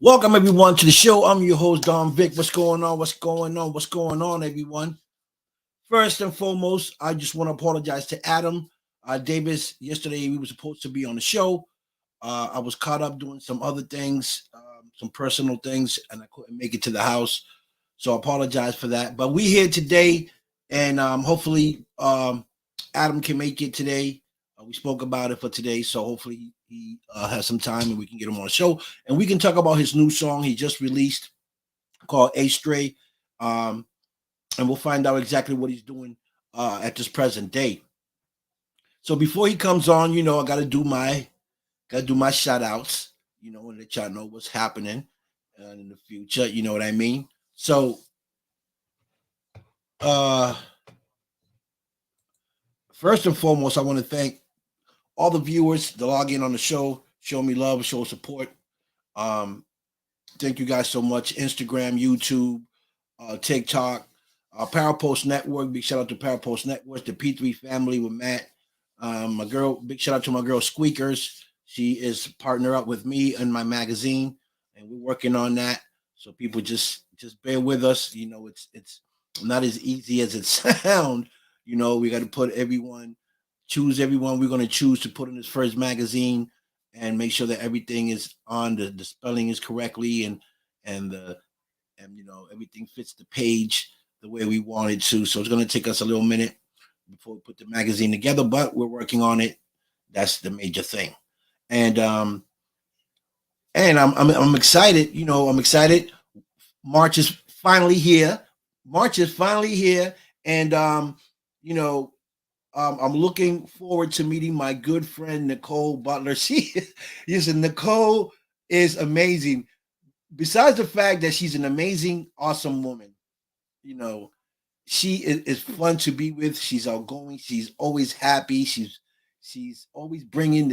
Welcome everyone to the show. I'm your host Don Vic. What's going on? What's going on? What's going on, everyone? First and foremost, I just want to apologize to Adam Davis. Yesterday we were supposed to be on the show. I was caught up doing some other things, some personal things, and I couldn't make it to the house. So I apologize for that. But we here today, and hopefully Adam can make it today. We spoke about it for today, so hopefully he has some time and we can get him on the show and we can talk about his new song he just released called A Stray, um, and we'll find out exactly what he's doing at this present day. So before he comes on, I gotta do my shout outs, and let y'all know what's happening in the future. You know what I mean? So uh first and foremost, I want to thank all the viewers that log in on the show, show me love, show support. Um, Thank you guys so much. Instagram, YouTube, TikTok, Powerpost Network. Big shout out to Powerpost Network, the P3 family with Matt. My girl, big shout out to my girl Squeakers. She is partner up with me in my magazine, and we're working on that. So people just bear with us. It's not as easy as it sounds. We got to choose everyone we're going to choose to put in this first magazine and make sure that everything is on the spelling is correctly and everything fits the page the way we want it to. So it's going to take us a little minute before we put the magazine together, but we're working on it. That's the major thing. And I'm excited. I'm excited. March is finally here. March is finally here, and you know I'm looking forward to meeting my good friend Nicole Butler. Listen, Nicole is amazing. Besides the fact that she's an amazing, awesome woman, you know, she is fun to be with. She's outgoing. She's always happy. She's always bringing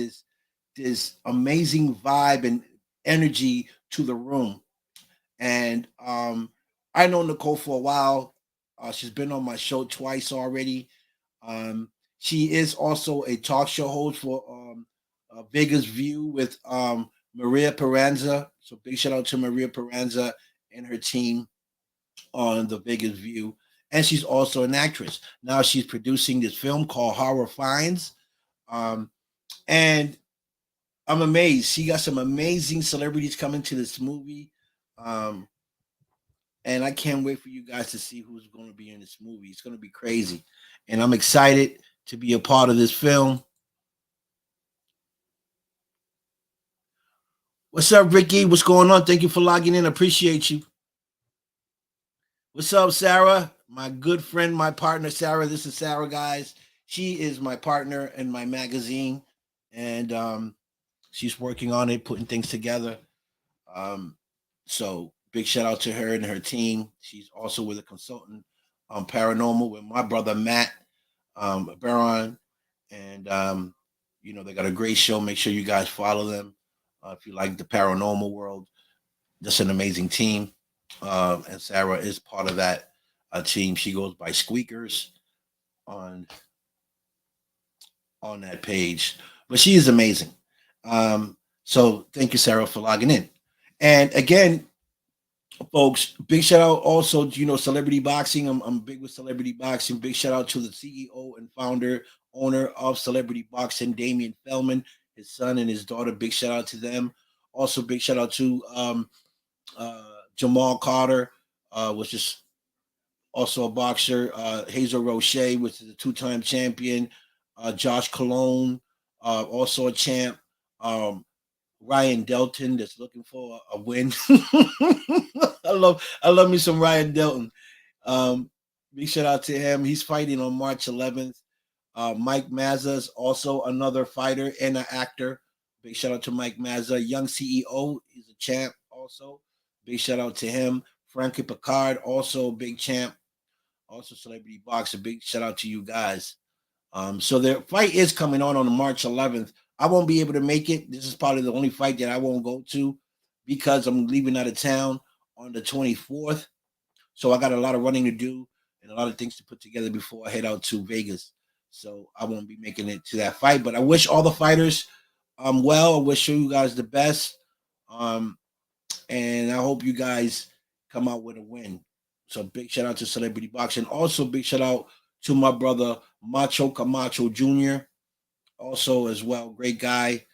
this amazing vibe and energy to the room. And I know Nicole for a while. She's been on my show twice already. Um, she is also a talk show host for Vegas View with Maria Peranza. So big shout out to Maria Peranza and her team on the Vegas View. And she's also an actress. Now she's producing this film called Horror Finds. Um, and I'm amazed. She got some amazing celebrities coming to this movie. Um, and I can't wait for you guys to see who's going to be in this movie. It's going to be crazy. And I'm excited to be a part of this film. What's up, Ricky? What's going on? Thank you for logging in. Appreciate you. What's up, Sarah? My good friend, my partner, Sarah. This is Sarah, guys. She is my partner in my magazine, and she's working on it, putting things together. Um, so big shout out to her and her team. She's also with a consultant on paranormal with my brother Matt Baron, and they got a great show. Make sure you guys follow them if you like the paranormal world. Just an amazing team, and Sarah is part of that team. She goes by Squeakers on on that page, but she is amazing. So thank you, Sarah, for logging in. And again, folks, big shout out also to celebrity boxing. I'm big with celebrity boxing. Big shout out to the CEO and founder owner of celebrity boxing, Damian Feldman, his son and his daughter. Big shout out to them. Also big shout out to Jamal Carter, which is also a boxer. Hazel Roche, which is a two-time champion. Josh Cologne, also a champ. um, Ryan Delton, that's looking for a win. I love me some Ryan Delton. Um, Big shout out to him. He's fighting on March 11th. Mike Mazza is also another fighter and an actor. Big shout out to Mike Mazza. Young CEO, he's a champ also. Big shout out to him. Frankie Picard, also a big champ, also celebrity boxer. Big shout out to you guys. So the fight is coming on March 11th. I won't be able to make it. This is probably the only fight that I won't go to because I'm leaving out of town on the 24th. So I got a lot of running to do and a lot of things to put together before I head out to Vegas. So I won't be making it to that fight. But I wish all the fighters well. I wish you guys the best. Um, and I hope you guys come out with a win. So big shout out to Celebrity Boxing. Also big shout out to my brother Macho Camacho Jr. Also as well, great guy.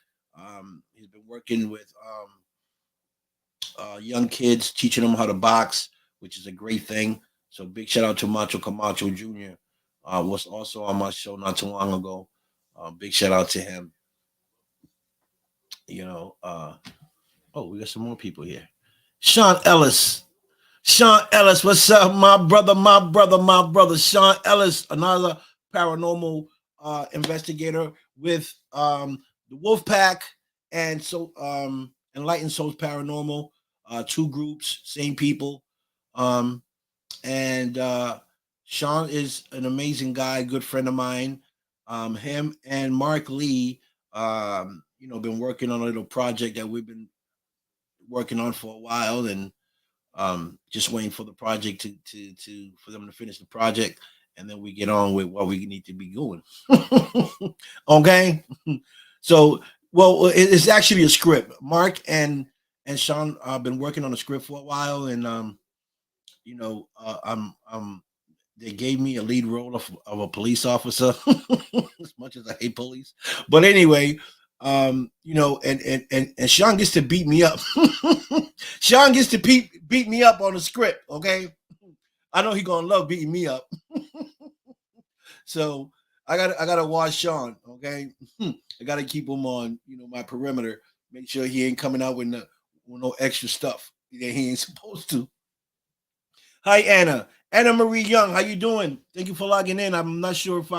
He's been working with young kids, teaching them how to box, which is a great thing. So big shout out to Macho Camacho Jr. Was also on my show not too long ago. Big shout out to him. You know, oh, we got some more people here. Sean Ellis. Sean Ellis, what's up, my brother, my brother, my brother? Sean Ellis, another paranormal investigator with the Wolf Pack and Enlightened Souls Paranormal, two groups, same people. Um, and Sean is an amazing guy, good friend of mine. Him and Mark Lee, been working on a little project that we've been working on for a while, and just waiting for the project to for them to finish the project, and then we get on with what we need to be doing. Okay, so it's actually a script. Mark and Sean been working on a script for a while, and I'm they gave me a lead role of a police officer, as much as I hate police. But anyway, and Sean gets to beat me up. Sean gets to beat me up on the script. Okay, I know he gonna love beating me up. So I gotta watch Sean. Okay, I gotta keep him on my perimeter. Make sure he ain't coming out with no extra stuff that he ain't supposed to. Hi Anna Marie Young. How you doing? Thank you for logging in. I'm not sure if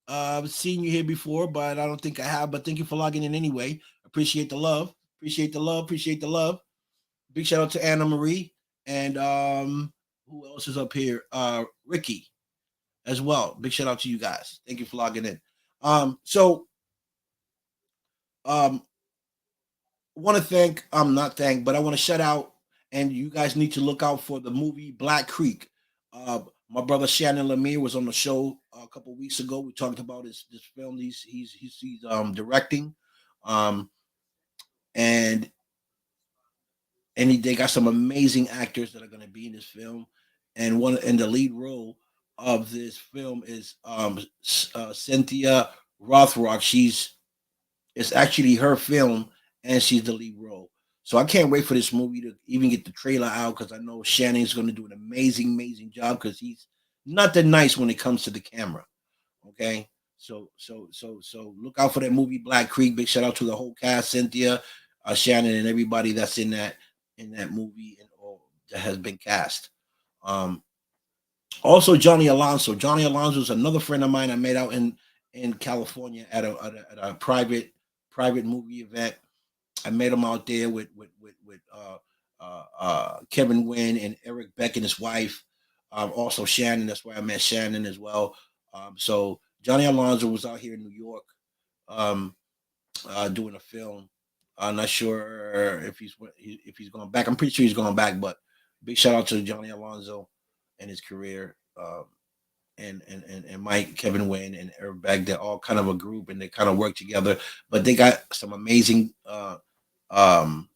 I've seen you here before, but I don't think I have. But thank you for logging in anyway. Appreciate the love. Appreciate the love. Appreciate the love. Big shout out to Anna Marie and who else is up here? Ricky as well. Big shout out to you guys. Thank you for logging in. So um, want to thank not thank, but I want to shout out, and you guys need to look out for the movie Black Creek. My brother Shannon Lemire was on the show a couple weeks ago. We talked about this film he's directing, um, and they got some amazing actors that are going to be in this film, and one in the lead role of this film is Cynthia Rothrock. It's actually her film, and she's the lead role. So I can't wait for this movie to even get the trailer out, because I know Shannon's going to do an amazing job, because he's not that nice when it comes to the camera. Okay, so look out for that movie Black Creek. Big shout out to the whole cast, Cynthia, Shannon, and everybody that's in that movie and all that has been cast. Um, Also Johnny Alonso. Johnny Alonso is another friend of mine I met out in California at a private movie event. I met him out there with Kevin Wynn and Eric Beck and his wife. Also Shannon. That's where I met Shannon as well. So Johnny Alonso was out here in New York, um, doing a film. I'm not sure if he's going back. I'm pretty sure he's going back. But big shout out to Johnny Alonso and his career. And Mike, Kevin Wynn, and Eric Beck, they're all kind of a group, and they kind of work together. But they got some amazing um,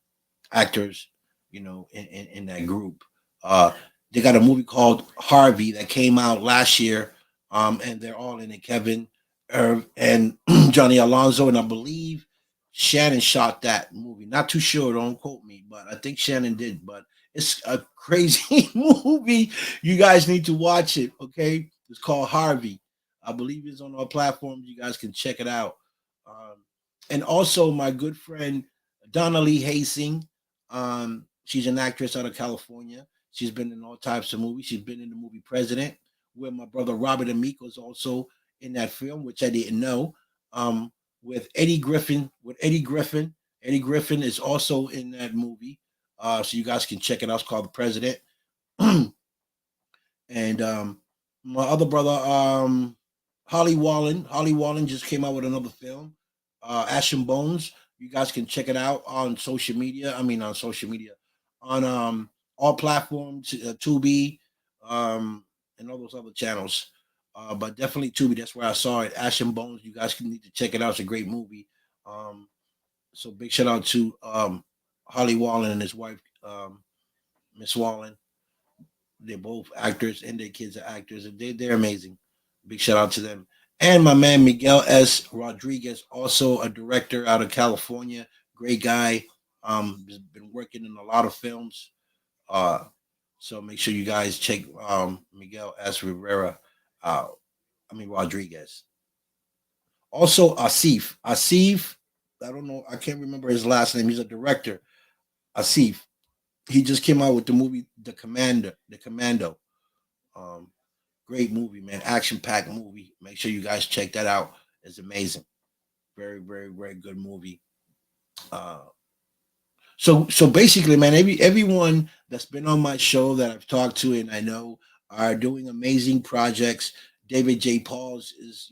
actors, in that group. Uh, they got a movie called Harvey that came out last year, and they're all in it. Kevin, Irv, and Johnny Alonso, and I believe Shannon shot that movie. Not too sure, don't quote me, but I think Shannon did. But it's a crazy movie. You guys need to watch it. Okay, it's called Harvey. I believe it's on our platforms. You guys can check it out. Um, and also, my good friend Donna Lee Hasing. She's an actress out of California. She's been in all types of movies. She's been in the movie President, where my brother Robert Amico is also in that film, which I didn't know. Um, with Eddie Griffin, Eddie Griffin is also in that movie. So you guys can check it out. It's called The President. And my other brother, Holly Wallen just came out with another film, Ash and Bones. You guys can check it out on social media. I mean, on social media, on all platforms, Tubi, and all those other channels. But definitely Tubi. That's where I saw it. Ash and Bones. You guys can need to check it out. It's a great movie. So big shout out to Holly Wallen and his wife, Miss Wallen. They're both actors, and their kids are actors, and they're amazing. Big shout out to them. And my man Miguel S. Rodriguez, also a director out of California. Great guy. Has been working in a lot of films. Uh, so make sure you guys check Miguel S. Rivera. Uh, Rodriguez. Also Asif. Asif. I don't know. I can't remember his last name. He's a director. Asif. He just came out with the movie The Commander. The Commando. Um, Great movie, man. Action packed movie. Make sure you guys check that out. It's amazing. Very, very, very good movie. Uh, so basically, man, everyone that's been on my show that I've talked to and I know are doing amazing projects. David J. Pauls is,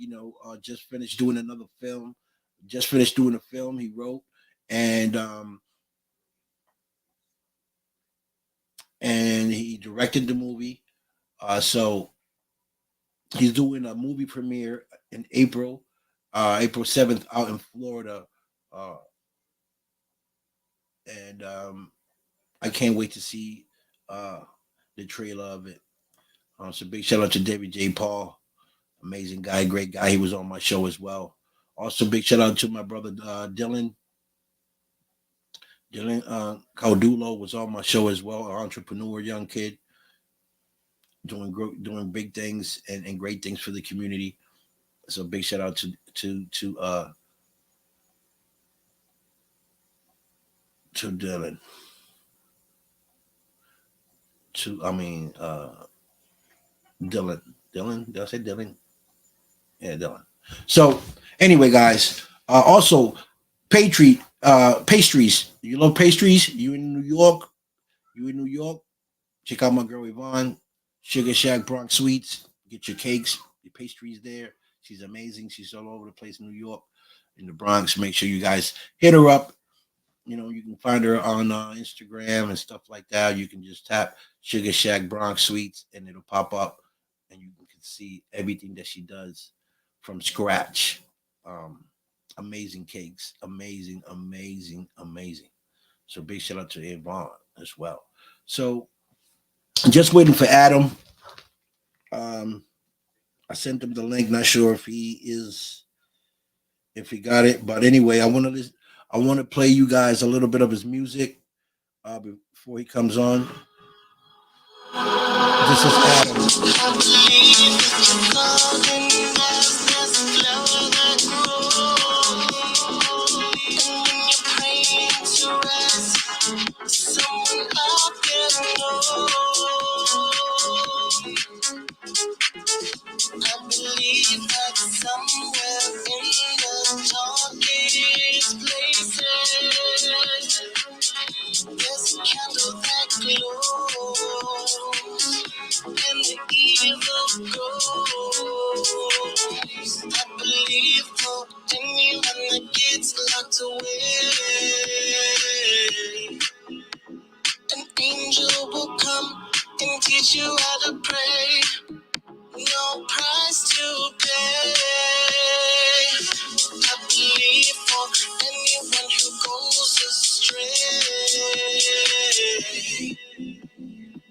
just finished doing another film. Just finished doing a film he wrote, and he directed the movie. So he's doing a movie premiere in April 7th, out in Florida, uh, and I can't wait to see uh, the trailer of it. So big shout out to David J. Paul, amazing guy, great guy. He was on my show as well. Also big shout out to my brother Dylan. Dylan Caudulo was on my show as well. An entrepreneur, young kid, doing big things and great things for the community. So big shout out to Dylan. Dylan. Dylan. Did I say Dylan? Yeah, Dylan. So anyway, guys. Also, pastries. You love pastries? You in New York? You in New York? Check out my girl Yvonne, Sugar Shack Bronx Sweets. Get your cakes, your pastries there. She's amazing. She's all over the place in New York, in the Bronx. Make sure you guys hit her up. You can find her on Instagram and stuff like that. You can just tap Sugar Shack Bronx Sweets and it'll pop up, and you can see everything that she does from scratch. Um, Amazing cakes, amazing, amazing, amazing. So big shout out to Yvonne as well. So just waiting for Adam. Um, I sent him the link. Not sure if he got it, but anyway, I want to play you guys a little bit of his music before he comes on. This is Adam. I believe that somewhere in the darkest places there's a candle that glows and the evil goes. I believe for anyone that gets locked away, an angel will come and teach you how to pray. No price to pay. I believe for anyone who goes astray,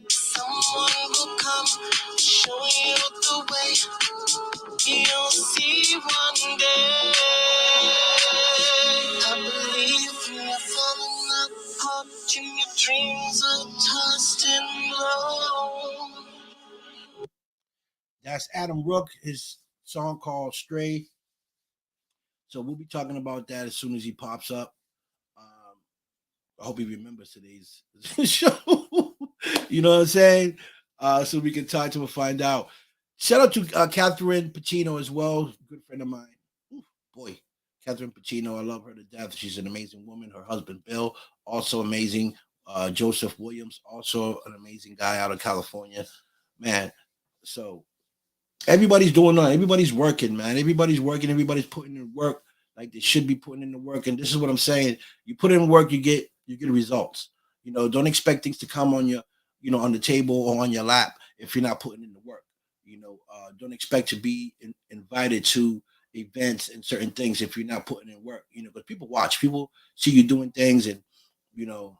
someone will come show you the way. You'll see one day. I believe when you're falling apart and your dreams are tossed and blown. That's Adam Rook, his song called Stray. So we'll be talking about that as soon as he pops up. I hope he remembers today's show. You know what I'm saying? So we can talk to him and find out. Shout out to Catherine Pacino as well, good friend of mine. Ooh, boy, Catherine Pacino, I love her to death. She's an amazing woman. Her husband Bill, also amazing. Joseph Williams, also an amazing guy out of California. Man, so everybody's doing that. Everybody's working, man. Everybody's working. Everybody's putting in work like they should be putting in the work. And this is what I'm saying. You put in work, you get results. Don't expect things to come on your, on the table or on your lap if you're not putting in the work. Don't expect to be invited to events and certain things if you're not putting in work. Because people watch, people see you doing things, and you know,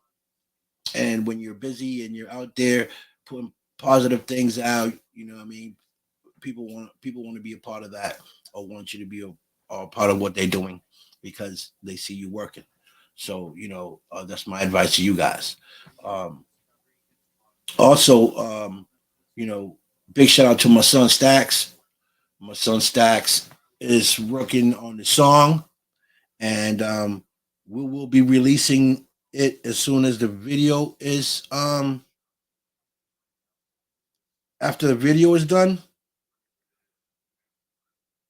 and when you're busy and you're out there putting positive things out, you know what I mean, people want to be a part of that, or want you to be a part of what they're doing because they see you working. So that's my advice to you guys. Um, Also, you know, big shout out to my son Stacks. My son Stacks is working on the song, and we will be releasing it as soon as the video is after the video is done.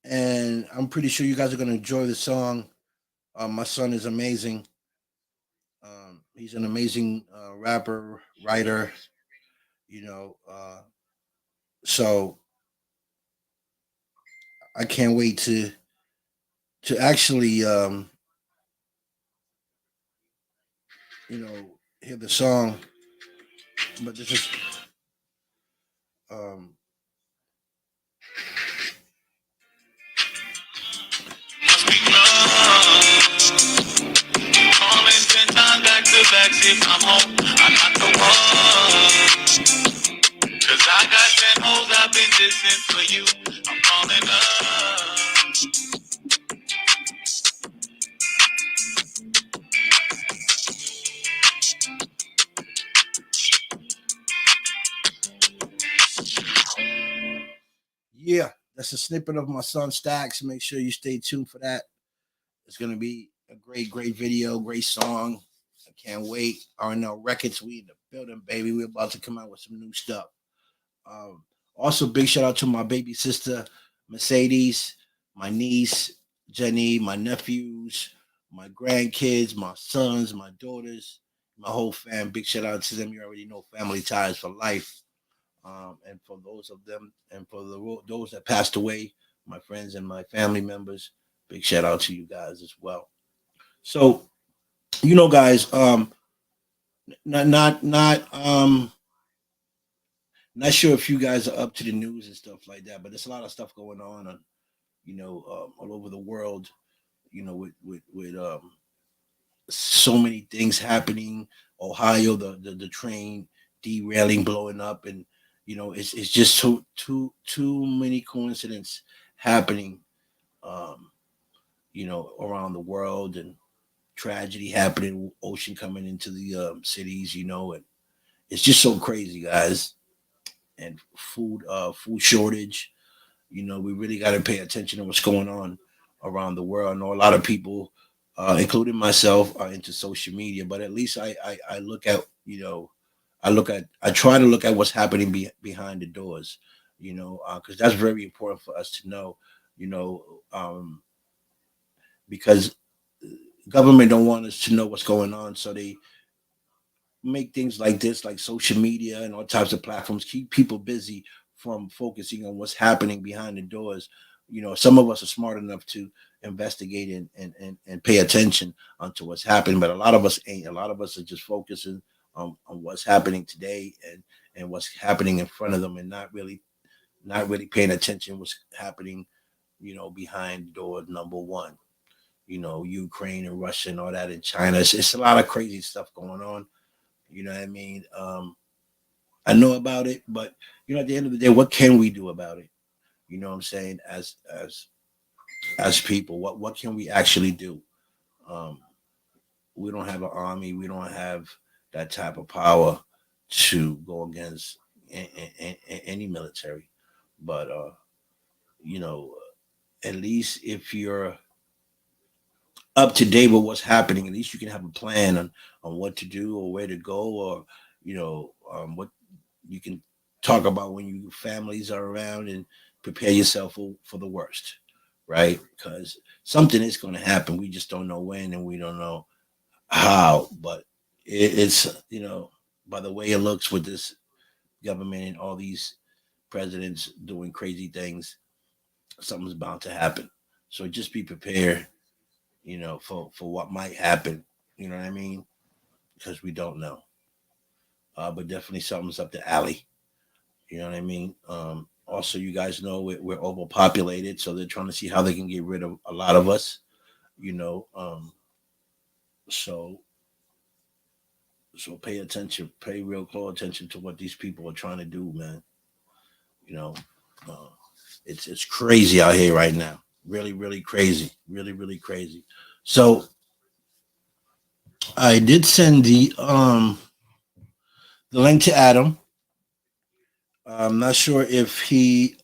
And I'm pretty sure you guys are gonna enjoy the song. My son is amazing. He's an amazing rapper, writer. You know, so I can't wait to actually hear the song. But this is um, calling 10 times back to back, if I'm home, I'm not the one. Cause I got 10 hoes I've been dissing for you. I'm calling up. Yeah, that's a snippet of my son Stacks. Make sure you stay tuned for that. It's gonna be a great video, great song. I can't wait. R&L Records, we in the building, baby. We're about to come out with some new stuff. Um, Also, big shout out to my baby sister Mercedes, my niece Jenny, my nephews, my grandkids, my sons, my daughters, my whole fam. Big shout out to them. You already know family ties for life. And for those of them, and for those that passed away, my friends and my family members, big shout out to you guys as well. So, guys, not sure if you guys are up to the news and stuff like that, but there's a lot of stuff going on all over the world. With so many things happening. Ohio, the train derailing, blowing up, and it's just too many coincidences happening. Um, around the world, and tragedy happening, ocean coming into the cities, and it's just so crazy, guys. And food shortage. We really got to pay attention to what's going on around the world. I know a lot of people, including myself, are into social media, but at least I look at, I try to look at what's happening behind the doors, because that's very important for us to know, you know, because government don't want us to know what's going on, so they make things like this, like social media and all types of platforms, keep people busy from focusing on what's happening behind the doors. Some of us are smart enough to investigate and pay attention onto what's happening, but a lot of us ain't. A lot of us are just focusing on what's happening today, and what's happening in front of them, and not really paying attention what's happening, behind door number one. Ukraine and Russia and all that in China. It's a lot of crazy stuff going on. You know what I mean? I know about it, but at the end of the day, what can we do about it? You know what I'm saying? As people, what can we actually do? Um, we don't have an army. We don't have that type of power to go against any military. But you know, at least if you're up to date with what's happening, at least you can have a plan on what to do or where to go, or what you can talk about when your families are around, and prepare yourself for the worst, right? Because something is going to happen. We just don't know when, and we don't know how. But it's by the way it looks with this government and all these presidents doing crazy things, something's bound to happen. So just be prepared, for what might happen. You know what I mean? Because we don't know. But definitely something's up the alley. You know what I mean? Also, you guys know we're overpopulated, so they're trying to see how they can get rid of a lot of us. You know, so So pay attention, pay real close attention to what these people are trying to do, man. You know, uh, it's crazy out here right now. Really, really crazy. Really, really crazy. So I did send the link to Adam. I'm not sure if he.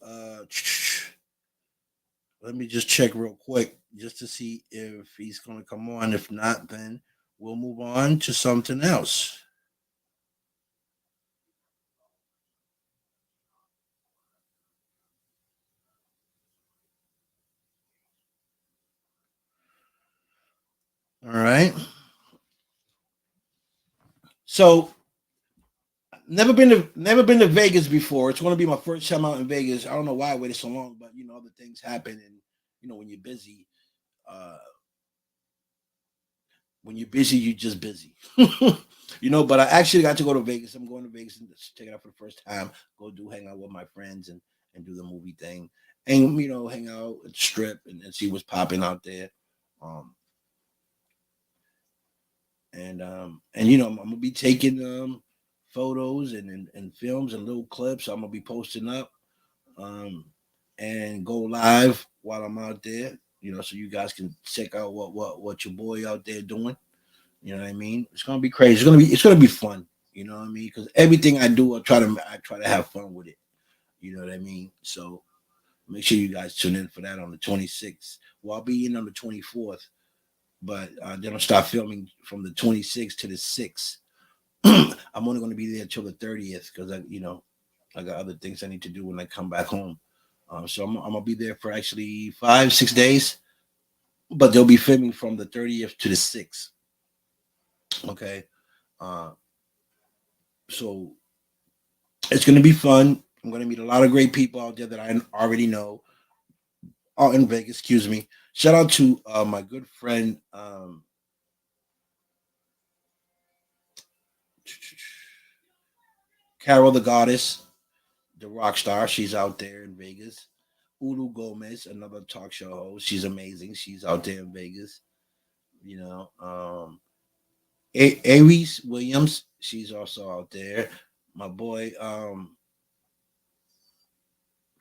Let me just check real quick just to see if he's going to come on. If not, then we'll move on to something else. All right. So never been to Vegas before. It's going to be my first time out in Vegas. I don't know why I waited so long, but other things happen, and when you're busy, uh, you're just busy. But I actually got to go to Vegas. I'm going to Vegas and just check it out for the first time. Go hang out with my friends and do the movie thing, and hang out at the strip and see what's popping out there. Um, and I'm gonna be taking photos and films and little clips. I'm gonna be posting up um, and go live while I'm out there. So you guys can check out what your boy out there doing. You know what I mean? It's gonna be crazy. It's gonna be fun. You know what I mean? Because everything I do, I try to have fun with it. You know what I mean? So make sure you guys tune in for that on the 26th. Well, I'll be in on the 24th, but then I'll start filming from the 26th to the 6th. I'm only going to be there till the 30th because I got other things I need to do when I come back home. So I'm gonna be there for actually 5 6 days, but they'll be filming from the 30th to the 6th. Okay, uh, so it's gonna be fun. I'm gonna meet a lot of great people out there that I already know. Oh, in Vegas, excuse me. Shout out to my good friend Carol the Goddess, the rock star. She's out there in Vegas. Ulu Gomez, another talk show host. She's amazing. She's out there in Vegas. You know, Aries Williams. She's also out there. My boy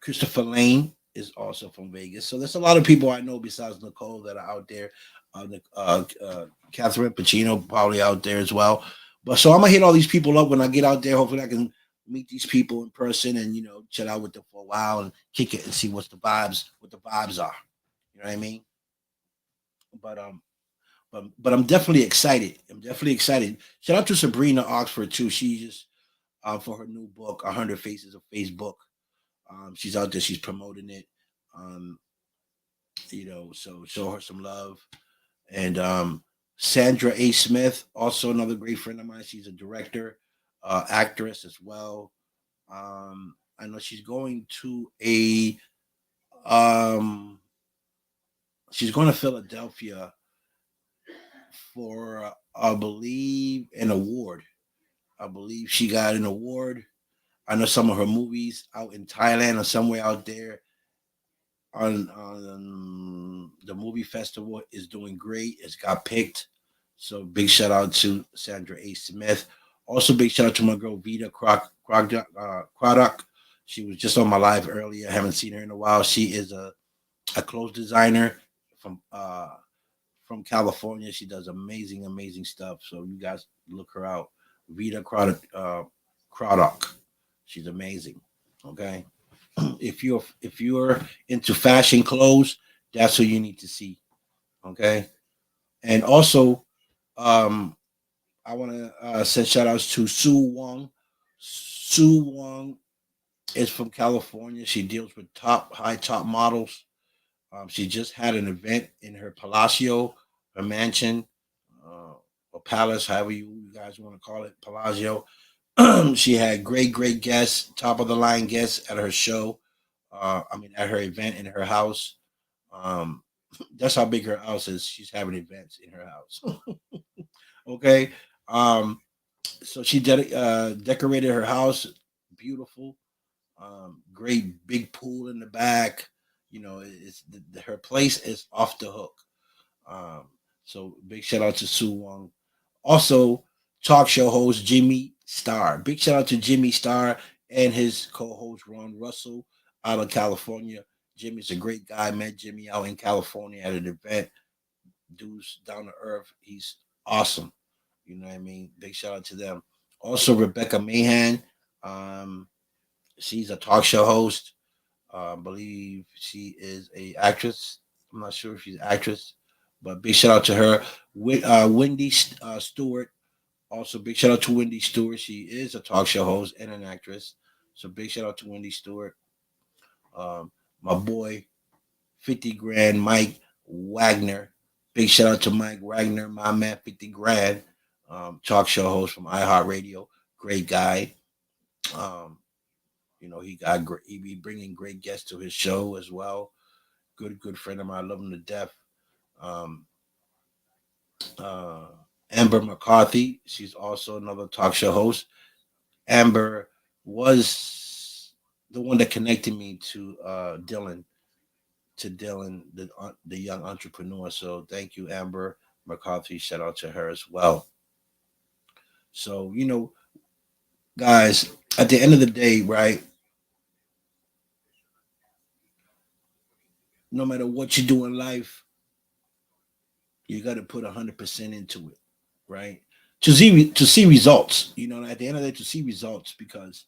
Christopher Lane is also from Vegas. So there's a lot of people I know besides Nicole that are out there. Catherine Pacino probably out there as well. But so I'm gonna hit all these people up when I get out there. Hopefully I can meet these people in person and chill out with them for a while and kick it and see what the vibes are. You know what I mean? But but I'm definitely excited. I'm definitely excited. Shout out to Sabrina Oxford too. She just for her new book, 100 Faces of Facebook. She's out there. She's promoting it. Um, so show her some love. And Sandra A. Smith, also another great friend of mine. She's a director, actress as well. I know um, she's going to Philadelphia for I believe an award. I believe she got an award. I know some of her movies out in Thailand or somewhere out there on the movie festival is doing great. It's got picked. So big shout out to Sandra A. Smith. Also big shout out to my girl Vita Craddock. She was just on my live earlier. I haven't seen her in a while. She is a clothes designer from from California. She does amazing, amazing stuff. So you guys look her out. Vita Craddock. She's amazing. Okay. If you're into fashion clothes, that's who you need to see. Okay. And also, um, I want to send shout outs to Sue Wong. Sue Wong is from California. She deals with top models. She just had an event in her Palacio, her mansion, or palace, however you guys want to call it, Palazzo. She had great guests, top of the line guests at her show. At her event in her house. Um, that's how big her house is. She's having events in her house. Okay. Um, so she decorated her house beautiful. Great big pool in the back. Her place is off the hook. Um, so big shout out to Sue Wong. Also, talk show host Jimmy Star. Big shout out to Jimmy Star and his co-host Ron Russell out of California. Jimmy's a great guy. Met Jimmy out in California at an event. Dude's down to earth. He's awesome. You know what I mean? Big shout out to them. Also, Rebecca Mahan. Um, she's a talk show host. I believe she is a actress. I'm not sure if she's an actress, but big shout out to her. Wendy Stewart. Also, big shout out to Wendy Stewart. She is a talk show host and an actress. So big shout out to Wendy Stewart. My boy, 50 grand, Mike Wagner. Big shout out to Mike Wagner, my man, 50 grand. Talk show host from iHeartRadio. Great guy. Um, he got great. He be bringing great guests to his show as well. Good friend of mine. I love him to death. Um, uh, Amber McCarthy. She's also another talk show host. Amber was the one that connected me to Dylan, the young entrepreneur. So thank you, Amber McCarthy. Shout out to her as well. So guys, at the end of the day, right? No matter what you do in life, you got to put 100% into it, right? To see results. At the end of the day, to see results, because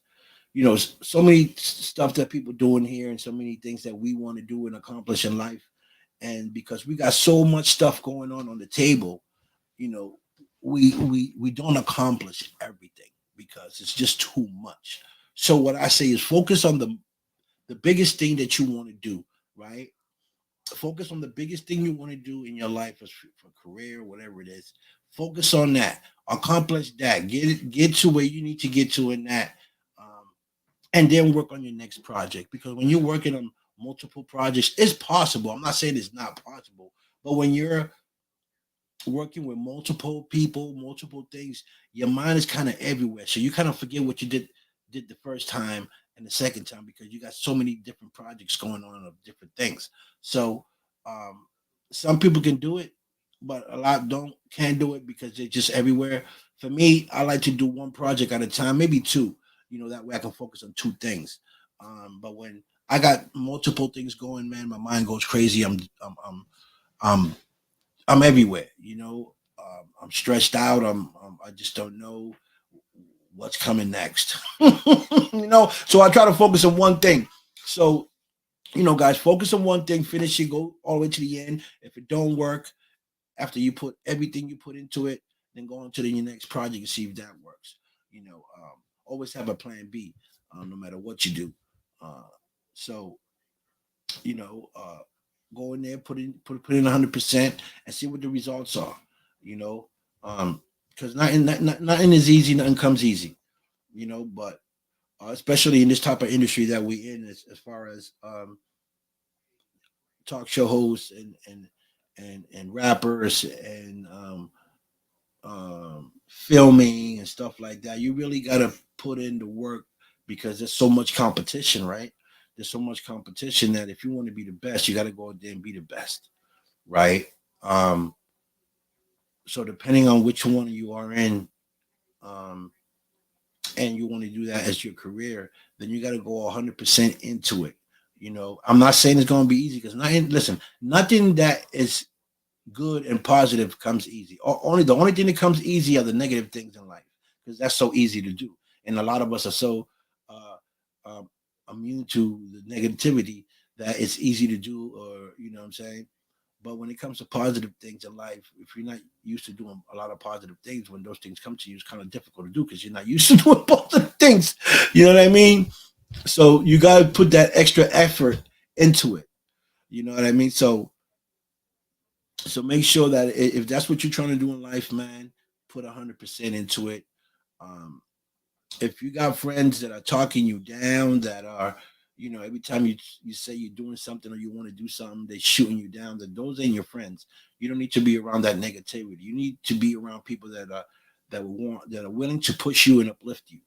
so many stuff that people doing here, and so many things that we want to do and accomplish in life, and because we got so much stuff going on the table, you know, we don't accomplish everything because it's just too much. So what I say is focus on the biggest thing that you want to do, right? Focus on the biggest thing you want to do in your life as for career, whatever it is. Focus on that. Accomplish that. Get to where you need to get to in that. Um, and then work on your next project. Because when you're working on multiple projects, it's possible. I'm not saying it's not possible, but when you're working with multiple people, multiple things, your mind is kind of everywhere. So you kind of forget what you did the first time and the second time because you got so many different projects going on of different things. So um, some people can do it, but a lot don't can do it because they're just everywhere. For me, I like to do one project at a time, maybe two. That way I can focus on two things. But when I got multiple things going, man, my mind goes crazy. I'm I'm everywhere. I'm stressed out. I just don't know what's coming next. So I try to focus on one thing. So guys, focus on one thing. Finish it. Go all the way to the end. If it don't work after you put everything you put into it, then go on to your next project and see if that works. Always have a plan B, no matter what you do. Uh, so you know, go in there, put in 100% and see what the results are. You know, because nothing is easy, nothing comes easy. But especially in this type of industry that we in, as far as talk show hosts and rappers and filming and stuff like that, you really got to put in the work because there's so much competition, right? There's so much competition that if you want to be the best, you got to go out there and be the best, right? Um, so depending on which one you are in, um, and you want to do that as your career, then you got to go 100% into it. I'm not saying it's going to be easy because nothing. Listen, nothing that is good and positive comes easy. Only the only thing that comes easy are the negative things in life because that's so easy to do, and a lot of us are so uh, um, immune to the negativity that it's easy to do, or what I'm saying. But when it comes to positive things in life, if you're not used to doing a lot of positive things, when those things come to you, it's kind of difficult to do because you're not used to doing positive things. You know what I mean? So you got to put that extra effort into it. You know what I mean? So make sure that if that's what you're trying to do in life, man, put 100% into it. Um, if you got friends that are talking you down, that are, every time you say you're doing something or you want to do something, they're shooting you down. That those ain't your friends. You don't need to be around that negativity. You need to be around people that are willing to push you and uplift you.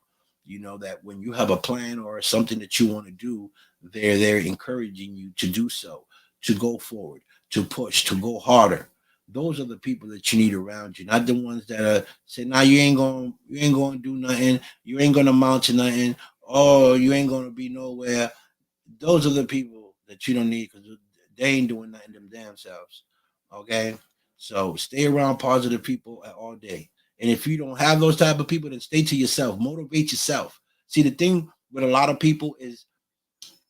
That when you have a plan or something that you want to do, they're encouraging you to do so, to go forward, to push, to go harder. Those are the people that you need around you, not the ones that are say, "Nah, you ain't gonna do nothing. You ain't gonna amount to nothing. Oh, you ain't gonna be nowhere." Those are the people that you don't need because they ain't doing nothing them damn selves. Okay, so stay around positive people all day. And if you don't have those type of people, then stay to yourself. Motivate yourself. See, the thing with a lot of people is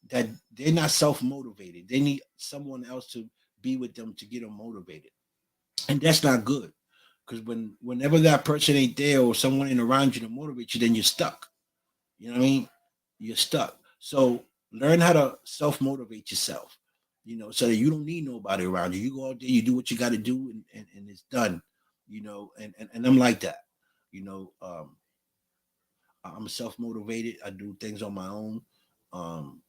that they're not self motivated. They need someone else to be with them to get them motivated, and that's not good. Because whenever that person ain't there or someone ain't around you to motivate you, then you're stuck. You know what I mean? You're stuck. So learn how to self motivate yourself. So that you don't need nobody around you. You go out there, you do what you got to do, and it's done. And I'm like that. You know, I'm self motivated. I do things on my own. Um,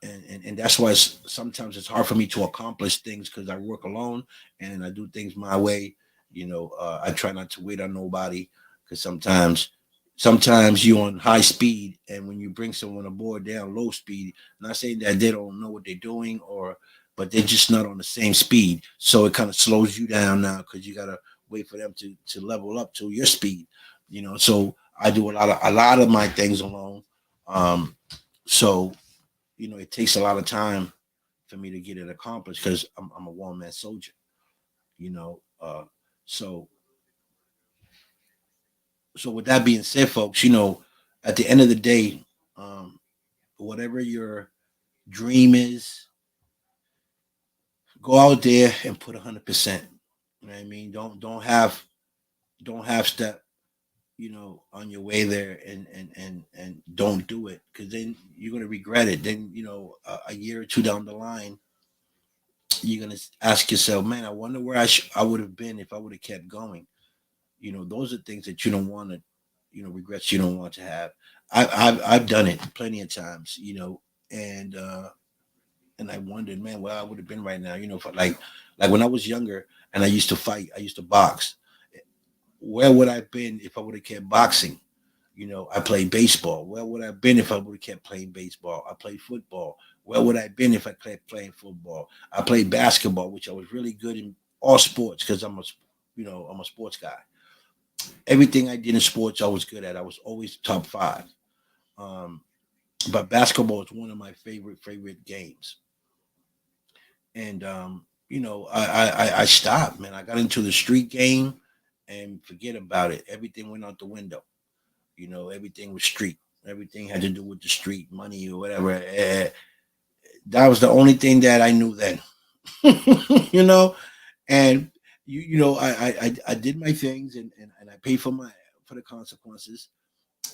and that's why sometimes it's hard for me to accomplish things because I work alone and I do things my way. I try not to wait on nobody because sometimes you're on high speed, and when you bring someone aboard, they're on low speed. Not saying that they don't know what they're doing, but they're just not on the same speed, so it kind of slows you down now because you gotta wait for them to level up to your speed. So I do a lot of my things alone. So it takes a lot of time for me to get it accomplished because I'm a one man soldier. You know, so with that being said, folks, at the end of the day, um, whatever your dream is, go out there and put 100%. You know what I mean? Don't have step on your way there, and don't do it because then you're gonna regret it. Then a year or two down the line, you're gonna ask yourself, man, I wonder where I would have been if I would have kept going. Those are things that you don't want to, regrets you don't want to have. I've done it plenty of times, and I wondered, man, where I would have been right now, for like when I was younger and I used to fight, I used to box. Where would I have been if I would have kept boxing? I played baseball. Where would I have been if I would have kept playing baseball? I played football. Where would I have been if I kept playing football? I played basketball, which I was really good in all sports because I'm a sports guy. Everything I did in sports, I was good at. I was always top five. Um, but basketball is one of my favorite games. And I stopped, man. I got into the street game, and forget about it. Everything went out the window. Everything was street. Everything had to do with the street, money or whatever. That was the only thing that I knew then. you know, and I did my things, and I paid for the consequences.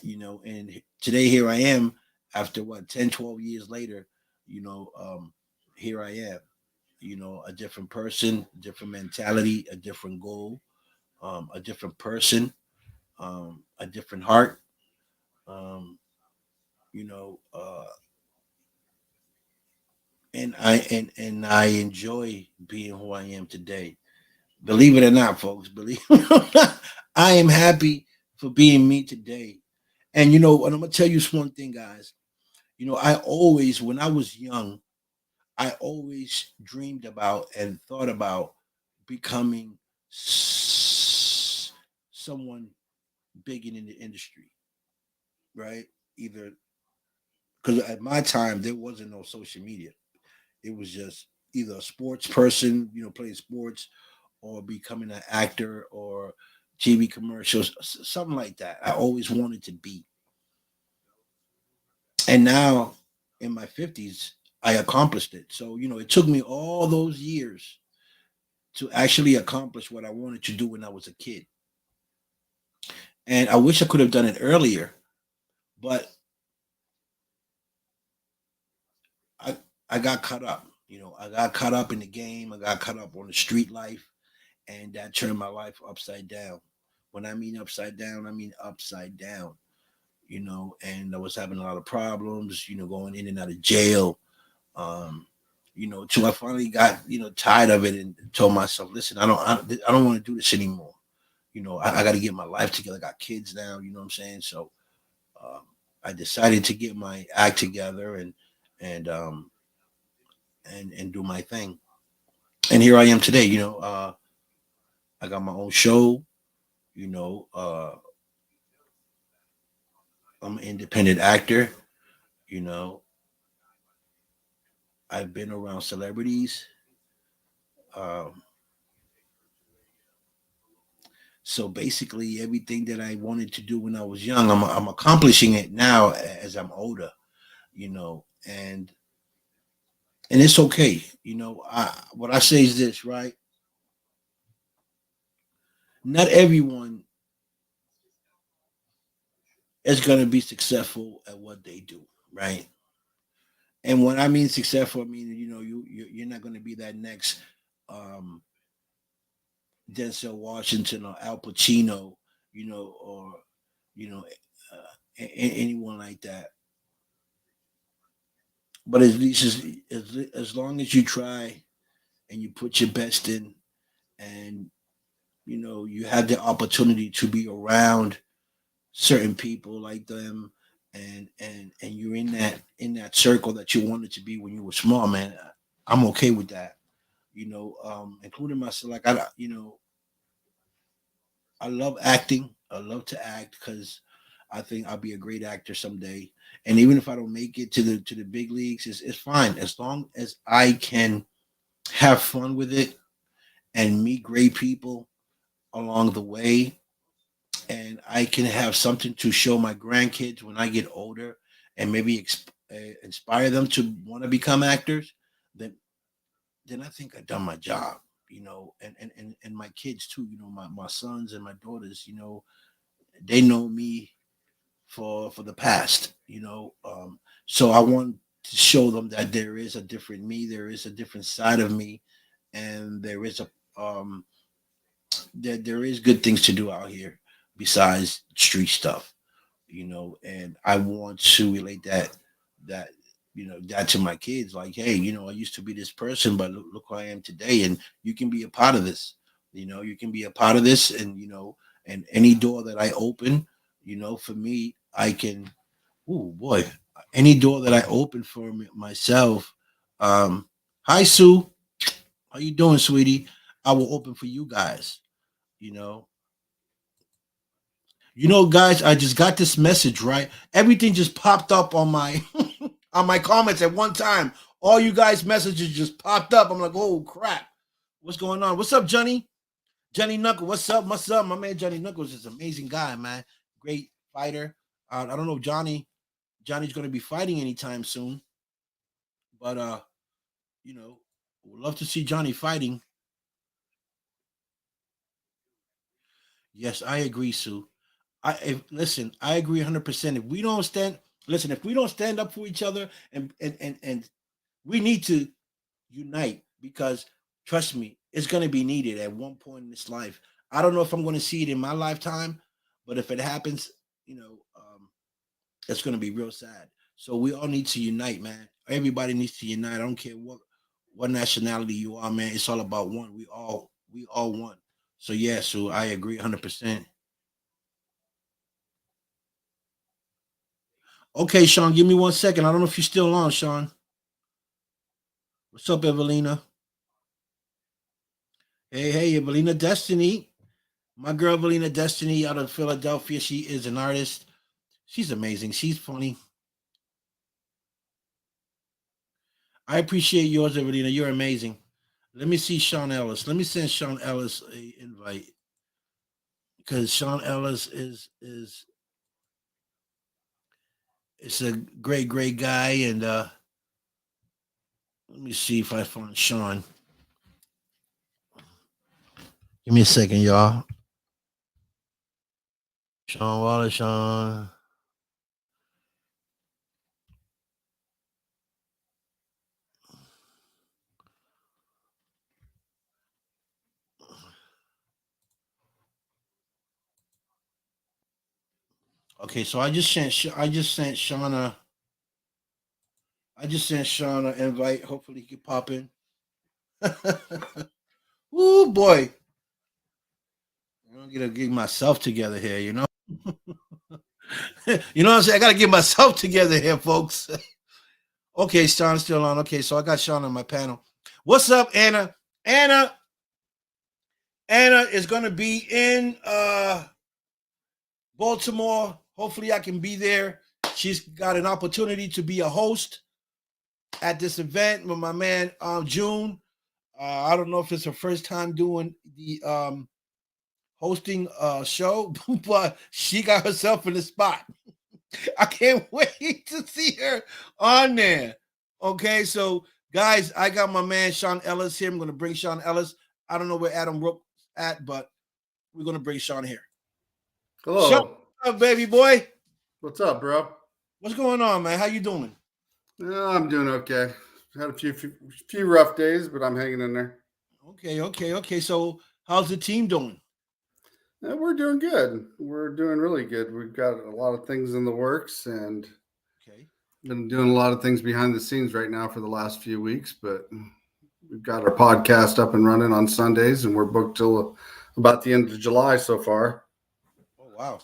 And today here I am after what 10, 12 years later. Here I am. A different person, different mentality, a different goal, a different person, a different heart. Um, you know, uh, and I enjoy being who I am today. Believe it or not, folks, believe it or not, I am happy for being me today. And and I'm gonna tell you this one thing, guys. I always, when I was young, I always dreamed about and thought about becoming someone big in the industry, right? Either because at my time there wasn't no social media. It was just either a sports person, playing sports, or becoming an actor or TV commercials, something like that. I always wanted to be. And now in my 50s, I accomplished it. So, it took me all those years to actually accomplish what I wanted to do when I was a kid. And I wish I could have done it earlier, but I I got caught up. I got caught up in the game. I got caught up on the street life, and that turned my life upside down. When I mean upside down, I mean upside down. And I was having a lot of problems. Going in and out of jail. Um, till I finally got tired of it and told myself, listen, I don't want to do this anymore. I got to get my life together. I got kids now. You know what I'm saying? So um, I decided to get my act together and do my thing. And here I am today. I got my own show. I'm an independent actor. You know, I've been around celebrities. Um, so basically, everything that I wanted to do when I was young, I'm accomplishing it now as I'm older. You know, and it's okay. What I say is this, right? Not everyone is going to be successful at what they do, right? And when I mean successful, I mean you're not going to be that next um, Denzel Washington or Al Pacino, or you know anyone like that. But at least as long as you try and you put your best in, and you have the opportunity to be around certain people like them, and you're in that circle that you wanted to be when you were small, man. I'm okay with that. Including myself. Like I love acting. I love to act because I think I'll be a great actor someday. And even if I don't make it to the big leagues, it's fine as long as I can have fun with it and meet great people along the way, and I can have something to show my grandkids when I get older, and maybe inspire them to want to become actors. Then then I think I've done my job. And my kids too. My sons and my daughters. They know me for the past. So I want to show them that there is a different me. There is a different side of me, and there is good things to do out here besides street stuff. And I want to relate that that to my kids. Like, hey, I used to be this person, but look who I am today, and you can be a part of this. You can be a part of this, and and any door that I open, for me, I can. Oh boy, any door that I open for myself. Hi Sue, how you doing, sweetie? I will open for you guys. You know, guys, I just got this message, right? Everything just popped up on my on my comments at one time. All you guys' messages just popped up. I'm like, oh crap. What's going on? What's up, Johnny? Johnny Knuckles, what's up? What's up? My man Johnny Knuckles is an amazing guy, man. Great fighter. I don't know if Johnny's gonna be fighting anytime soon, but would love to see Johnny fighting. Yes, I agree, Sue. Listen, I agree 100%. If we don't stand, listen, if we don't stand up for each other, and we need to unite, because trust me, it's going to be needed at one point in this life. I don't know if I'm going to see it in my lifetime, but if it happens, it's going to be real sad. So we all need to unite, man. Everybody needs to unite. I don't care what nationality you are, man. It's all about one. We all one. So yeah, so I agree 100%. Okay, Sean, give me 1 second. I don't know if you're still on, Sean. What's up, Evelina? Hey, Evelina Destiny. My girl, Evelina Destiny, out of Philadelphia. She is an artist. She's amazing. She's funny. I appreciate yours, Evelina. You're amazing. Let me see Sean Ellis. Let me send Sean Ellis a invite, because Sean Ellis is a great guy. And let me see if I find Sean. Give me a second, y'all. Sean Wallace, Sean. Okay, so I just sent Shauna. I just sent Sean an invite. Hopefully he can pop in. Oh boy. I'm gonna get myself together here, you know what I'm saying? I gotta get myself together here, folks. Okay, Sean's still on. Okay, so I got Sean on my panel. What's up, Anna? Anna, Anna is going to be in Baltimore. Hopefully, I can be there. She's got an opportunity to be a host at this event with my man June. I don't know if it's her first time doing the hosting show, but she got herself in the spot. I can't wait to see her on there. Okay, so guys, I got my man Sean Ellis here. I'm going to bring Sean Ellis. I don't know where Adam Rook's at, but we're going to bring Sean here. Hello. Sean, what's up, baby boy? What's up, bro? What's going on, man? How you doing? I'm doing okay. Had a few rough days, but I'm hanging in there. Okay. So how's the team doing? We're doing good. We're doing really good. We've got a lot of things in the works, and been doing a lot of things behind the scenes right now for the last few weeks. But we've got our podcast up and running on Sundays, and we're booked till about the end of July so far. Oh wow,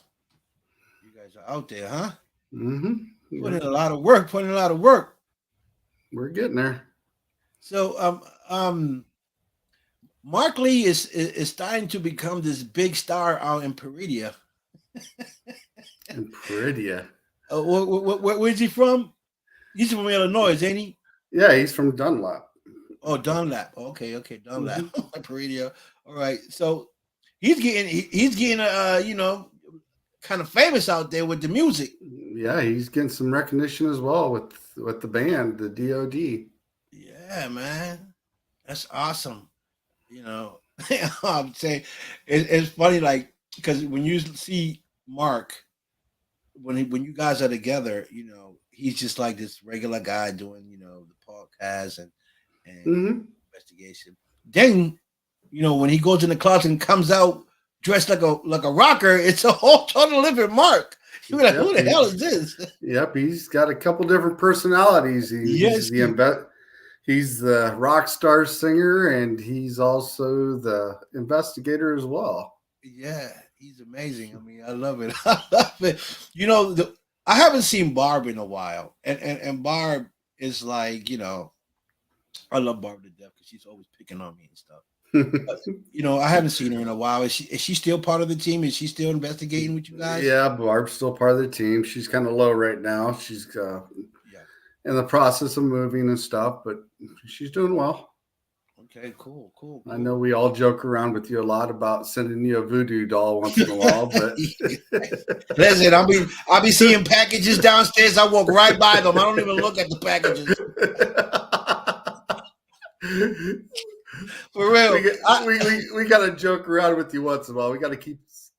you guys are out there, huh? Mm-hmm. Putting in a lot of work. We're getting there. So Mark Lee is starting to become this big star out in Perugia. In Perugia. Where's he from? He's from Illinois, ain't he? Yeah, he's from Dunlap. Oh, Dunlap. Okay, Dunlap. Mm-hmm. Perugia. All right. So he's getting kind of famous out there with the music. Yeah, he's getting some recognition as well with the band, the DOD. Yeah, man, that's awesome. I'm saying it's funny, like, because when you see Mark, when you guys are together, he's just like this regular guy doing, the podcast and investigation. Then, when he goes in the closet and comes out dressed like a rocker, it's a whole total different Mark. You're like, who the hell is this? Yep, he's got a couple different personalities. He's the rock star singer, and he's also the investigator as well. Yeah, he's amazing. I mean, I love it. I haven't seen Barb in a while, and Barb is like, I love Barb to death because she's always picking on me and stuff. But, I haven't seen her in a while. Is she still part of the team? Is she still investigating with you guys? Yeah, Barb's still part of the team. She's kind of low right now. She's in the process of moving and stuff, but she's doing well. Okay, cool. I know we all joke around with you a lot about sending you a voodoo doll once in a while, but listen, I'll be seeing packages downstairs. I walk right by them. I don't even look at the packages. For real, we got to joke around with you once in a while. We got to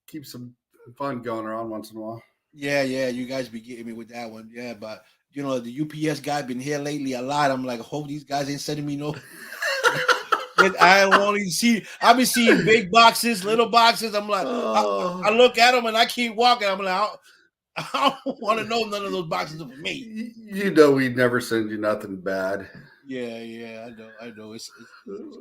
keep some fun going around once in a while. Yeah, you guys be getting me with that one. Yeah, but the UPS guy been here lately a lot. I'm like, hope these guys ain't sending me no. I've been seeing big boxes, little boxes. I'm like, I look at them and I keep walking. I'm like, I don't want to know none of those boxes are for me. We'd never send you nothing bad. Yeah, I know. It's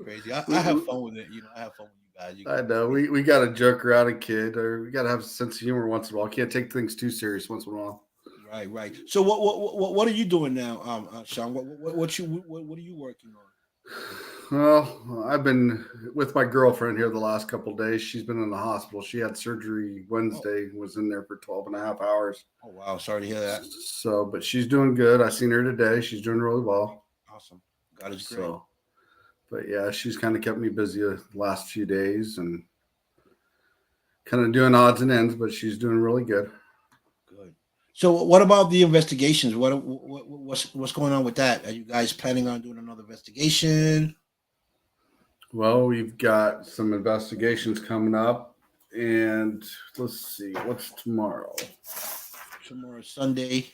crazy. I have fun with it. I have fun with you guys. I know. We got to joke around and kid, or we got to have a sense of humor once in a while. Can't take things too serious once in a while. Right. So what are you doing now, Sean? What are you working on? Well, I've been with my girlfriend here the last couple of days. She's been in the hospital. She had surgery Wednesday, was in there for 12 and a half hours. Oh, wow. Sorry to hear that. So, but she's doing good. I seen her today. She's doing really well. Awesome. God is great. But yeah, she's kind of kept me busy the last few days and kind of doing odds and ends, but she's doing really good. Good. So what about the investigations? What's going on with that? Are you guys planning on doing another investigation? Well, we've got some investigations coming up, and let's see, what's tomorrow? Tomorrow's Sunday.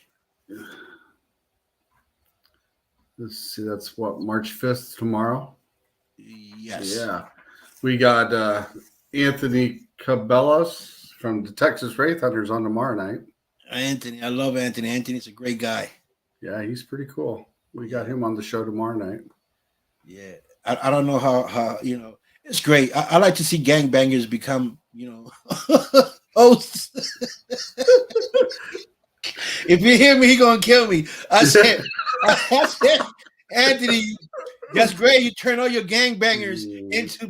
Let's see, that's what, March 5th tomorrow? Yes. Yeah. We got Anthony Cabellos from the Texas Wraith Hunters on tomorrow night. Anthony, I love Anthony. Anthony's a great guy. Yeah, he's pretty cool. We got him on the show tomorrow night. Yeah. I don't know how it's great. I like to see gangbangers become, hosts. If you hear me, he gonna kill me. I said, Anthony, That's great. You turn all your gangbangers Mm. into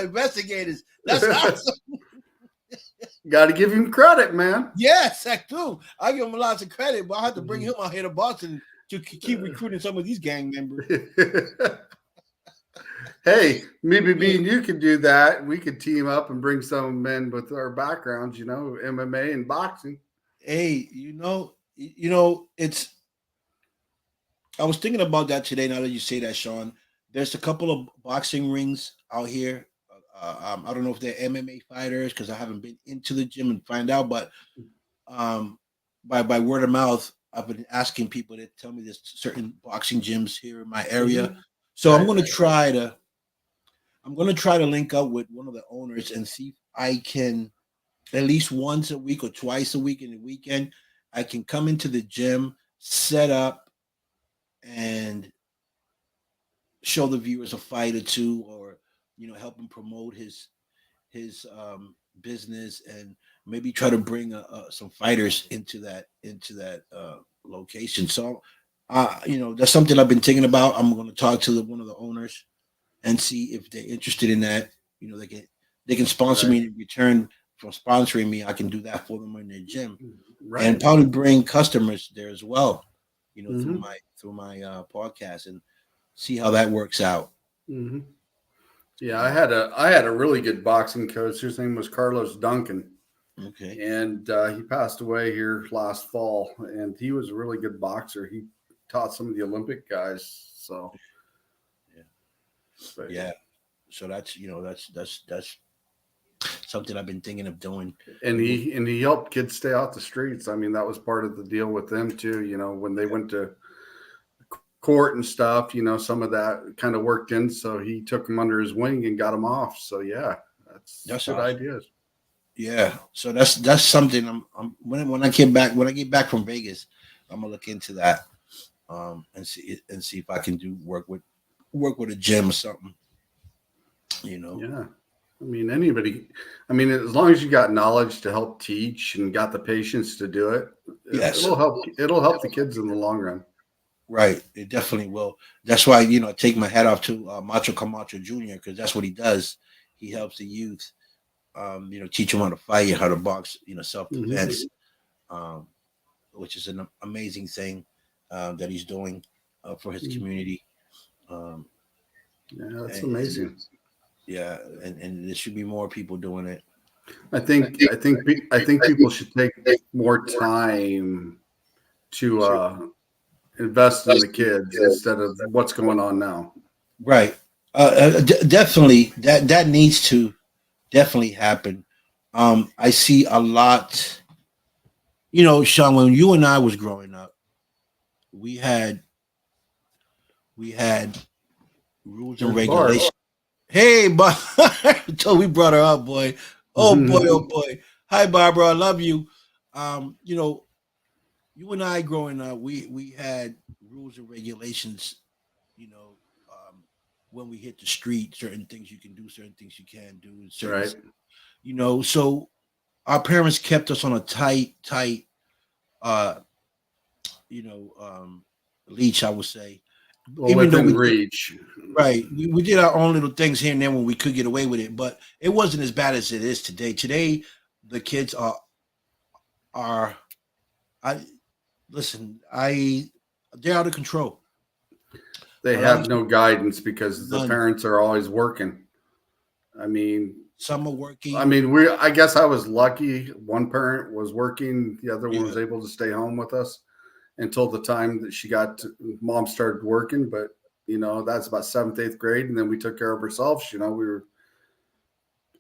investigators. That's awesome. Got to give him credit, man. Yes, I do. I give him lots of credit, but I have to bring him out here to Boston to keep recruiting some of these gang members. Hey, maybe me and you could do that. We could team up and bring some men with our backgrounds, MMA and boxing. Hey, it's. I was thinking about that today. Now that you say that, Sean, there's a couple of boxing rings out here. I don't know if they're MMA fighters because I haven't been into the gym and find out, but by word of mouth, I've been asking people to tell me there's certain boxing gyms here in my area. Mm-hmm. So right. I'm going to try to link up with one of the owners and see if I can at least once a week or twice a week in the weekend, I can come into the gym, set up, and show the viewers a fight or two, or help him promote his business, and maybe try to bring some fighters into that location. So that's something I've been thinking about. I'm going to talk to one of the owners and see if they're interested in that. They can sponsor me in return for sponsoring me. I can do that for them in their gym, and probably bring customers there as well, through my podcast, and see how that works out. Mm-hmm. Yeah, I had a really good boxing coach. His name was Carlos Duncan. Okay. And he passed away here last fall, and he was a really good boxer. He taught some of the Olympic guys. So yeah. So that's something I've been thinking of doing. And he helped kids stay off the streets. I mean, that was part of the deal with them too. When they went to court and stuff, some of that kind of worked in. So he took them under his wing and got them off. So yeah, that's good awesome. Ideas. Yeah. So that's something when I get back from Vegas, I'm gonna look into that, and see if I can work with a gym or something. Yeah. I mean, as long as you got knowledge to help teach and got the patience to do it, yes, it'll help the kids in the long run. Right. It definitely will. That's why, I take my hat off to Macho Camacho Jr., because that's what he does. He helps the youth, teach them how to fight, how to box, self-defense, which is an amazing thing that he's doing for his community. Yeah, that's amazing. Yeah, and there should be more people doing it. I think people should take more time to invest in the kids instead of what's going on now. Right. Definitely that needs to definitely happen. I see a lot, Sean, when you and I was growing up, we had rules and regulations. Hey, Bob. So we brought her up, boy. Oh boy, oh boy. Hi, Barbara. I love you. You and I growing up, we had rules and regulations, when we hit the street, certain things you can do, certain things you can't do, right. So our parents kept us on a tight, leash, I would say. Well, even though we reach. Right. We did our own little things here and there when we could get away with it, but it wasn't as bad as it is today. Today, the kids they're out of control. They have no guidance because the parents are always working. I mean, some are working. I mean, I guess I was lucky. One parent was working. The other one was able to stay home with us until the time that mom started working. But, that's about 7th, 8th grade. And then we took care of ourselves. We were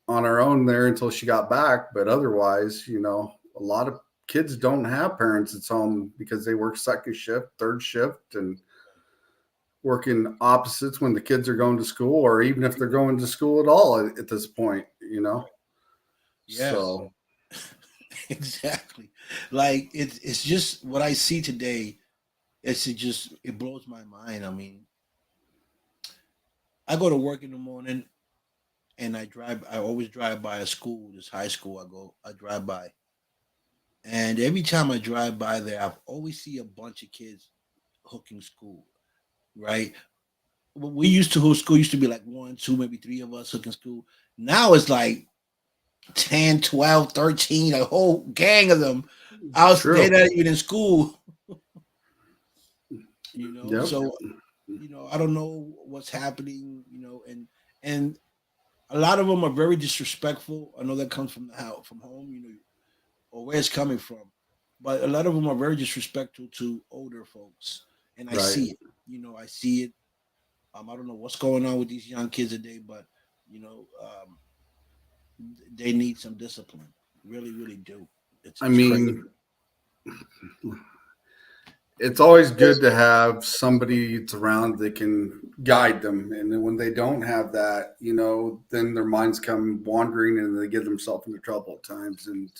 on our own there until she got back. But otherwise, a lot of kids don't have parents at home because they work second shift, third shift, and working opposites when the kids are going to school, or even if they're going to school at all at this point, Yeah. So exactly. Like it's just what I see today. It blows my mind. I mean, I go to work in the morning and I always drive by a school, this high school I drive by. And every time I drive by there, I always see a bunch of kids hooking school, right? we used to, school used to be like 1, 2, maybe 3 of us hooking school. Now it's like 10, 12, 13, a whole gang of them out. True. They're not even in school. Yep. So I don't know what's happening, and a lot of them are very disrespectful. I know that comes from from home, or where it's coming from, but a lot of them are very disrespectful to older folks, and I see it. I see it. I don't know what's going on with these young kids today, but they need some discipline. Really, really do. It's crazy. It's always good to have somebody that's around that can guide them. And then when they don't have that, then their minds come wandering and they get themselves into trouble at times. And,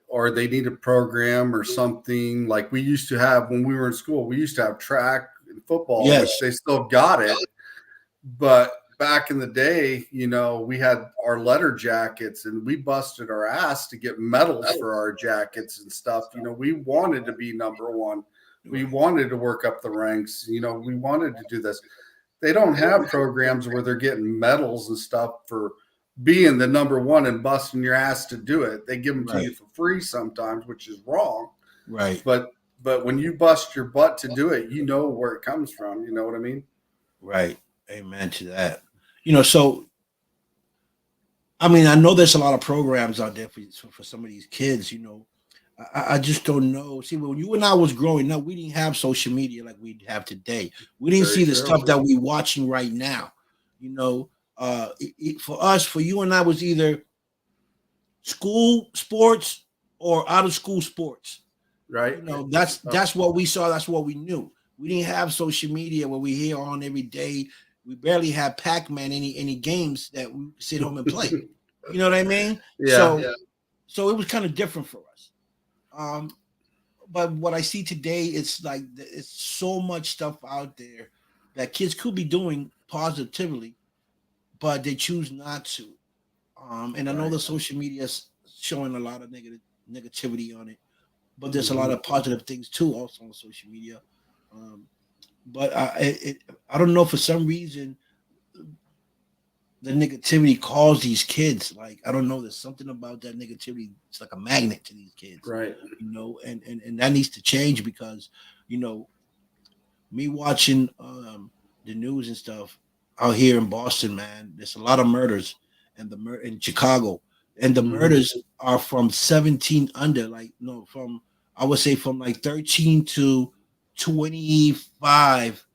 or they need a program or something like we used to have when we were in school. We used to have track and football, which they still got it. But back in the day, we had our letter jackets and we busted our ass to get medals for our jackets and stuff. We wanted to be number one. We wanted to work up the ranks. We wanted to do this. They don't have programs where they're getting medals and stuff for being the number one and busting your ass to do it. They give them to you for free sometimes, which is wrong. Right. But when you bust your butt to do it, where it comes from. You know what I mean? Right. Amen to that. So I know there's a lot of programs out there for some of these kids. I just don't know. See, when you and I was growing up, we didn't have social media like we have today. We didn't see the stuff that we're watching right now. For us, for you and I, was either school sports or out of school sports. Right. That's what we saw. That's what we knew. We didn't have social media where we hear on every day. We barely have Pac-Man, any games that we sit home and play. You know what I mean? Yeah. So it was kind of different for us. But what I see today, it's like it's so much stuff out there that kids could be doing positively, but they choose not to. And I know the social media is showing a lot of negativity on it, but there's a lot of positive things too, also on social media. But I don't know, for some reason the negativity calls these kids. Like, I don't know, there's something about that negativity. It's like a magnet to these kids, right? And that needs to change because, me watching the news and stuff out here in Boston, man, there's a lot of murders, and in Chicago, and the murders are from 17 under, I would say from like 13 to 25,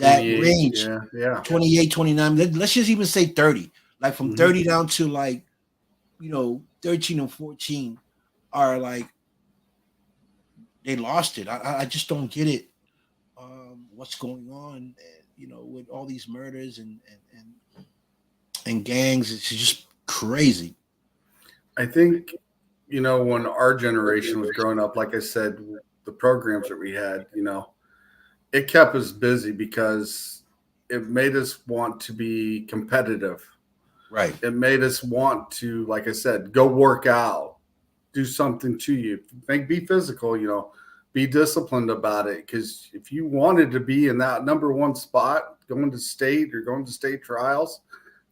that range. Yeah. 28, 29. Let's just even say 30. Like from 30 down to 13 and 14 are like, they lost it. I just don't get it. What's going on, with all these murders and gangs. It's just crazy. I think, when our generation was growing up, like I said, the programs that we had, it kept us busy because it made us want to be competitive. Right. It made us want to, like I said, go work out, do something to you, be physical, be disciplined about it. Because if you wanted to be in that number one spot, going to state or going to state trials,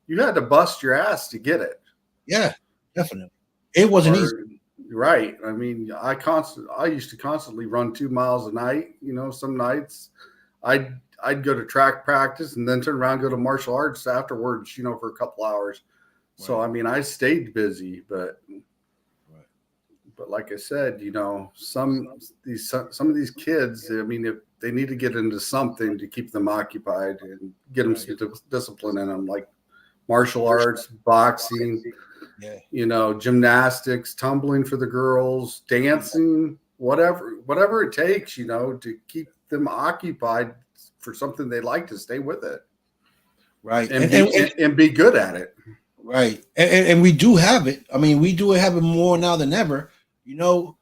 you had to bust your ass to get it. Yeah, definitely. It wasn't easy. Right. I used to constantly run 2 miles a night. Some nights I'd go to track practice and then turn around and go to martial arts afterwards, for a couple hours. Right. So, I stayed busy, but like I said, some of these kids, if they need to get into something to keep them occupied and get them some discipline in them, like martial arts, boxing, gymnastics, tumbling for the girls, dancing, whatever it takes, to keep them occupied for something they like, to stay with it. Right. And be good at it. Right. And we do have it. We do have it more now than ever, because,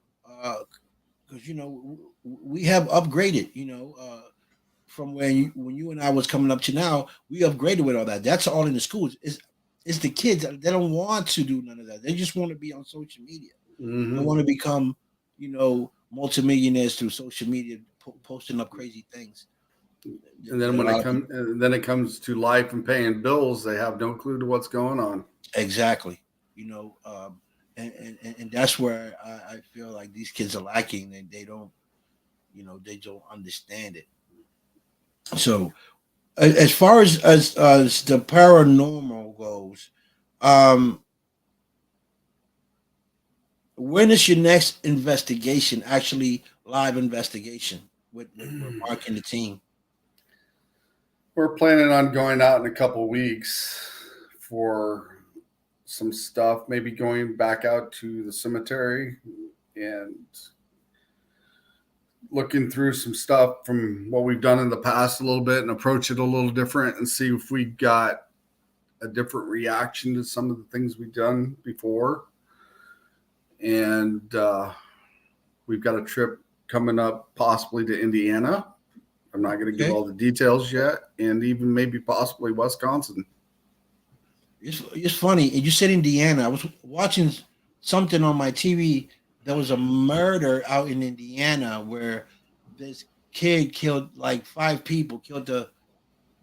we have upgraded, from when you and I was coming up to now. We upgraded with all that. That's all in the schools. It's the kids. They don't want to do none of that. They just want to be on social media. They want to become, multimillionaires through social media, posting up crazy things. And then when it comes to life and paying bills, they have no clue to what's going on. Exactly. And that's where I feel like these kids are lacking, and they don't understand it. So as far as the paranormal goes, um, when is your next investigation? Actually, live investigation with Mark and the team. We're planning on going out in a couple of weeks for some stuff. Maybe going back out to the cemetery and looking through some stuff from what we've done in the past a little bit and approach it a little different and see if we got a different reaction to some of the things we've done before. And we've got a trip coming up possibly to Indiana. I'm not going to give all the details yet, and even maybe possibly Wisconsin. It's funny. You said Indiana. I was watching something on my TV. There was a murder out in Indiana where this kid killed like 5 people. Killed the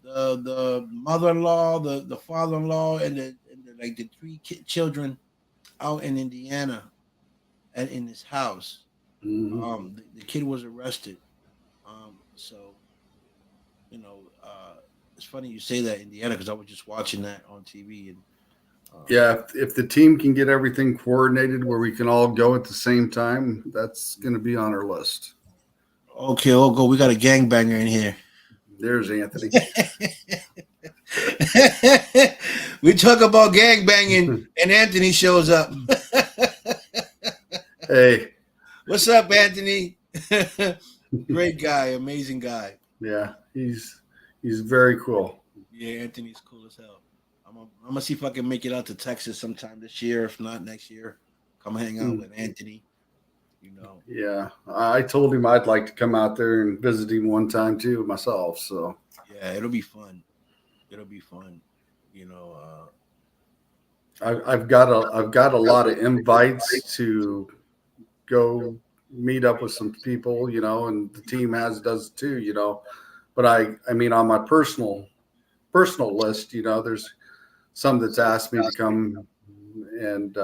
mother-in-law, the father-in-law, and the 3 children out in Indiana, and in his house. Mm-hmm. The kid was arrested. So it's funny you say that, Indiana, because I was just watching that on TV. And yeah, if the team can get everything coordinated where we can all go at the same time, that's going to be on our list. Okay, we'll go. We got a gangbanger in here. There's Anthony. We talk about gangbanging, and Anthony shows up. Hey, what's up, Anthony? Great guy, amazing guy. Yeah, he's very cool. Yeah, Anthony's cool as hell. I'm gonna see if I can make it out to Texas sometime this year. If not next year, come hang out with Anthony. Yeah, I told him I'd like to come out there and visit him one time too myself. So yeah, it'll be fun. I've got a lot of invites to go meet up with some people, and the team does too, But I mean, on my personal list, there's some that's asked me to come, and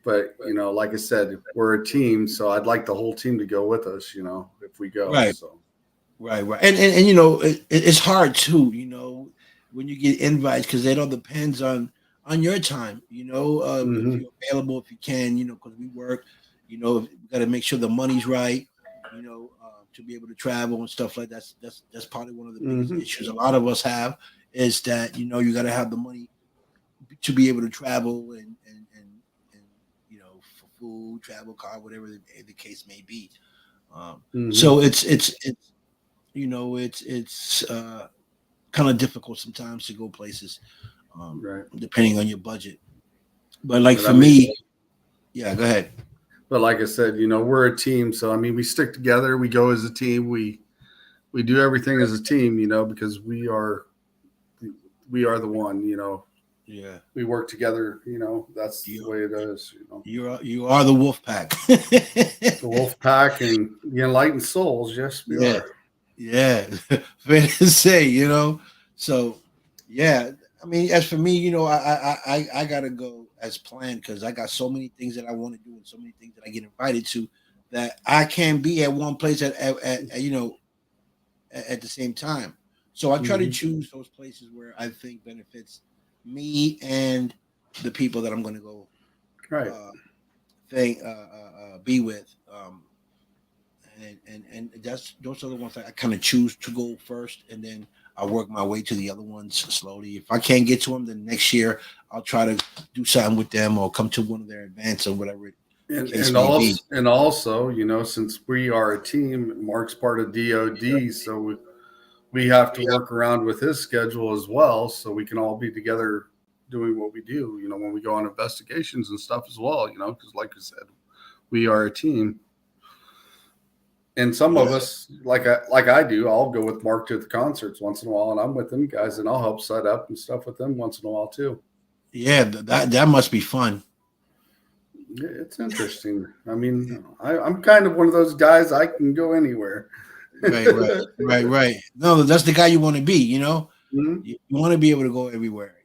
but like I said, we're a team, so I'd like the whole team to go with us, if we go. Right. So. Right. And it's hard too, when you get invites, because it all depends on your time, if you're available, if you can, because we work, we got to make sure the money's right, to be able to travel and stuff like that. That's probably one of the biggest issues a lot of us have, is that you got to have the money to be able to travel and for food, travel, car, whatever the case may be. So it's kind of difficult sometimes to go places, right, depending on your budget. But for me, yeah, go ahead. But like I said, we're a team, so I mean, we stick together. We go as a team. We do everything as a team, because we are the one, Yeah, we work together. That's the way it is. You are the wolf pack. The wolf pack and the enlightened souls. Yes, we are. Yeah, fair to say. So yeah. I mean, as for me, I gotta go as planned, because I got so many things that I want to do and so many things that I get invited to that I can't be at one place at the same time. So I try to choose those places where I think benefits me and the people that I'm going to go be with. And those are the ones that I kind of choose to go first, and then I work my way to the other ones slowly. If I can't get to them, then next year I'll try to do something with them or come to one of their events or whatever. And also, since we are a team, Mark's part of DOD, so we have to work around with his schedule as well, so we can all be together doing what we do. When we go on investigations and stuff as well. Because like I said, we are a team. And some of us, like I do, I'll go with Mark to the concerts once in a while, and I'm with them guys, and I'll help set up and stuff with them once in a while too. Yeah, that must be fun. It's interesting. I mean, I'm kind of one of those guys. I can go anywhere. Right. No, that's the guy you want to be. Mhm. You want to be able to go everywhere.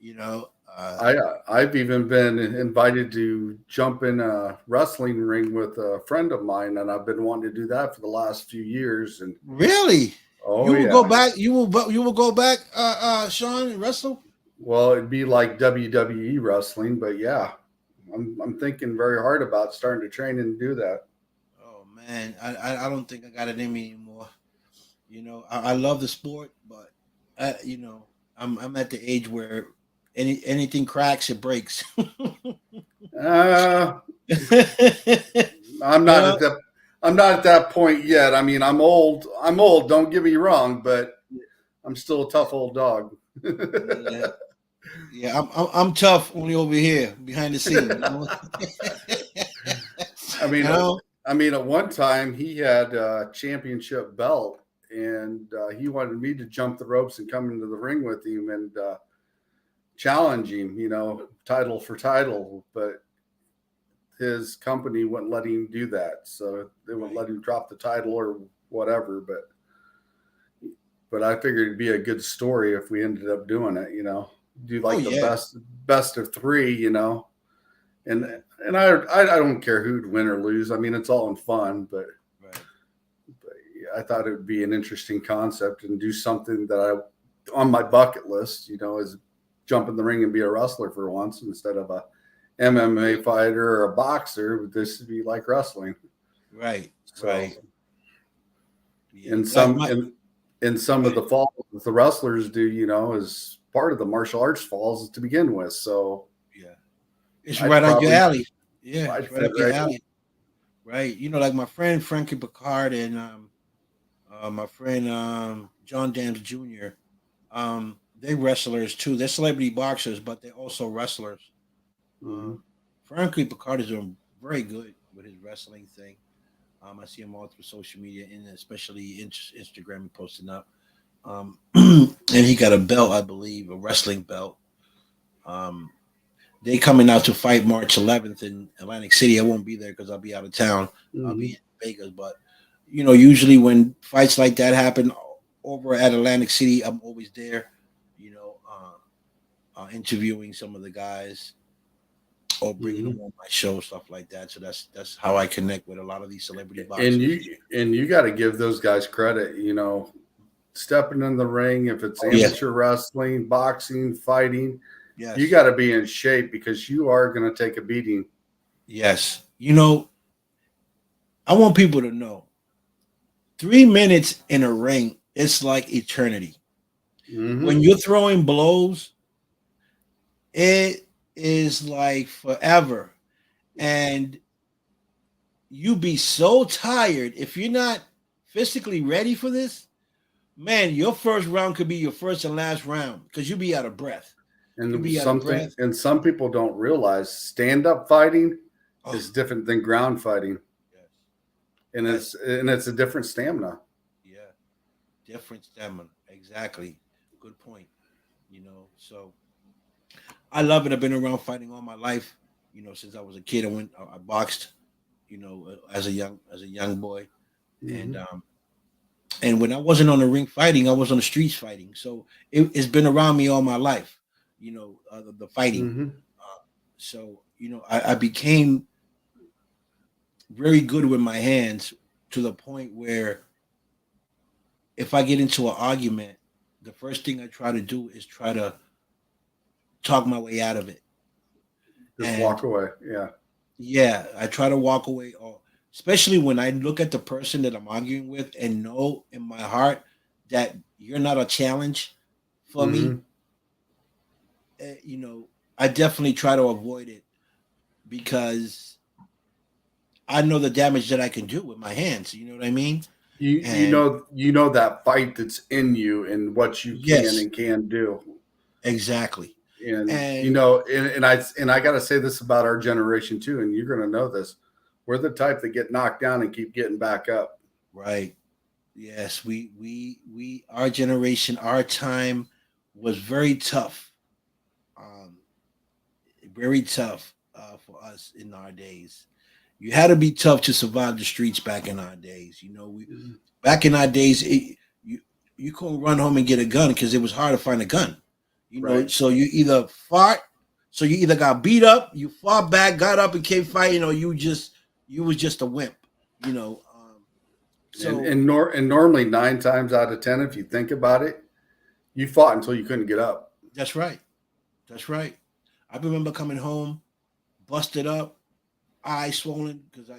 I've even been invited to jump in a wrestling ring with a friend of mine, and I've been wanting to do that for the last few years. And Really, oh you will go yeah, back. You will go back, Sean, and wrestle. well, it'd be like WWE wrestling, but yeah, I'm thinking very hard about starting to train and do that. Oh man, I don't think I got it in me anymore. I love the sport, but I'm at the age where anything cracks, it breaks. Uh, I'm you not know, at that. I'm not at that point yet. I mean, I'm old. I'm old. Don't get me wrong, but I'm still a tough old dog. yeah, yeah. I'm tough only over here behind the scene. I You mean, know. at one time he had a championship belt, and he wanted me to jump the ropes and come into the ring with him and challenge him. Title for title, but his company wouldn't let him do that, so they wouldn't Right. let him drop the title or whatever. But I figured it'd be a good story if we ended up doing it. Do Oh like the yeah. best of three. And Yeah. I don't care who'd win or lose. I mean, it's all in fun, but Right. I thought it would be an interesting concept and do something that on my bucket list, is jump in the ring and be a wrestler for once instead of a MMA fighter or a boxer. This would be like wrestling. Right. So Right. Yeah. in Like some my. in some Go of the ahead. falls that the wrestlers do, as part of the martial arts falls to begin with. So Yeah. It's I'd right up your probably alley. Yeah, I'd it's right fit up your right in. alley. Right. Like my friend Frankie Picard and my friend John Dams Jr. They wrestlers too. They're celebrity boxers, but they're also wrestlers. Mhm. Um, Frankie Picard is doing very good with his wrestling thing. I see him all through social media and especially Instagram posting up. And he got a belt, I believe, a wrestling belt. Um, they coming out to fight March 11th in Atlantic City. I won't be there because I'll be out of town. I'll be Mhm. in Vegas, but usually when fights like that happen over at Atlantic City, I'm always there. Interviewing some of the guys or bringing them Mhm. on my show, stuff like that. So that's how I connect with a lot of these celebrity And boxers. you got to give those guys credit. Stepping in the ring, if it's Oh yeah, amateur wrestling, boxing, fighting, you yes, got to be in shape because you are going to take a beating. yes. I want people to know 3 minutes in a ring, it's like eternity. When Hmm. you're throwing blows, it is like forever. And you be so tired if you're not physically ready for this. Man, your first round could be your first and last round because you'll be out of breath. You'll And be out of breath. some people don't realize stand up fighting Oh, is different than ground fighting, yes, and yes, it's a different stamina. yeah. Different stamina. Exactly. Good point. So I love it. I've been around fighting all my life. Since I was a kid, I boxed. As a young boy, and Hmm. when I wasn't on the ring fighting, I was on the streets fighting. So it's been around me all my life. The fighting. Hmm. So I became very good with my hands to the point where if I get into an argument, the first thing I try to do is try to talk my way out of it. Just And walk away. Yeah. yeah, I try to walk away, or especially when I look at the person that I'm arguing with and know in my heart that you're not a challenge for me. Hmm. eh, you know, I definitely try to avoid it because I know the damage that I can do with my hands. You know what I mean? And You know that fight that's in you and what you can yes, and can do. exactly. And And and I got to say this about our generation too, and you're going to know this. We're the type that get knocked down and keep getting back up. right, yes, we our generation, our time was very tough. Um, Very tough for us in our days. you had to be tough to survive the streets back in our days. Back in our days, you couldn't run home and get a gun because it was hard to find a gun. Right. So you either fought, so you either got beat up, you fought back, got up and came fighting, or you was just a wimp. So and normally 9 times out of 10, if you think about it, you fought until you couldn't get up. That's right. That's right. I remember coming home, busted up, eyes swollen because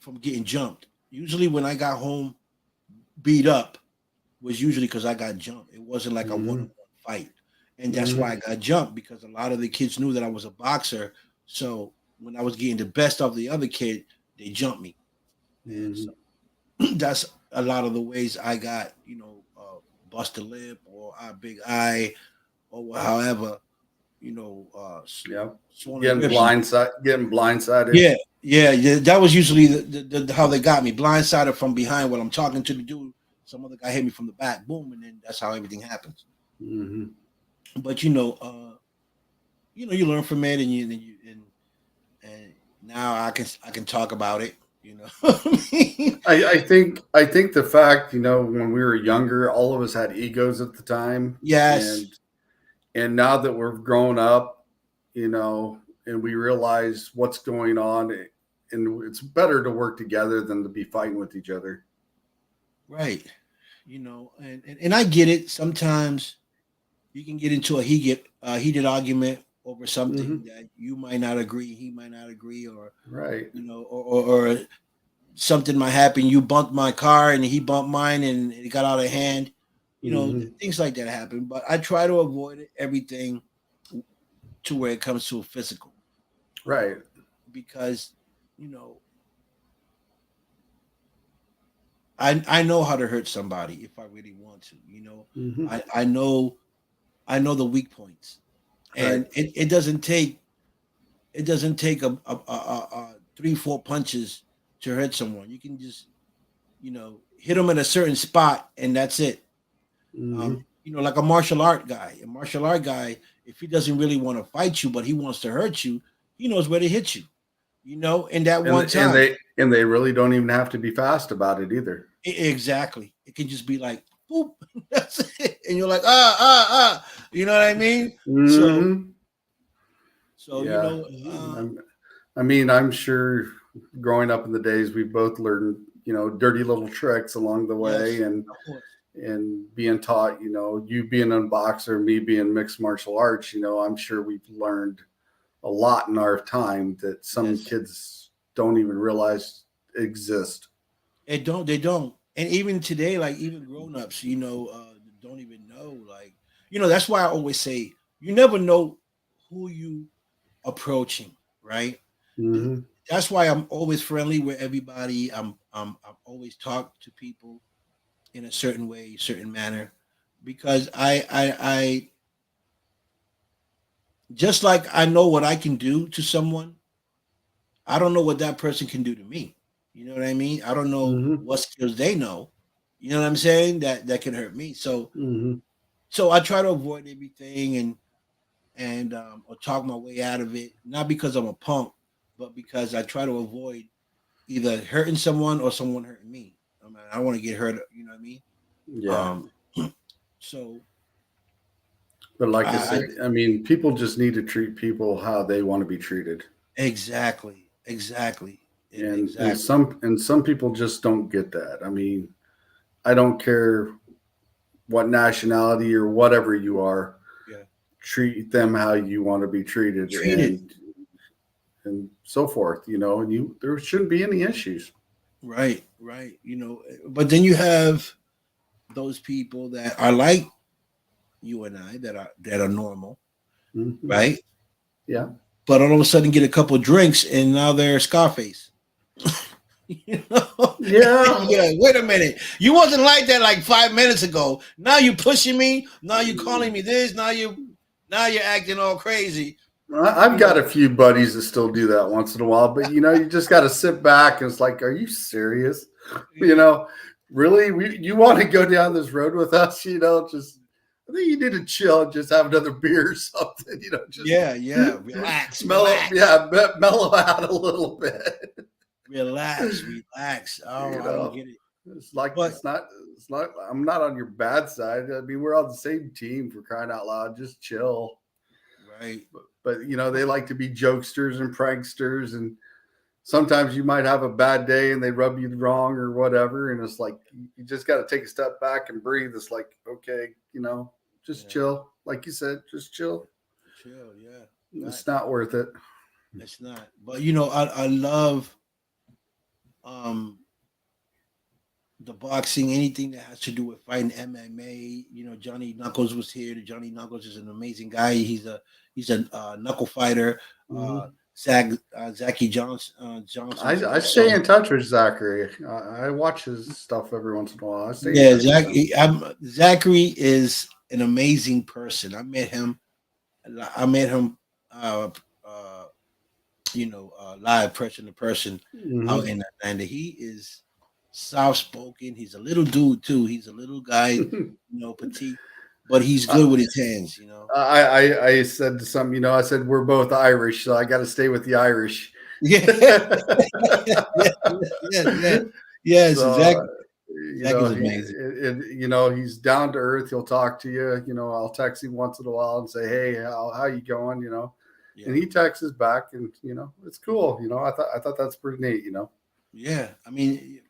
from getting jumped. Usually when I got home beat up was usually because I got jumped. It wasn't like a one-on-one fight. And that's why I got jumped, because a lot of the kids knew that I was a boxer. So when I was getting the best of the other kid, they jumped me. And so that's a lot of the ways I got, busted lip or a big eye or however, getting blindsided. Yeah. That was usually the how they got me, blindsided from behind while I'm talking to the dude. Some other guy hit me from the back, boom, and then that's how everything happens. But you learn from it, and now I can talk about it. I think the fact, when we were younger, all of us had egos at the time. Yes. And now that we're grown up, and we realize what's going on, and it's better to work together than to be fighting with each other. Right. And I get it. Sometimes you can get into a heated argument over something that you might not agree, he might not agree, or right, or something might happen. You bumped my car and he bumped mine, and it got out of hand. Things like that happen. But I try to avoid everything to where it comes to a physical, right? Because I know how to hurt somebody if I really want to. I know the weak points. And it doesn't take a 3-4 punches to hurt someone. You can just hit them in a certain spot, and that's it. Like a martial art guy. If he doesn't really want to fight you, but he wants to hurt you, he knows where to hit you. And that one time, and they really don't even have to be fast about it either. Exactly. It can just be like, boop, that's it, and you're like, you know what I mean? So yeah. I'm sure growing up in the days, we both learned, dirty little tricks along the way, and being taught, you being a boxer, me being mixed martial arts, I'm sure we've learned a lot in our time that some kids don't even realize exist. They don't. And even today, like even grown-ups, don't even know. Like, that's why I always say you never know who you approaching, right? That's why I'm always friendly with everybody. I'm always talk to people in a certain way, certain manner, because I just like I know what I can do to someone, I don't know what that person can do to me. You know what I mean? I don't know what skills they know. You know what I'm saying? That can hurt me. So so I try to avoid everything and or talk my way out of it, not because I'm a punk, but because I try to avoid either hurting someone or someone hurting me. I mean, I don't want to get hurt, you know what I mean? Yeah. So but like I said, I mean, people just need to treat people how they want to be treated. Exactly. And some people just don't get that. I mean, I don't care what nationality or whatever you are. Yeah. Treat them how you want to be treated. And so forth, and there shouldn't be any issues. Right. But then you have those people that are like you and I that are normal, right? Yeah. But all of a sudden get a couple of drinks and now they're Scarface. Yeah. Wait a minute. You wasn't like that like 5 minutes ago. Now you pushing me. Now you calling me this. Now you're acting all crazy. I've got a few buddies that still do that once in a while, but you just got to sit back and it's like, are you serious? Really? You want to go down this road with us? Just I think you need to chill and just have another beer or something, just relax, mellow, relax, mellow out a little bit. relax. Oh, You I don't know, get it. it's like But it's not. I'm not on your bad side. I mean, we're on the same team, for crying out loud. Just chill. right. But they like to be jokesters and pranksters, and sometimes you might have a bad day and they rub you wrong or whatever, and it's like you just got to take a step back and breathe. It's like, okay, just Yeah. chill, like you said, just chill. Chill, yeah. It's Facts. not worth it. It's not. But I love um the boxing, anything that has to do with fighting MMA. Johnny Knuckles was here. Johnny Knuckles is an amazing guy. He's a knuckle fighter. Mm-hmm. Zaki Johnson is I stay also in touch with Zachary. I watch his stuff every once in a while. I stay in yeah. touch with him. Zachary is an amazing person. I met him. Uh, uh, live person to person out Mm-hmm. in Atlanta. He is soft spoken. He's a little dude too. He's a little guy, petite, but he's good with his hands. I said to some, I said we're both Irish, so I got to stay with the Irish. Yeah, yes, yes, yes, yes. So Zach is amazing. he's down to earth. He'll talk to you. I'll text him once in a while and say, hey, how you going? And Yeah, he texts us back, and it's cool. I thought that's pretty neat. yeah. I mean,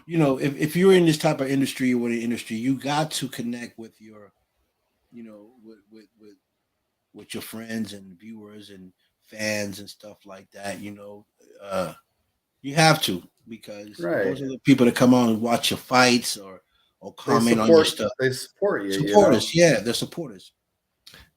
if you're in this type of industry or the industry, you got to connect with your, with your friends and viewers and fans and stuff like that. You have to, because Right. those are the people that come on and watch your fights or They comment on your support. stuff. They support you. Supporters, yeah, they're supporters.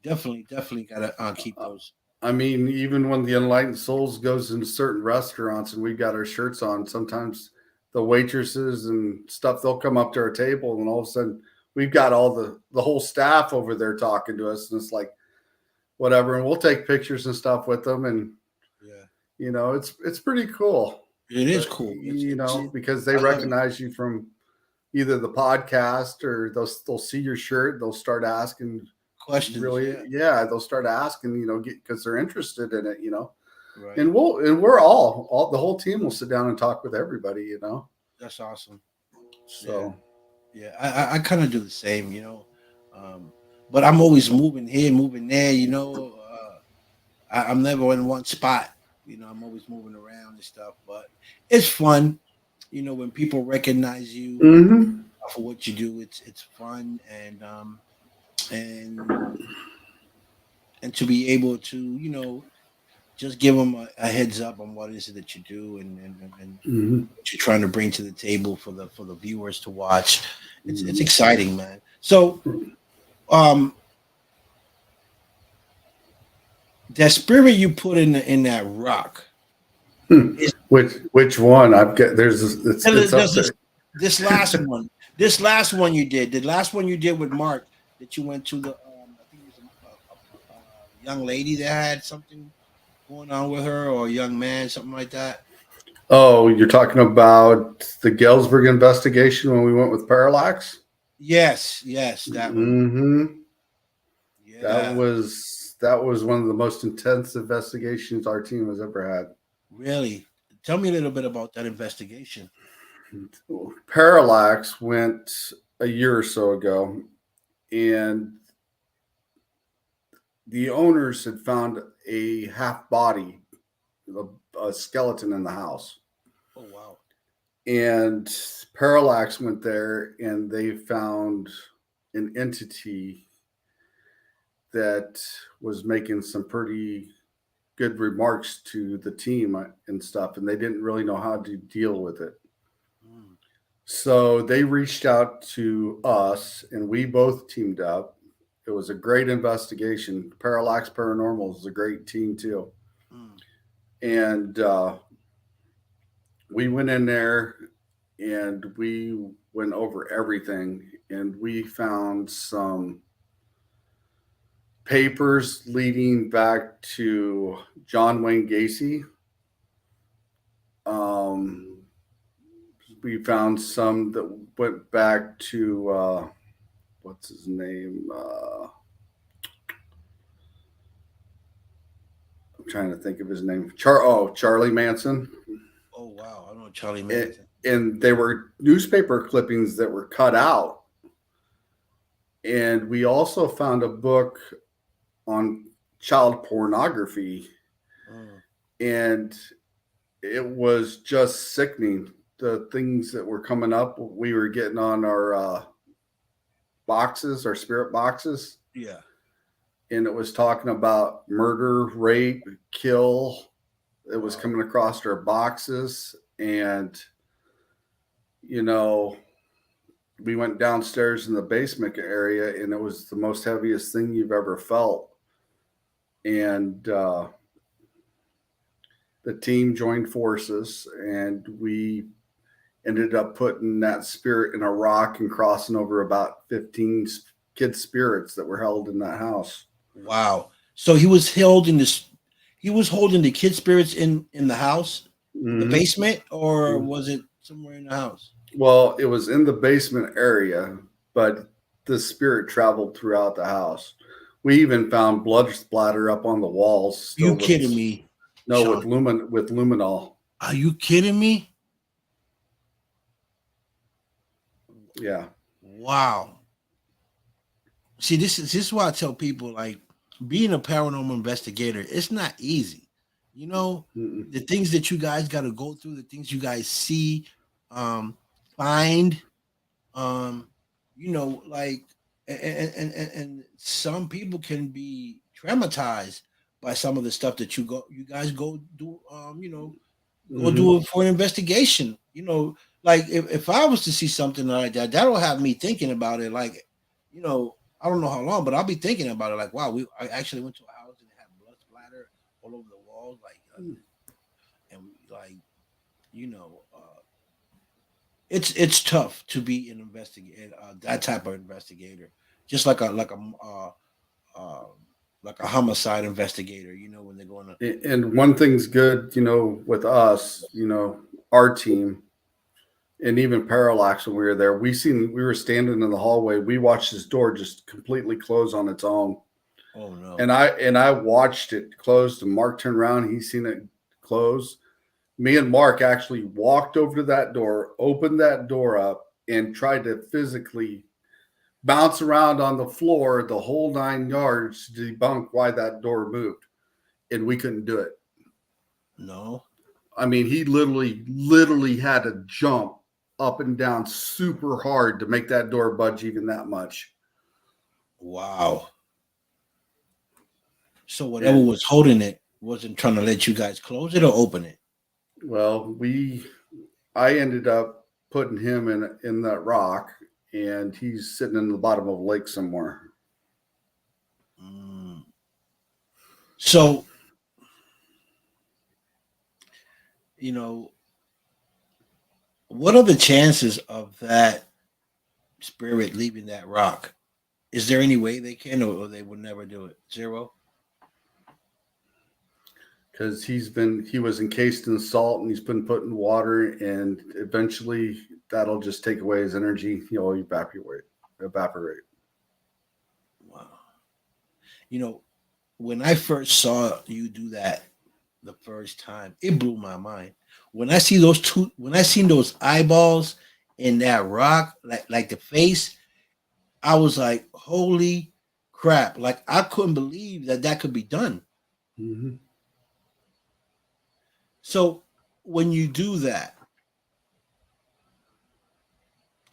Definitely gotta keep Uh, those. I mean, even when the Enlightened Souls goes into certain restaurants and we got our shirts on, sometimes the waitresses and stuff, they'll come up to our table and all of a sudden we've got all the whole staff over there talking to us, and it's like whatever, and we'll take pictures and stuff with them, and Yeah, it's pretty cool. it is But cool. because they I love it. recognize you from either the podcast, or they'll see your shirt, they'll start asking. Questions, Really, yeah, yeah, they'll start asking, because they're interested in it. right. And we're all the whole team will sit down and talk with everybody. That's awesome. Yeah, So yeah. I kind of do the same. Um, but I'm always moving here, moving there. I'm never in one spot. I'm always moving around and stuff. But it's fun. When people recognize you hmm for what you do, it's fun, and and to be able to just give them a heads up on what it is that you do, and hmm what you're trying to bring to the table for the viewers to watch. It's hmm exciting, man. So um that spirit you put in that rock is which one I've got? It's up this, there. this last one. This last one you did, the last one you did with Mark, that you went to the I think it was a young lady that had something going on with her, or a young man, something like that. Oh, you're talking about the Galesburg investigation when we went with Parallax? Yes, yes, that one. hmm That Yeah, was that was one of the most intense investigations our team has ever had. really. Tell me a little bit about that investigation. Parallax went a year or so ago, and the owners had found a half body, a skeleton in the house. Oh wow. And Parallax went there and they found an entity that was making some pretty good remarks to the team and stuff, and they didn't really know how to deal with it. Mm, So they reached out to us, and we both teamed up. It was a great investigation. Parallax Paranormal is a great team too, mm, and we went in there and we went over everything, and we found some papers leading back to John Wayne Gacy. We found some that went back to what's his name? I'm trying to think of his name. Charlie Manson. Oh wow, I know Charlie And, Manson. and they were newspaper clippings that were cut out. And we also found a book on child pornography, and it was just sickening. The things that were coming up, we were getting on our boxes, our spirit boxes. Yeah. And it was talking about murder, rape, kill. It was coming across our boxes. And, you know, we went downstairs in the basement area, and it was the most heaviest thing you've ever felt. And the team joined forces, and we ended up putting that spirit in a rock and crossing over about 15 kids' spirits that were held in that house. Wow. So he was holding the kid spirits in the house, in the basement, or was it somewhere in the house? Well, it was in the basement area, but the spirit traveled throughout the house. We even found blood splatter up on the walls. You kidding me? No, Sean. with luminol. Are you kidding me? Yeah. Wow. See, this is why I tell people, like, being a paranormal investigator, it's not easy. You know, the things that you guys got to go through, the things you guys see, find, you know, like, and some people can be traumatized by some of the stuff that you guys go do, you know, go do it for an investigation. You know, like if I was to see something like that, that'll have me thinking about it. Like, you know, I don't know how long, but I'll be thinking about it. Like, wow, I actually went to a house and it had blood splatter all over the walls, like, and like, you know, it's tough to be an investigator, that type of investigator, just like a homicide investigator. You know, when they're going to. And one thing's good, you know, with us, you know, our team. And even Parallax, when we were there, we were standing in the hallway. We watched this door just completely close on its own. Oh no! And I watched it close. And Mark turned around. He seen it close. Me and Mark actually walked over to that door, opened that door up, and tried to physically bounce around on the floor the whole 9 yards to debunk why that door moved. And we couldn't do it. No. I mean, he literally had to jump up and down super hard to make that door budge even that much. Wow. So whatever was holding it wasn't trying to let you guys close it or open it? Well, I ended up putting him in that rock, and he's sitting in the bottom of a lake somewhere. So, you know, what are the chances of that spirit leaving that rock? Is there any way they can, or they would never do it? Zero? Because he was encased in salt, and he's been put in water, and eventually that'll just take away his energy. He'll evaporate. Wow. You know, when I first saw you do that the first time, it blew my mind. When I seen those eyeballs in that rock, like the face, I was like, holy crap. Like, I couldn't believe that could be done. Mm-hmm. So when you do that,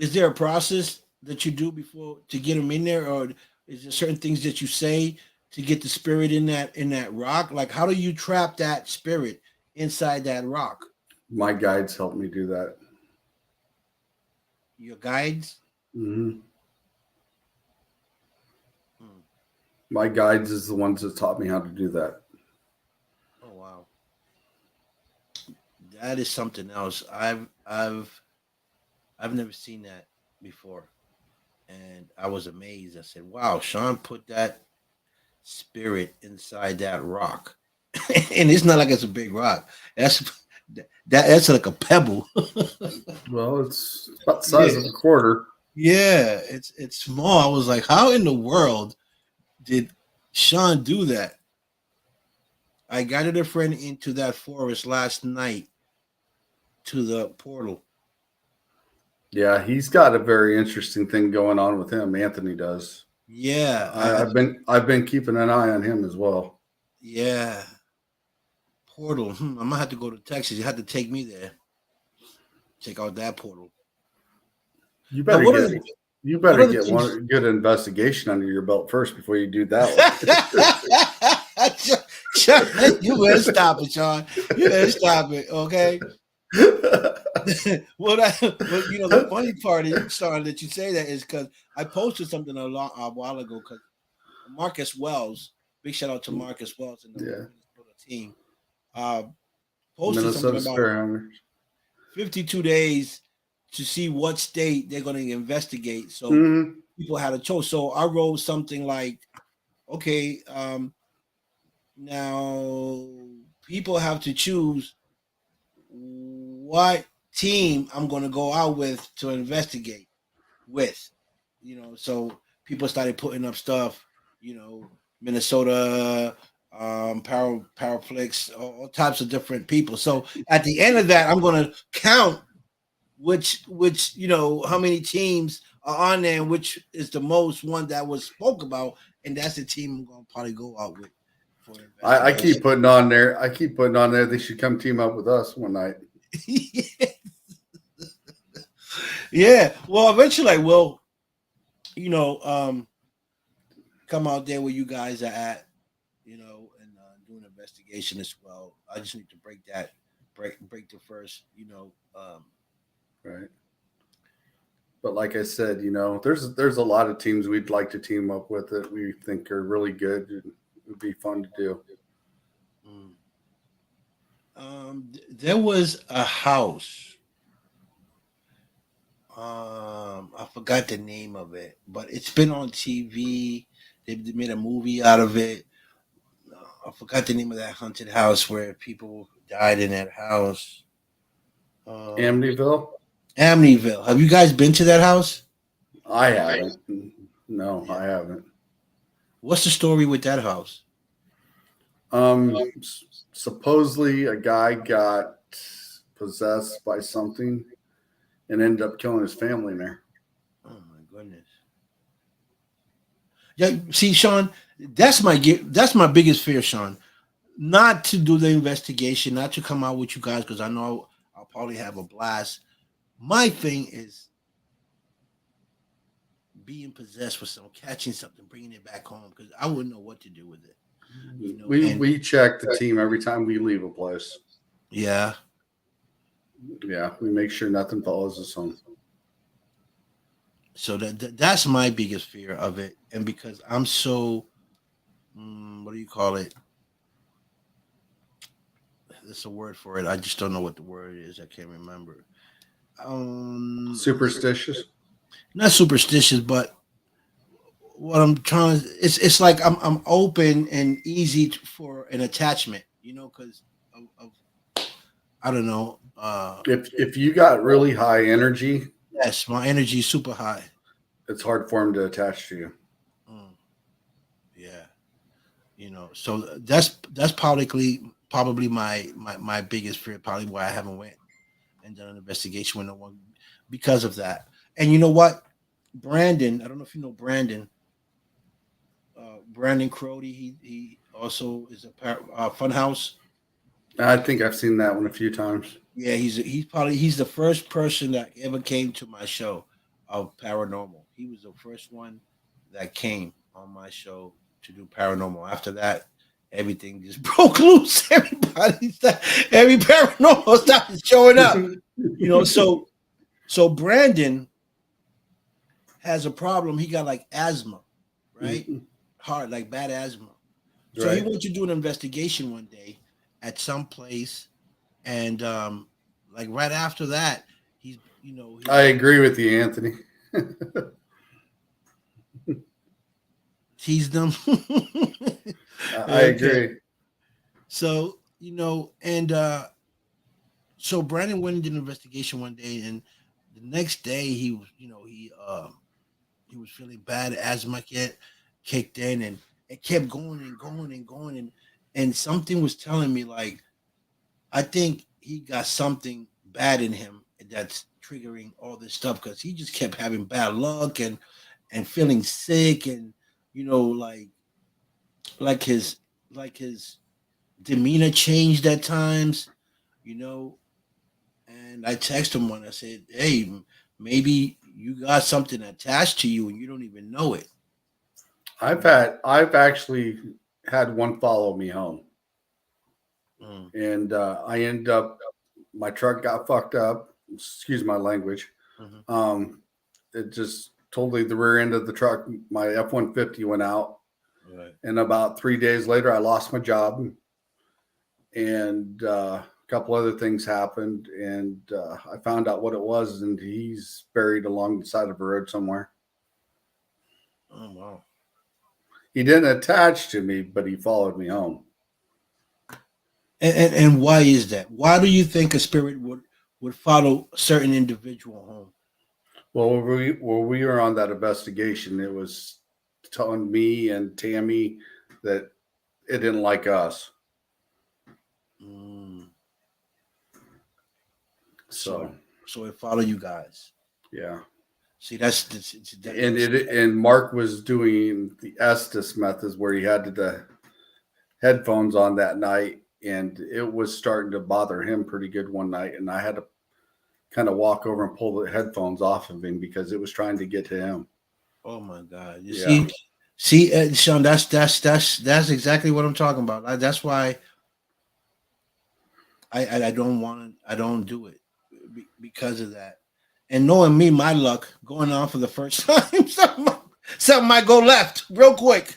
is there a process that you do before to get them in there, or is there certain things that you say to get the spirit in that rock? Like, how do you trap that spirit inside that rock? My guides help me do that. Your guides? Mm-hmm. My guides is the ones that taught me how to do that. Oh wow, that is something else. I've never seen that before, and I was amazed. I said, "Wow, Sean put that spirit inside that rock," and it's not like it's a big rock. That's like a pebble. Well, it's about the size of a quarter. Yeah, it's small. I was like, how in the world did Sean do that? I guided a friend into that forest last night to the portal. Yeah, he's got a very interesting thing going on with him. Anthony does. Yeah, I've been keeping an eye on him as well. yeah, portal. I'm gonna have to go to Texas. You have to take me there. Check out that portal. You Now, better get you what better other get teams? one good investigation under your belt first before you do that one. Sean, you better stop it, Sean. You better stop it, okay? Well, the funny part is, Sean, that you say that is because I posted something a while ago. Because Marcus Wells, big shout out to Marcus Wells and the Yeah, Minnesota team, uh, posted something Minnesota about Spearhunters. 52 days to see what state they're going to investigate. So Mm-hmm. people had a choice. So I wrote something like, okay, now people have to choose what team I'm going to go out with to investigate with. So people started putting up stuff, Minnesota, Paraflix, all types of different people. So at the end of that, I'm going to count which how many teams are on there and which is the most one that was spoke about, and that's the team I'm going to probably go out with for I investigation. keep putting on there. I keep putting on there. They should come team up with us one night. Yeah. Well, eventually I will, you know, um, come out there where you guys are at, and do an investigation as well. I just need to break the first, Right. But like I said, there's a lot of teams we'd like to team up with that we think are really good. And it would be fun to do. mm. There was a house. I forgot the name of it, but it's been on TV. They made a movie out of it. I forgot the name of that haunted house where people died in that house. Um, Amityville? Amityville. Have you guys been to that house? I haven't. No, Yeah. I haven't. What's the story with that house? Supposedly a guy got possessed by something and ended up killing his family in there. Oh my goodness. Yeah, see, Sean, that's my biggest fear, Sean. Not to do the investigation, not to come out with you guys, because I know I'll probably have a blast. My thing is being possessed with some catching something, bringing it back home, because I wouldn't know what to do with it. We And we check the team every time we leave a place. yeah, Yeah, we make sure nothing follows us home. so that's my biggest fear of it, and because I'm so, what do you call it? There's a word for it. I just don't know what the word is. I can't remember. Um, Superstitious. Not superstitious, but what I'm trying to, it's like I'm open and easy for an attachment, because of I don't know. If you got really high energy, Yes, my energy is super high. it's hard for him to attach to you. Mm, yeah, so that's probably my biggest fear. Probably why I haven't went and done an investigation with no one because of that. And you know what, Brandon? I don't know if you know Brandon. Brandon Crody. He also is a Funhouse. I think I've seen that one a few times. Yeah, he's the first person that ever came to my show of paranormal. He was the first one that came on my show to do paranormal. After that, everything just broke loose. Every paranormal started showing up. So Brandon has a problem. He got like asthma, right? Hard, like bad asthma. So he Right. went to do an investigation one day at some place, and like right after that, I agree with you, Anthony. teased them. I Okay, agree. so and so Brandon went and did an investigation one day, and the next day he was, he was feeling bad. Asthma kicked in, and it kept going and going and going, and something was telling me like I think he got something bad in him that's triggering all this stuff because he just kept having bad luck and feeling sick and like like his like his demeanor changed at times, you know. And I texted him one. I said, "Hey, maybe you got something attached to you and you don't even know it." I've actually had one follow me home, Mm, and I end up my truck got fucked up. Excuse my language. mhm. Um, it just totally the rear end of the truck. My F-150 went out, Right. and about 3 days later, I lost my job, and a couple other things happened, and I found out what it was, and he's buried along the side of a road somewhere. Oh wow. He didn't attach to me, but he followed me home. And why is that? Why do you think a spirit would follow a certain individual home? Well, when we were on that investigation, it was telling me and Tammy that it didn't like us. Mm, so So so it follow you guys. yeah, See, that. and Mark was doing the Estes methods where he had the headphones on that night, and it was starting to bother him pretty good one night, and I had to kind of walk over and pull the headphones off of him because it was trying to get to him. Oh my God! You Yeah. Sean, that's exactly what I'm talking about. That's why I don't want to. I don't do it because of that. And knowing me, my luck going on for the first time, something might go left real quick.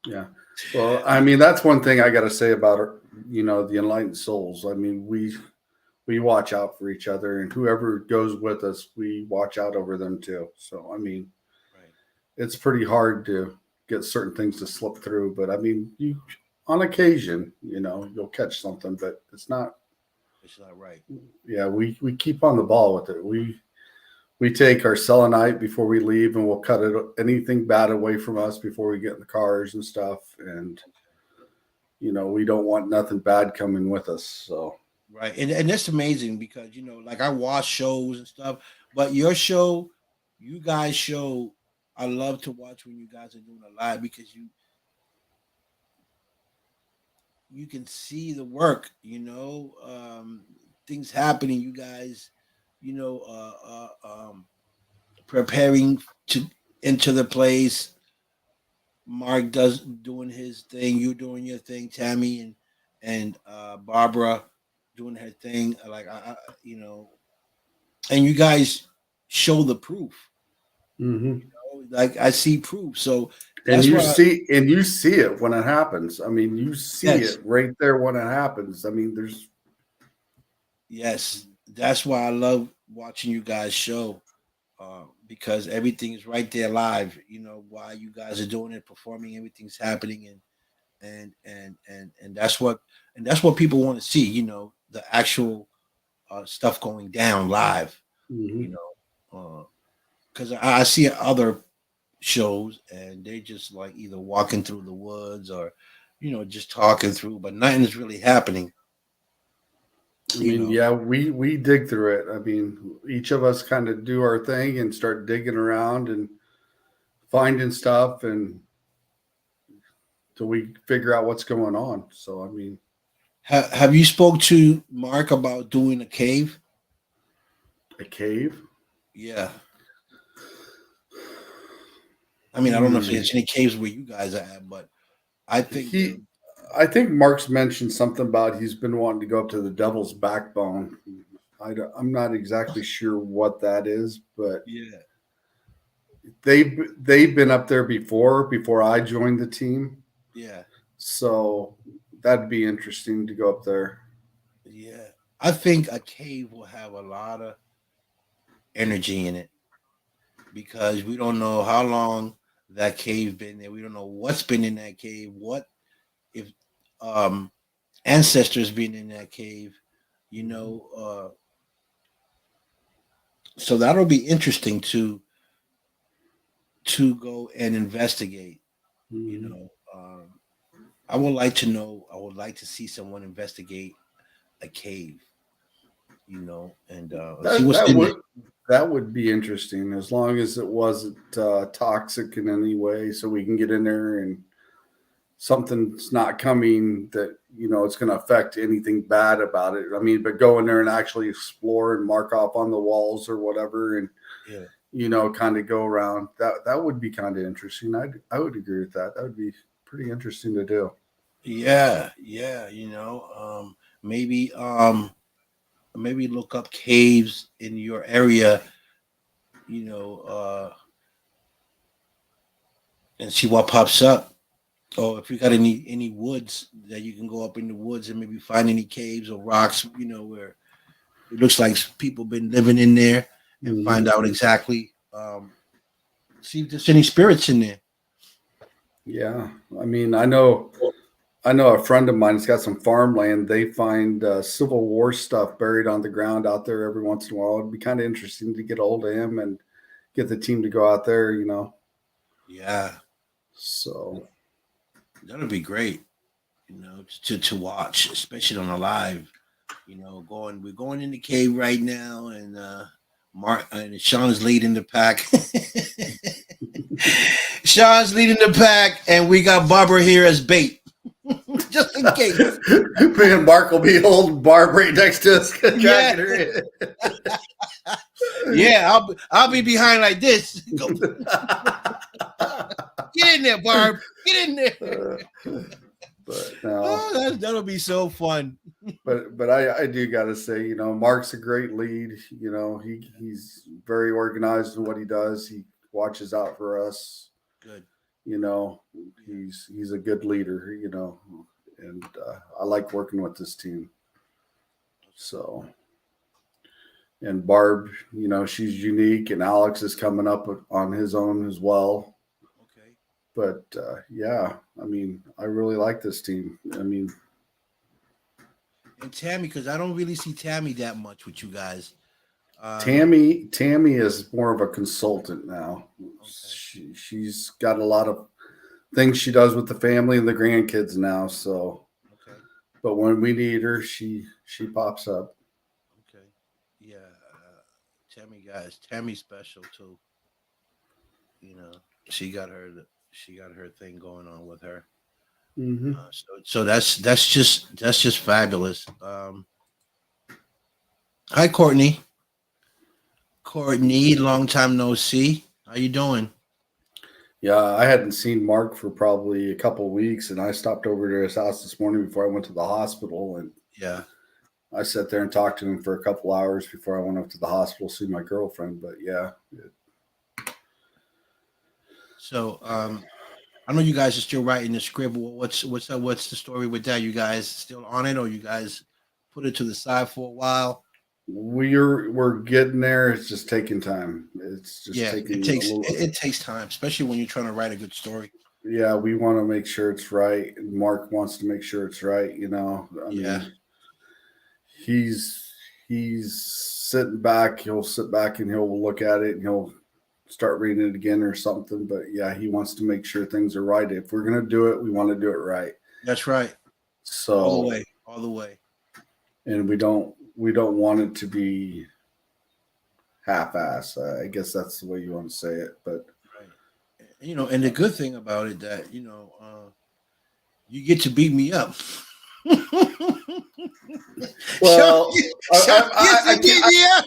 Yeah. Well, I mean, that's one thing I got to say about the enlightened souls. I mean, we watch out for each other, and whoever goes with us, we watch out over them too. So, I mean, Right. it's pretty hard to get certain things to slip through, but I mean, you on occasion, you'll catch something, but it's not. It's not right. Yeah, we keep on the ball with it. We take our selenite before we leave, and we'll cut anything bad away from us before we get in the cars and stuff. And we don't want nothing bad coming with us. So Right. And that's amazing because like I watch shows and stuff, but your show, you guys show, I love to watch when you guys are doing a live because you can see the work, things happening, you guys, you know, preparing to into the place. Mark doing his thing, you doing your thing, Tammy and Barbara doing her thing. Like and you guys show the proof. hmm Like I see proof, so and that's you why. see and you see it when it happens. I mean, you see Yes, it right there when it happens. I mean, there's yes, that's why I love watching you guys show. Because everything is right there live. While you guys are doing it, performing, everything's happening, and that's what people want to see. The actual stuff going down live. You mhm. know, because I see other shows and they just like either walking through the woods or just talking through, but nothing is really happening. I You mean, know, yeah, we dig through it. I mean, each of us kind of do our thing and start digging around and finding stuff and till we figure out what's going on. So, I mean, have you spoke to Mark about doing a cave? a cave. Yeah. I mean, I don't know if Hmm. there's any caves where you guys are at, but I think there. He, I think Mark's mentioned something about he's been wanting to go up to the Devil's Backbone. I'm not exactly sure what that is, but Yeah. they've been up there before I joined the team. Yeah. So that'd be interesting to go up there. Yeah. I think a cave will have a lot of energy in it because we don't know how long that cave been there. We don't know what's been in that cave. What if um ancestors been in that cave? You know, So that'll be interesting to go and investigate. You Mhm. know, I would like to know. I would like to see someone investigate a cave. And see That what's that in there. would that would be interesting as long as it wasn't toxic in any way, so we can get in there and something's not coming that it's going to affect anything bad about it. I mean, but go in there and actually explore and mark off on the walls or whatever, and Yeah. kind of go around. That would be kind of interesting. I would agree with that. That would be pretty interesting to do. Yeah, yeah. Maybe maybe look up caves in your area. You know, and see what pops up. Or if you got any woods that you can go up in the woods and maybe find any caves or rocks. Where it looks like people been living in there, and Hmm. find out exactly. See if there's any spirits in there. Yeah, I mean, I know a friend of mine has got some farmland. They find Civil War stuff buried on the ground out there every once in a while. It'd be kind of interesting to get a hold of him and get the team to go out there. Yeah, So, that'll be great. To watch, especially on a live. We're going in the cave right now, and Mark and Sean's leading the pack. Sean's leading the pack, and we got Barbara here as bait, just in case. me and Mark will be holding Barb right next to us, Yeah, dragging her in. yeah. I'll be behind like this. Go, get in there, Barb. Get in there. But no, Oh, that'll be so fun. but I do got to say, Mark's a great lead. He's very organized in what he does. He watches out for us. Good. You know, Yeah. he's a good leader. And I like working with this team. So, and Barb, she's unique, and Alex is coming up on his own as well. Okay. But yeah, I mean, I really like this team. I mean, And Tammy, because I don't really see Tammy that much with you guys. Um. Tammy is more of a consultant now. Okay. She's got a lot of things she does with the family and the grandkids now. So, Okay. but when we need her, she pops up. Okay. Yeah. Tammy, guys. Tammy's special too. You know, she got her thing going on with her. Hmm. So that's just fabulous. Hi, Courtney. Courtney, long time no see. How you doing? Yeah, I hadn't seen Mark for probably a couple of weeks, and I stopped over to his house this morning before I went to the hospital, and Yeah. I sat there and talked to him for a couple hours before I went up to the hospital to see my girlfriend. But yeah, So I know you guys are still writing the script. What's the story with that? You guys still on it, or you guys put it to the side for a while? we're getting there. It's just taking time. It's just Yeah, it taking a takes little. it, it takes time, especially when you're trying to write a good story. Yeah, we want to make sure it's right. Mark wants to make sure it's right. I Yeah. mean, he's sitting back. He'll sit back and he'll look at it and he'll start reading it again or something. But yeah, he wants to make sure things are right. If we're gonna do it, we want to do it right. That's right. All the So, way. All the way. and we don't want it to be half-ass. I guess that's the way you want to say it. But Right. And the good thing about it that, you get to beat me up. Sean, well, Sean gets I, to beat me up.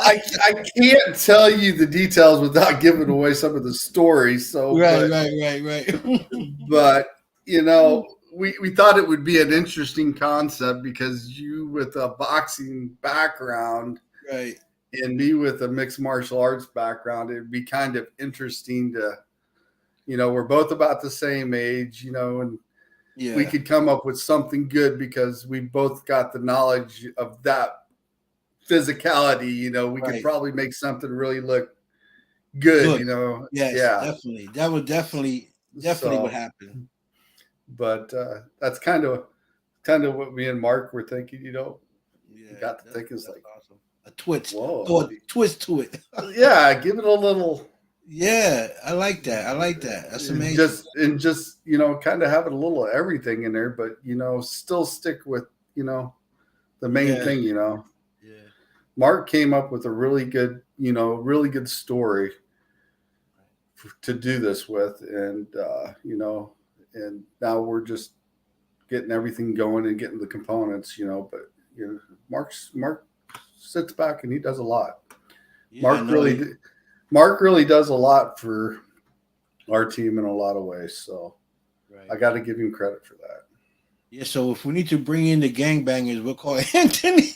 I can't tell you the details without giving away some of the stories. So, Right, right, right, right. but you know, we thought it would be an interesting concept because you with a boxing background Right. and me with a mixed martial arts background, it'd be kind of interesting to, we're both about the same age, and we Yeah. could come up with something good because we both got the knowledge of that physicality. We could Right. probably make something really look good. Good. Yes, Yeah. definitely. That would definitely would So, happen. but that's kind of what me and Mark were thinking. We Yeah, got to that's think is that's like, awesome. twist. Whoa. Or twist to it. Yeah, give it a little. Yeah, I like that. That's amazing. Just kind of have it a little of everything in there, but still stick with the main thing. Yeah. Mark came up with a really good story to do this with, and and now we're just getting everything going and getting the components. But Mark sits back and he does a lot. Yeah, Mark really does a lot for our team in a lot of ways. So I got to give him credit for that. Yeah. So if we need to bring in the gangbangers, we'll call Anthony.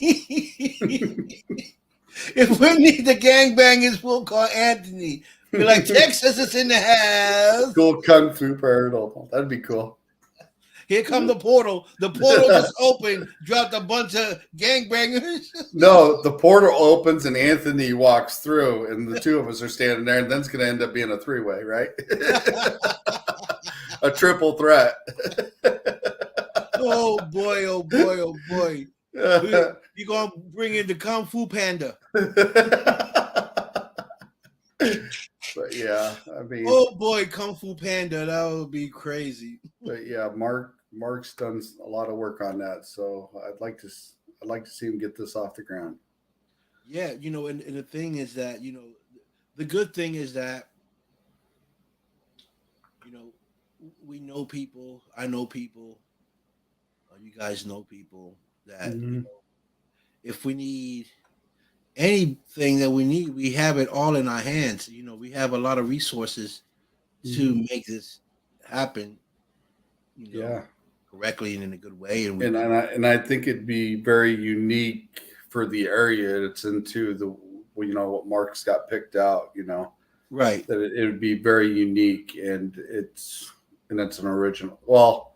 If we need the gangbangers, we'll call Anthony. Be like, Texas is in the house. Cool kung fu parallel. That'd be cool. Here come the portal. The portal just opened, dropped a bunch of gangbangers. No, the portal opens and Anthony walks through, and the two of us are standing there, and then it's going to end up being a three-way, right? A triple threat. Oh boy, oh boy, oh boy. You're going to bring in the Kung Fu Panda. But yeah, I mean. Oh boy, Kung Fu Panda. That would be crazy. But yeah, Mark's done a lot of work on that, so I'd like to see him get this off the ground. Yeah, and the thing is that the good thing is that we know people. I know people. You guys know people that if we need anything that we need, we have it all in our hands. We have a lot of resources to make this happen. Correctly and in a good way. And I think it'd be very unique for the area it's into. What Mark's got picked out. Right. That it would be very unique, and it's an original. Well,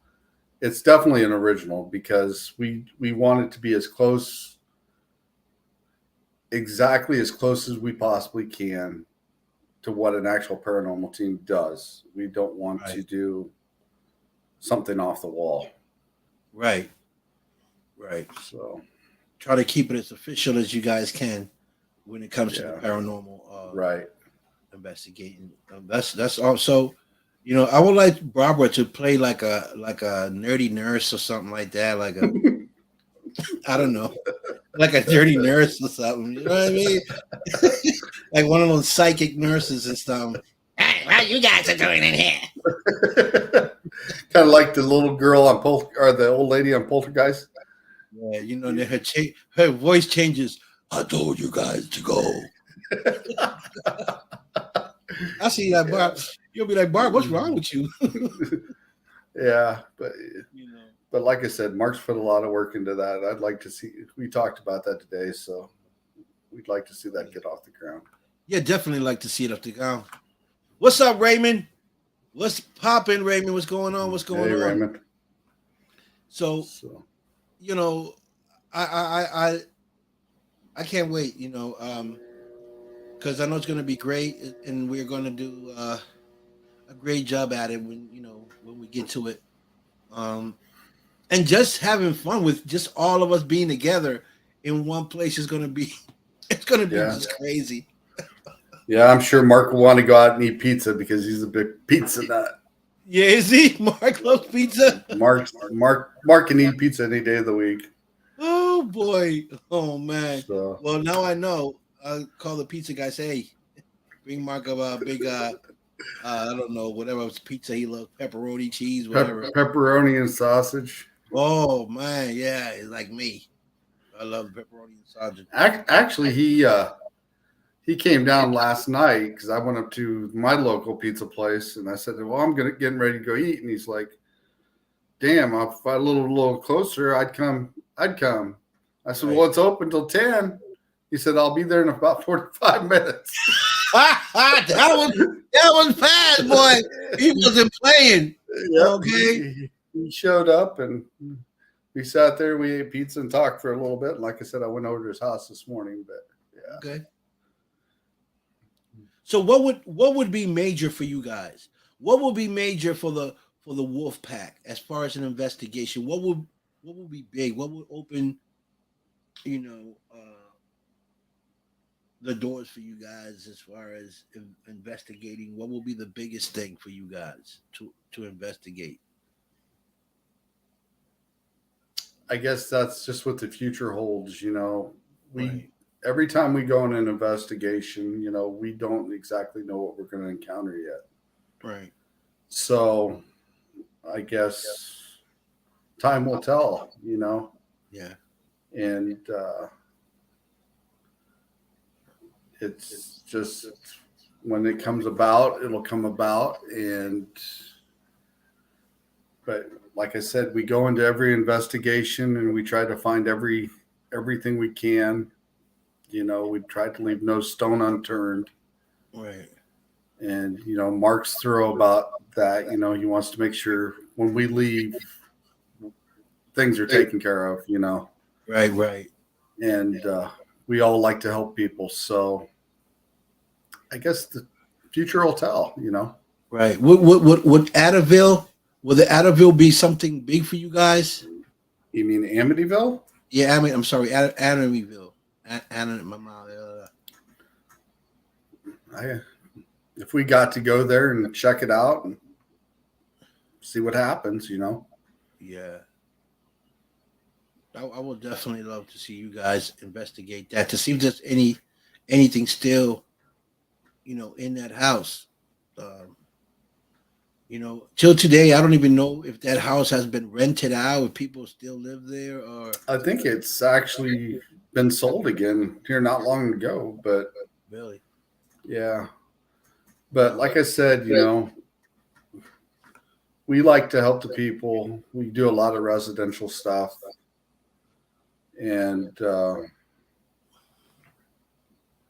it's definitely an original because we want it to be exactly as close as we possibly can to what an actual paranormal team does. We don't want to do something off the wall. Right. So try to keep it as official as you guys can when it comes to the paranormal investigating. That's also, I would like Barbara to play like a nerdy nurse or something like that, like a I don't know, like a dirty nurse or something. You know what I mean? Like one of those psychic nurses and stuff. Hey, what you guys are doing in here? Kind of like the little girl on or the old lady on Poltergeist. Yeah, her voice changes. I told you guys to go. I see that, Barb. You'll be like, Barb, what's wrong with you? Yeah, but like I said, Mark's put a lot of work into that. I'd like to see. We talked about that today, so we'd like to see that get off the ground. Yeah, definitely like to see it off the ground. What's up, Raymond? What's popping, Raymond? What's going on? Hey, Raymond. So I can't wait. Because I know it's going to be great, and we're going to do a great job at it when we get to it. And just having fun with just all of us being together in one place is going to be, it's going to be just crazy. Yeah, I'm sure Mark will want to go out and eat pizza because he's a big pizza nut. Yeah, is he? Mark loves pizza. Mark can eat pizza any day of the week. Oh boy! Oh man! So. Well, now I know. I'll call the pizza guy. Say, hey, bring Mark a big. I don't know, whatever pizza he loves, pepperoni, cheese, whatever. Pepperoni and sausage. Oh man, yeah, it's like me. I love pepperoni and sausage. Actually, he came down last night because I went up to my local pizza place and I said, well, I'm getting ready to go eat. And he's like, damn, if I lived a little closer, I'd come. I said, well, it's open till 10. He said, I'll be there in about 45 minutes. that was fast, boy. He wasn't playing. Yep. Okay. He showed up and we sat there, we ate pizza and talked for a little bit. And like I said, I went over to his house this morning, but yeah. Okay. So what would be major for you guys? What would be major for the Wolf Pack as far as an investigation? What would be big? What would open, the doors for you guys as far as investigating? What will be the biggest thing for you guys to investigate? I guess that's just what the future holds. We Right, every time we go in an investigation, we don't exactly know what we're going to encounter yet. right. So I guess time will tell. Yeah, And it's just when it comes about, it'll come about. But like I said, we go into every investigation and we try to find everything we can. We try to leave no stone unturned. right. And Mark's thorough about that. He wants to make sure when we leave, things are taken care of. Right, right, And we all like to help people. So I guess the future will tell. right. Would Adderville? Will the Adderville be something big for you guys? You mean Amityville? Yeah, I mean, I'm sorry, Amityville. My mouth. If we got to go there and check it out and see what happens. Yeah, I would definitely love to see you guys investigate that to see if there's anything still, in that house. Um, till today, I don't even know if that house has been rented out, if people still live there, or I think it's actually been sold again here not long ago, but really. yeah. But like I said, we like to help the people. We do a lot of residential stuff, and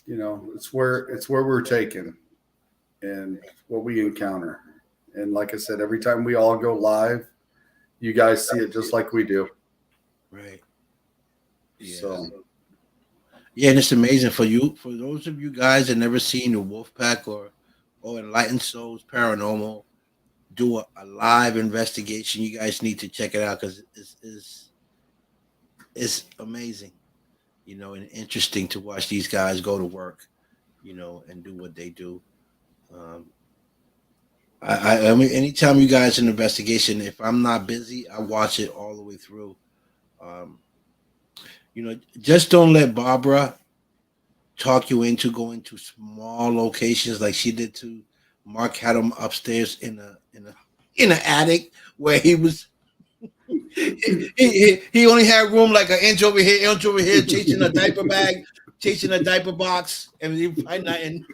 it's where we're taken and what we encounter. And like I said, every time we all go live, you guys see it just like we do. Right. Yeah. So Yeah, and it's amazing for those of you guys that never seen the Wolfpack or Enlightened Souls Paranormal do a live investigation. You guys need to check it out because it's amazing, and interesting to watch these guys go to work, and do what they do. Um, I mean, anytime you guys in investigation, if I'm not busy, I watch it all the way through. Um, just don't let Barbara talk you into going to small locations like she did to Mark. Had him upstairs in an attic where he was. He only had room like an inch over here, chasing a diaper bag, chasing a diaper box, and he find nothing.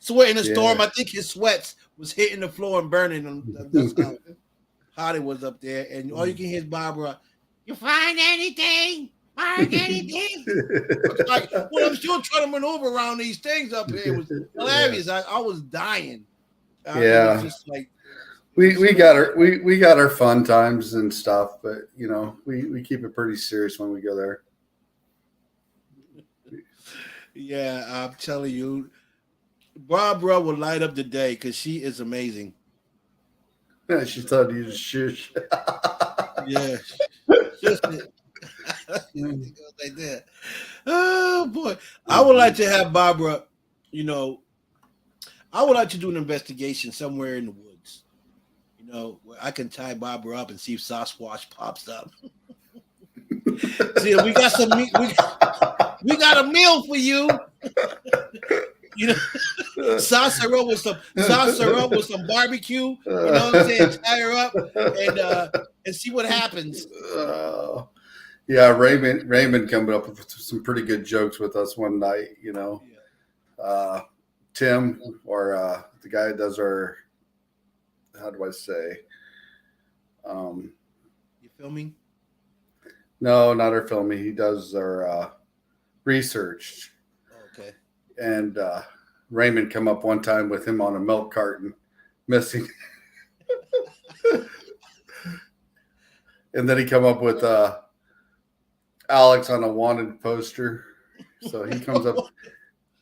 Sweat in the storm. I think his sweats was hitting the floor and burning him. That's how hot it was up there. And all you can hear is Barbara. You find anything? Find anything? Like, well, I'm still trying to maneuver around these things up here. It was hilarious. I was dying. It was just like we got our fun times and stuff, but we keep it pretty serious when we go there. Yeah, I'm telling you, Barbara will light up the day because she is amazing. She told you to shush. Yeah, just like that. Oh boy, I would like to have Barbara. I would like to do an investigation somewhere in the woods. Where I can tie Barbara up and see if Sasquatch pops up. See, we got some meat. We got a meal for you. Sauce her up with some barbecue. You know what I'm saying? Tie her up and see what happens. Yeah, Raymond coming up with some pretty good jokes with us one night. Tim or the guy that does our, how do I say? You filming? No, not our filming. He does our research. Okay. And Raymond come up one time with him on a milk carton missing. And then he come up with Alex on a wanted poster. So he comes up.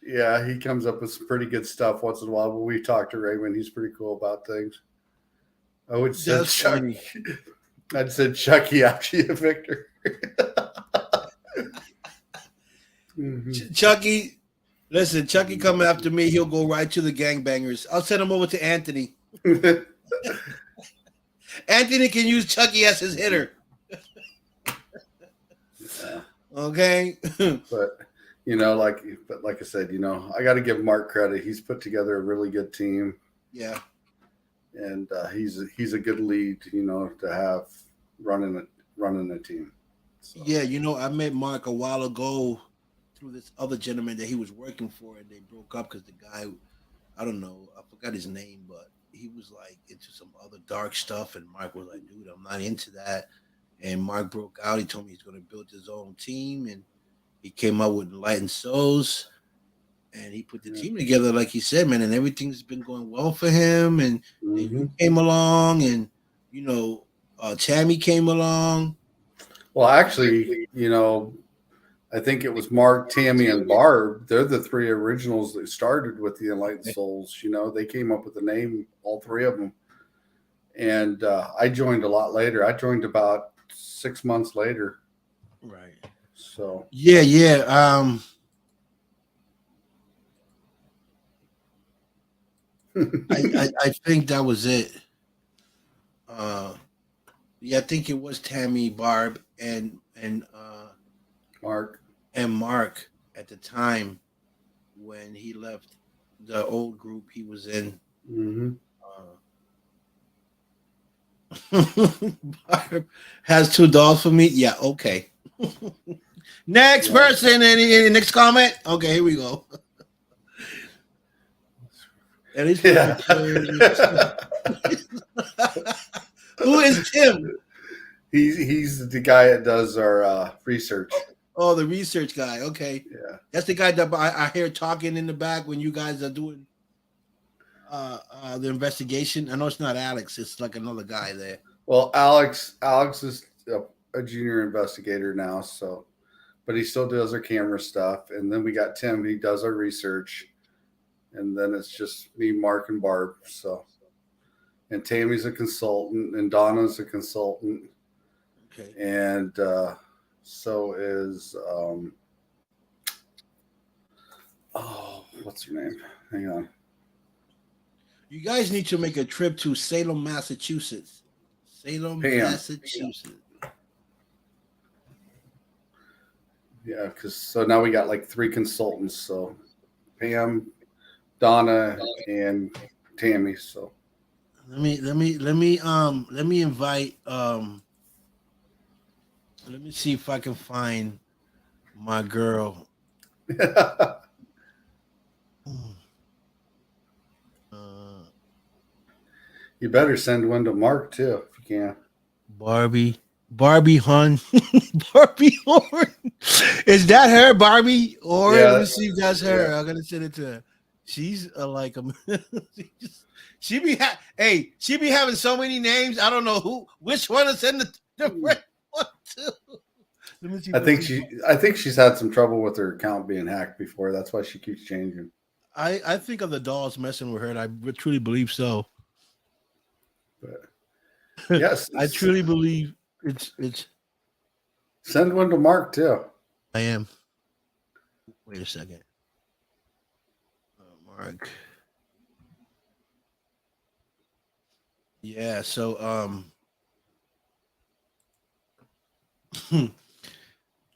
Yeah, he comes up with some pretty good stuff once in a while. When we talk to Raymond, he's pretty cool about things. I would say Chucky. I'd said Chucky after you, Victor. Chucky, listen, Chucky come after me, he'll go right to the gangbangers. I'll send him over to Anthony. Anthony can use Chucky as his hitter. Yeah. Okay. But like I said, I got to give Mark credit. He's put together a really good team. Yeah. And he's a good lead, to have running a team. So. Yeah, I met Mark a while ago through this other gentleman that he was working for, and they broke up because the guy, I don't know, I forgot his name, but he was like into some other dark stuff, and Mark was like, dude, I'm not into that. And Mark broke out. He told me he's going to build his own team, and he came up with Enlightened Souls, and he put the team together, like he said, man, and everything's been going well for him. And you came along, and Tammy came along. Well, actually, I think it was Mark, Tammy, and Barb. They're the three originals that started with the Enlightened Souls. They came up with the name, all three of them. And I joined a lot later. I joined about 6 months later. Right. So. Yeah. I think that was it. I think it was Tammy, Barb, and Mark at the time when he left the old group he was in. Barb has 2 dolls for me. Yeah, okay. Next person. Any next comment? Okay, here we go. Who is Tim? He's the guy that does our research. Oh, the research guy. Okay. Yeah. That's the guy that I hear talking in the back when you guys are doing the investigation. I know it's not Alex. It's like another guy there. Well, Alex is a junior investigator now, but he still does our camera stuff. And then we got Tim. He does our research. And then it's just me, Mark, and Barb. So, and Tammy's a consultant, and Donna's a consultant. Okay. And so is what's her name? Hang on. You guys need to make a trip to Salem, Massachusetts. Massachusetts. Yeah, because now we got like 3 consultants. So Pam, Donna, and Tammy. So let me invite let me see if I can find my girl. You better send one to Mark too if you can. Barbie Hun. Barbie Horn. Is that her, Barbie? Or let me see if that's her. I'm gonna send it to her. She's like a she be having so many names. I don't know which one to send the different one to. Let me see. I think she's had some trouble with her account being hacked before. That's why she keeps changing. I think of the dolls messing with her, and I truly believe so. But yes, I truly believe it's. Send one to Mark too. I am. Wait a second. Mark. Yeah, so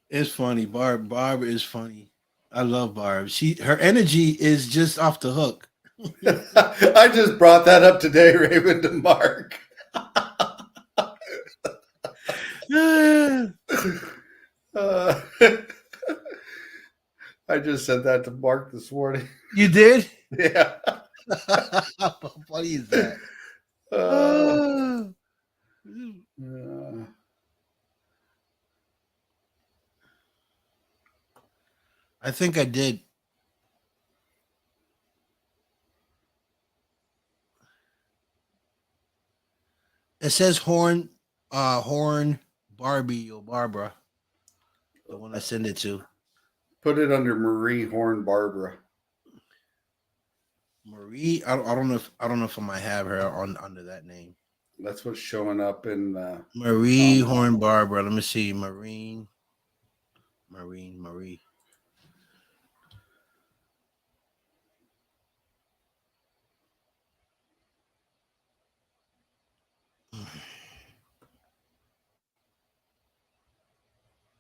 it's funny. Barb is funny. I love Barb. Her energy is just off the hook. I just brought that up today, Raven, to Mark. I just said that to Mark this morning. You did? Yeah. How funny is that? I think I did. It says Horn Barbie or Barbara. The one I send it to. Put it under Marie Horn Barbara. Marie, I don't know if I might have her under that name. That's what's showing up in Marie Horn Barbara. Let me see. Marie.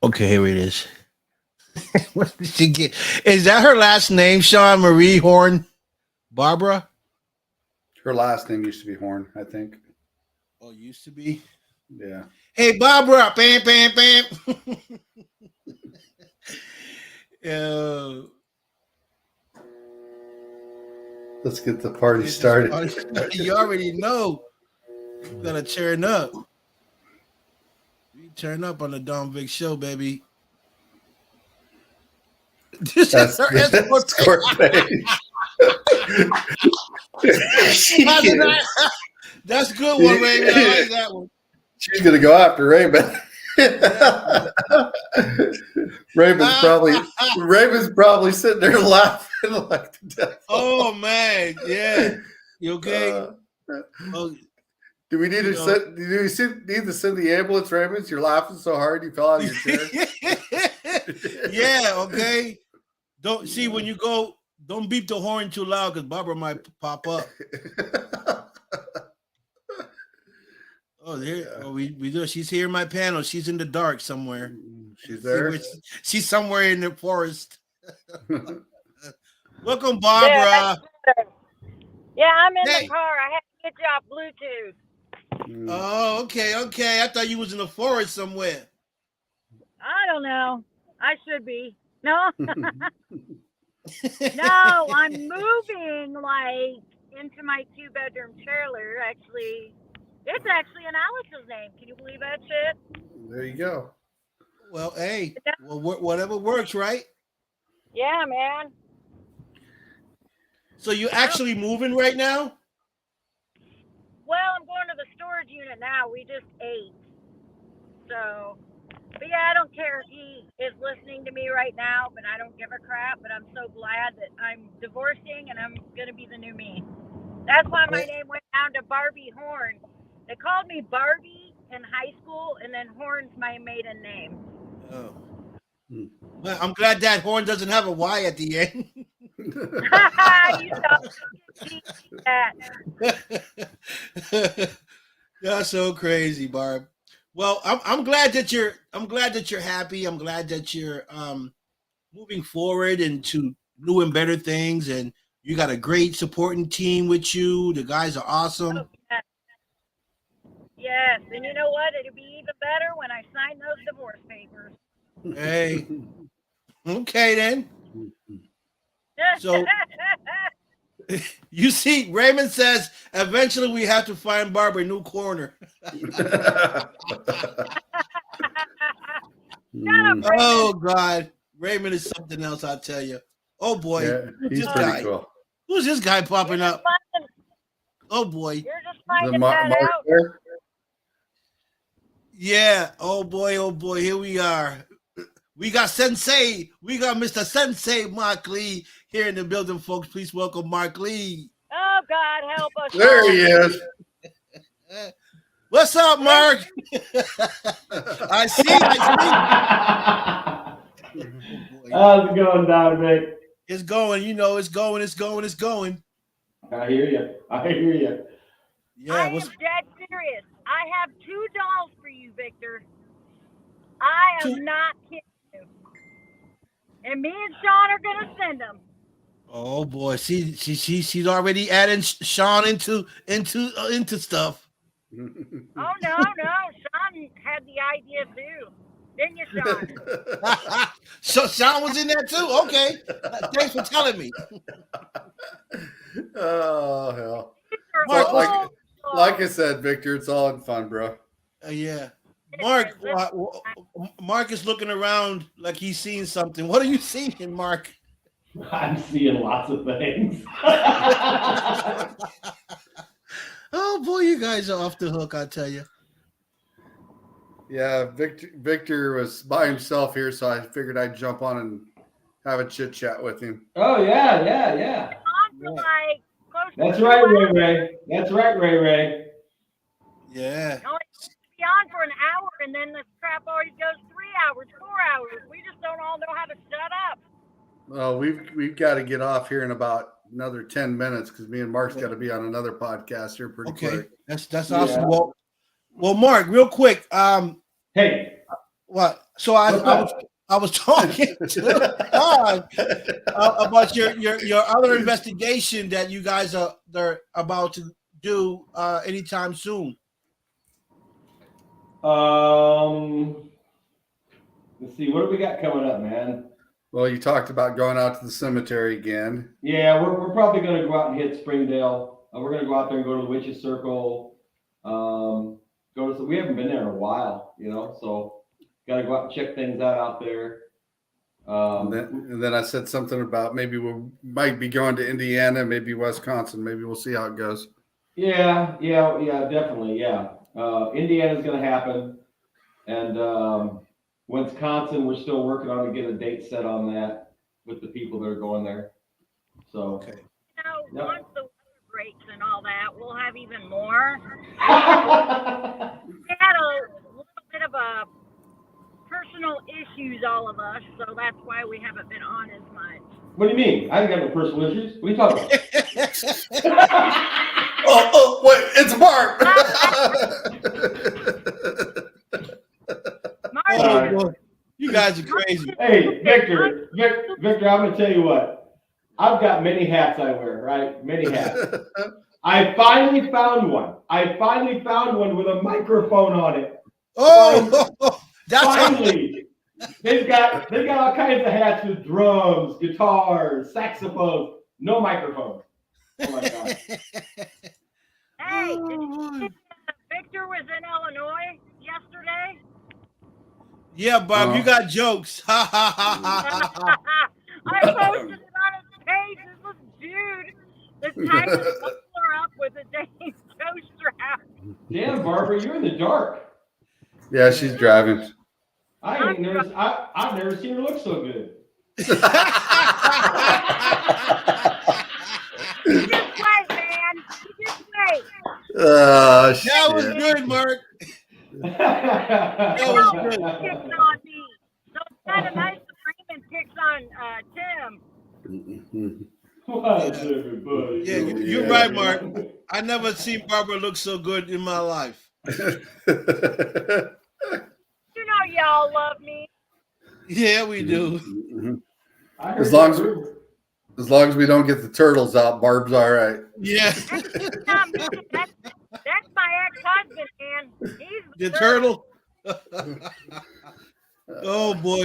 Okay, here it is. What did she get? Is that her last name, Sean Marie Horn? Barbara? Her last name used to be Horn, I think. Oh, used to be? Yeah. Hey, Barbara. Bam, bam, bam. Let's get the party started. You already know. You gotta turn up. We turn up on the Don Vic show, baby. This That's is her escort page. That's a good one, Raymond. I like that one. She's gonna go after Raymond. Raymond's probably sitting there laughing like the devil. Oh man, yeah. You okay? Do we need to send? Do you need to send the ambulance, Raymond? You're laughing so hard you fell out of your chair. Yeah. Okay. Don't see when you go. Don't beep the horn too loud because Barbara might pop up. Oh, there. Oh, we do. She's here in my panel. She's in the dark somewhere. She's there. She's somewhere in the forest. Welcome, Barbara. Yeah, I'm in the car. I had to get you off Bluetooth. Oh, okay. I thought you was in the forest somewhere. I don't know. I should be. No. No, I'm moving like into my 2-bedroom trailer. Actually, it's actually in Alex's name. Can you believe that shit? There you go. Well, hey, whatever works, right? Yeah, man. So you actually moving right now? Well, I'm going to the storage unit now. We just ate. So, but yeah, I don't care if he is listening to me right now, but I don't give a crap. But I'm so glad that I'm divorcing and I'm going to be the new me. That's why my name went down to Barbie Horn. They called me Barbie in high school, and then Horn's my maiden name. Oh. Well, I'm glad that Horn doesn't have a Y at the end. That's so crazy, Barb. Well, I'm glad that you're happy. I'm glad that you're moving forward into new and better things, and you got a great supporting team with you. The guys are awesome. Oh, yes, and you know what? It'll be even better when I sign those divorce papers. Hey. Okay, then. So you see, Raymond says eventually we have to find Barbara a new corner. Oh God, Raymond is something else, I tell you. Oh boy, yeah, he's pretty cool. Who's this guy popping up? Oh boy, you're just finding that out. Yeah. Oh boy. Here we are. We got Sensei. We got Mr. Sensei Mark Lee here in the building, folks. Please welcome Mark Lee. Oh, God, help us. There he is. What's up, Mark? I see. How's it going, Dominic? It's going. It's going. I hear you. Yeah, I am dead serious. I have 2 dolls for you, Victor. I am not kidding you. And me and Sean are going to send them. Oh boy, she's already adding Sean into stuff. Oh no, Sean had the idea too, didn't you, Sean? So Sean was in there too. Okay, thanks for telling me. Oh hell! Well, like I said, Victor, it's all in fun, bro. Yeah, Mark is looking around like he's seeing something. What are you seeing, Mark? I'm seeing lots of things. Oh boy, you guys are off the hook, I tell you. Yeah, Victor was by himself here, so I figured I'd jump on and have a chit chat with him. Oh yeah. That's right, Ray. That's right, Ray. Yeah. Be on for an hour, and then this crap always goes 3 hours, 4 hours. We just don't all know how to shut up. Well, we've got to get off here in about another 10 minutes because me and Mark's got to be on another podcast here pretty quick. That's awesome. Yeah. Well, Mark, real quick. Hey, What? So I was talking to Todd about your other investigation that you guys are about to do anytime soon. Let's see. What do we got coming up, man? Well, you talked about going out to the cemetery again. Yeah, we're probably going to go out and hit Springdale. We're going to go out there and go to the Witches Circle. We haven't been there in a while, so got to go out and check things out there. And then I said something about maybe we might be going to Indiana, maybe Wisconsin. Maybe we'll see how it goes. Yeah, definitely. Yeah. Indiana's going to happen. And Wisconsin, we're still working on to get a date set on that with the people that are going there. So, okay. Once the weather breaks and all that, we'll have even more. We had a little bit of a personal issues, all of us, so that's why we haven't been on as much. What do you mean? I ain't got no personal issues. What are you talking about? Wait, it's Mark. Oh, you guys are crazy. Hey, Victor, I'm going to tell you what. I've got many hats I wear, right? Many hats. I finally found one. With a microphone on it. Oh, that's finally. They've got all kinds of hats with drums, guitars, saxophones, no microphones. Oh my God. Hey, did you see Victor was in Illinois yesterday? Yeah, Bob, you got jokes. Ha ha ha ha. I posted it on his page. This was dude that's tying his muffler up with a dang toe strap. Damn, Barbara, you're in the dark. Yeah, she's driving. I've never seen her look so good. Just wait, man. Just wait. That was good, Mark. That was good. Picking on me. So it's kind of nice that Raymond picks on Tim. What's everybody? Yeah, you're right, Mark. I never seen Barbara look so good in my life. You know y'all love me. Yeah, we do. As long as we don't get the turtles out, Barb's all right. Yeah. That's my ex-husband, man. He's the turtle. Oh boy,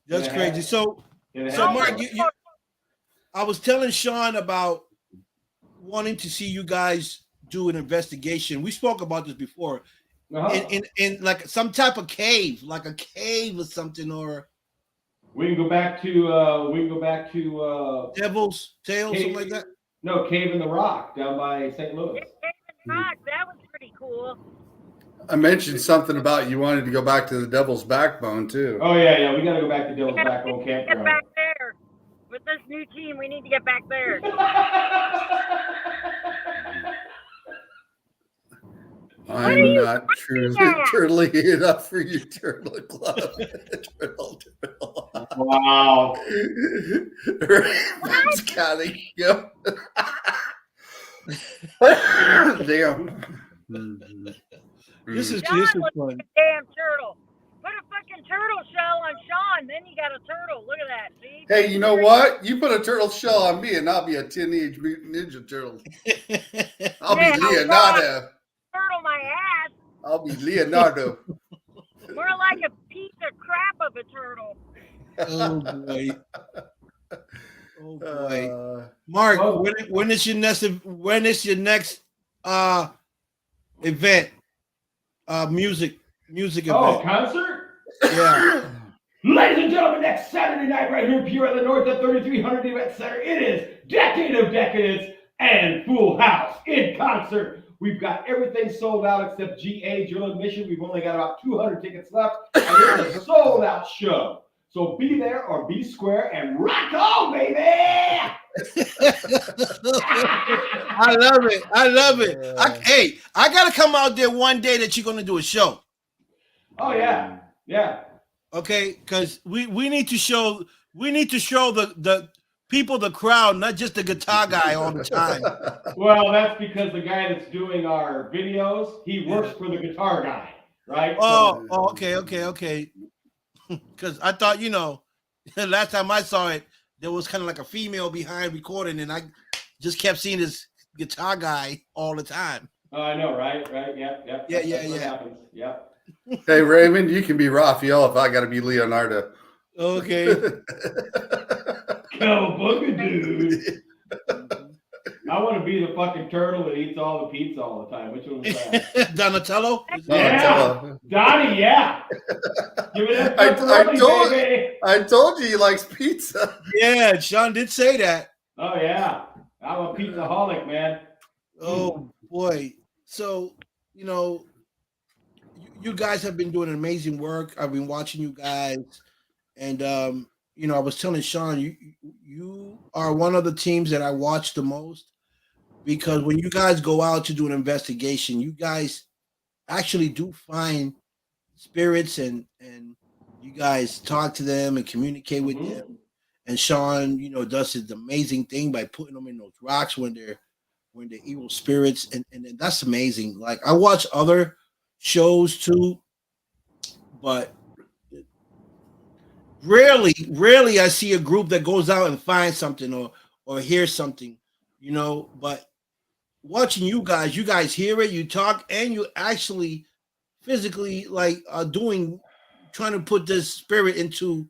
that's crazy. So Mark, I was telling Sean about wanting to see you guys do an investigation. We spoke about this before. In like some type of cave, like a cave or something, or we can go back to Devil's Tail, something like that. No, Cave in the Rock down by St. Louis. Cave in the Rock, that was pretty cool. I mentioned something about you wanted to go back to the Devil's Backbone too. Oh yeah, we got to go back to Devil's Backbone campground. Get back there with this new team. We need to get back there. I'm not truly turtly enough for you, Turtle Club. Turtle. Wow. That's gotta go. Damn. This is Sean this is looks fun. like a damn turtle. Put a fucking turtle shell on Sean, then you got a turtle. Look at that. See? Hey, you know what? You put a turtle shell on me, and I'll be a Teenage Mutant Ninja Turtle. I'll be Leonardo. Turtle my ass. I'll be Leonardo. More like a piece of crap of a turtle. Oh boy. Oh boy. Mark, when is your next event? Music event. Oh, concert? Yeah. Ladies and gentlemen, next Saturday night right here in Peoria, the North at 3300 Event Center, it is Decade of Decadence and Full House in concert. We've got everything sold out except GA, General Admission. We've only got about 200 tickets left, and it's a sold out show. So be there or be square and rock on, baby! I love it. Hey, I gotta come out there one day that you're gonna do a show. Oh yeah. Okay, because we need to show the people, the crowd, not just the guitar guy all the time. Well, that's because the guy that's doing our videos, he works for the guitar guy, right? Oh, okay. because I thought, last time I saw it, there was kind of like a female behind recording, and I just kept seeing this guitar guy all the time. Oh, I know, right? Yep. That's what happens. Yep. Hey, Raymond, you can be Raphael if I got to be Leonardo. Okay. Cowabunga, dude. I want to be the fucking turtle that eats all the pizza all the time. Which one was that? Donatello? Yeah. Donnie, yeah. Give me that pepperoni, baby. I told you he likes pizza. Yeah, Sean did say that. Oh, yeah. I'm a pizzaholic, man. Oh, boy. So, you guys have been doing amazing work. I've been watching you guys. And, I was telling Sean, you are one of the teams that I watch the most, because when you guys go out to do an investigation, you guys actually do find spirits, and you guys talk to them and communicate with them. And Sean, does his amazing thing by putting them in those rocks when they're evil spirits, and that's amazing. Like, I watch other shows too, but rarely I see a group that goes out and finds something or hears something, but watching you guys hear it, you talk, and you actually physically trying to put this spirit into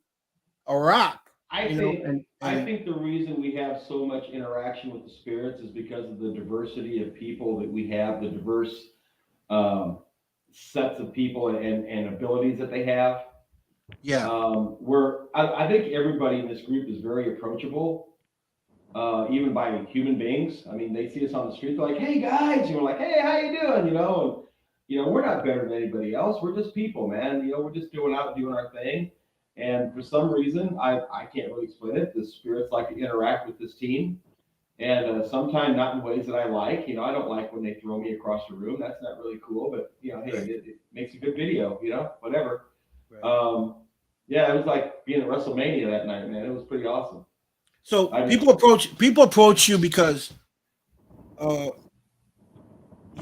a rock. I think the reason we have so much interaction with the spirits is because of the diversity of people that we have, the diverse sets of people and abilities that they have. Yeah. I think everybody in this group is very approachable, even by human beings. I mean, they see us on the street, they're like, "Hey guys," we're like, "Hey, how you doing?" And we're not better than anybody else. We're just people, man. We're just doing our thing. And for some reason, I can't really explain it, the spirits like to interact with this team, and sometimes not in ways that I like. I don't like when they throw me across the room. That's not really cool. But hey, it makes a good video. Whatever. Right. Yeah, it was like being at WrestleMania that night, man. It was pretty awesome. So people approach you because you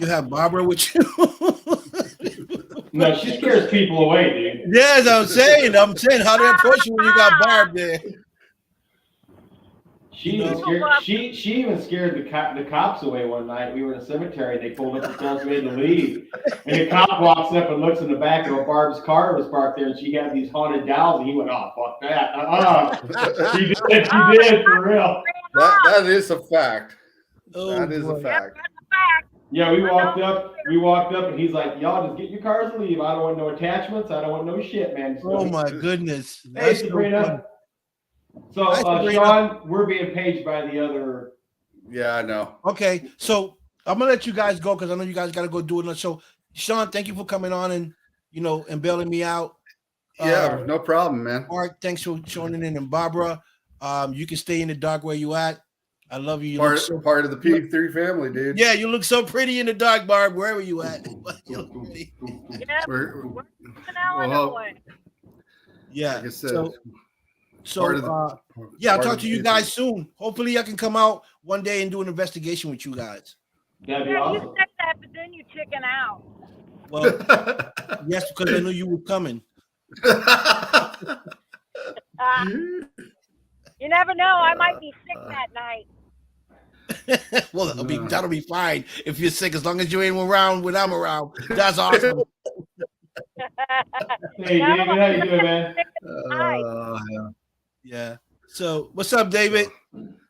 have Barbara with you. No, she scares people away, dude. Yes, I'm saying how they approach you when you got Barb there. She even scared the cops away one night. We were in a cemetery. They pulled up and told us we had to leave. And the cop walks up and looks in the back of Barb's car was parked there, and she had these haunted dolls. And he went, "Oh, fuck that!" She did for real. That is a fact. Oh, that is a fact. Yeah, we walked up, and he's like, "Y'all just get your cars and leave. I don't want no attachments. I don't want no shit, man." Oh my goodness. Hey, Sabrina. So, Sean, we're being paged by the other. Yeah, I know. Okay, so I'm gonna let you guys go because I know you guys got to go do another show. Sean, thank you for coming on and and bailing me out. Yeah, no problem, man. Mark, thanks for joining in, and Barbara, you can stay in the dark where you at. I love you. Part of the P3 family, dude. Yeah, you look so pretty in the dark, Barb. Wherever you at. Yeah. Like I said, I'll talk to you guys soon. Hopefully, I can come out one day and do an investigation with you guys. That'd be awesome. You said that, but then you chicken out. Well, yes, because I knew you were coming. You never know. I might be sick that night. Well, that'll be fine if you're sick, as long as you ain't around when I'm around. That's awesome. Hey, David, how you doing, man? Yeah. So, what's up, David?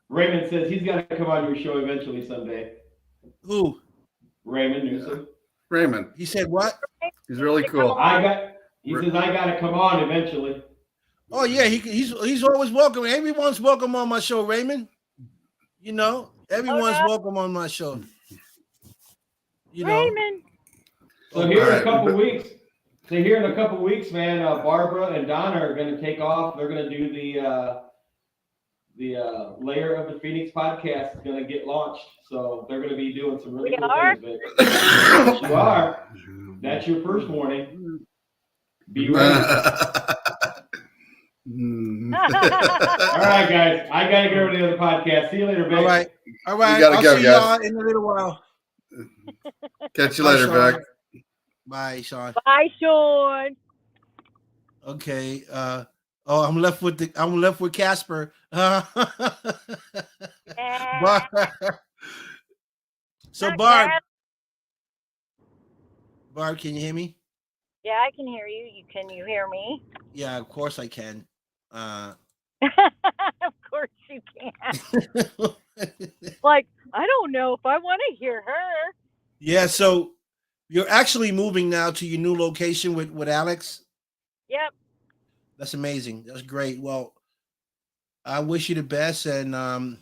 Raymond says he's got to come on your show eventually someday. Who? Raymond Newsom. Raymond. He said what? He's really cool. He says I got to come on eventually. Oh yeah, he's always welcome. Everyone's welcome on my show, Raymond. Everyone's welcome on my show. Raymond. So here in a couple weeks. So here in a couple weeks, man, Barbara and Donna are going to take off. They're going to do the Layer of the Phoenix podcast is going to get launched. So they're going to be doing some really cool things. Yes, you are. That's your first warning. Be ready. All right, guys. I got to get over to the other podcast. See you later, Vic. All right. I'll see y'all in a little while. Catch you later, Vic. Bye, Sean. Bye, Sean. Okay. I'm left with Casper. Yeah, Barb. So not Barb, Cass. can you hear me? Yeah, I can hear you. Can you hear me? Yeah, of course I can. Of course you can. Like, I don't know if I want to hear her. Yeah, so you're actually moving now to your new location with Alex. Yep. That's amazing. That's great. Well, I wish you the best, and I'm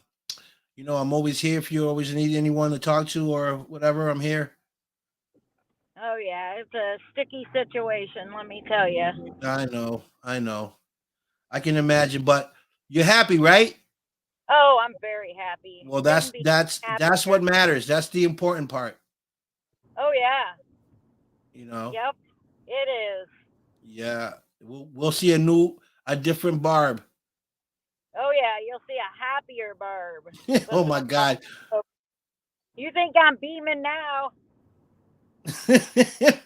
always here if you always need anyone to talk to or whatever. I'm here. Oh yeah, it's a sticky situation. Let me tell you. I know, I can imagine, but you're happy, right? Oh, I'm very happy. Well, Couldn't that's be that's that's happier. what matters. That's the important part. Oh yeah. You know. Yep. It is. Yeah, we'll see a different Barb. Oh yeah, you'll see a happier Barb with Oh my love. God. You think I'm beaming now?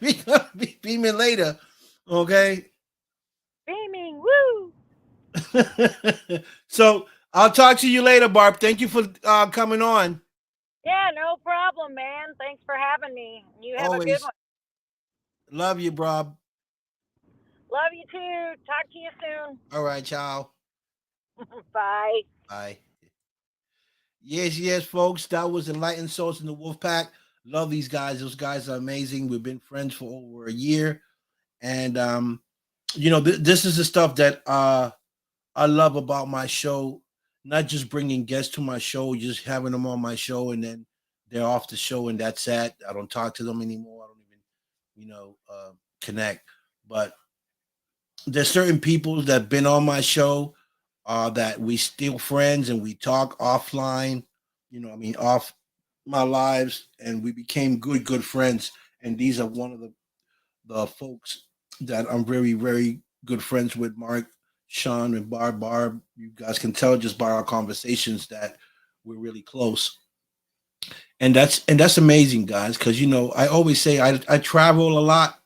We gonna be beaming later, okay? Beaming, woo! So I'll talk to you later, Barb. Thank you for coming on. Yeah, no problem, man. Thanks for having me. You have a good Always one. love you, Bob. Love you too. Talk to you soon. All right, ciao. Bye. Bye. Yes, folks. That was Enlightened Souls in the Wolf Pack. Love these guys. Those guys are amazing. We've been friends for over a year, and this is the stuff that I love about my show. Not just bringing guests to my show, just having them on my show, and then they're off the show, and that's it. I don't talk to them anymore. I don't even, connect. But there's certain people that've been on my show that we still friends and we talk offline, off my lives, and we became good friends. And these are one of the folks that I'm very, very good friends with, Mark, Sean, and Barb. You guys can tell just by our conversations that we're really close. And that's amazing, guys, because I always say I travel a lot,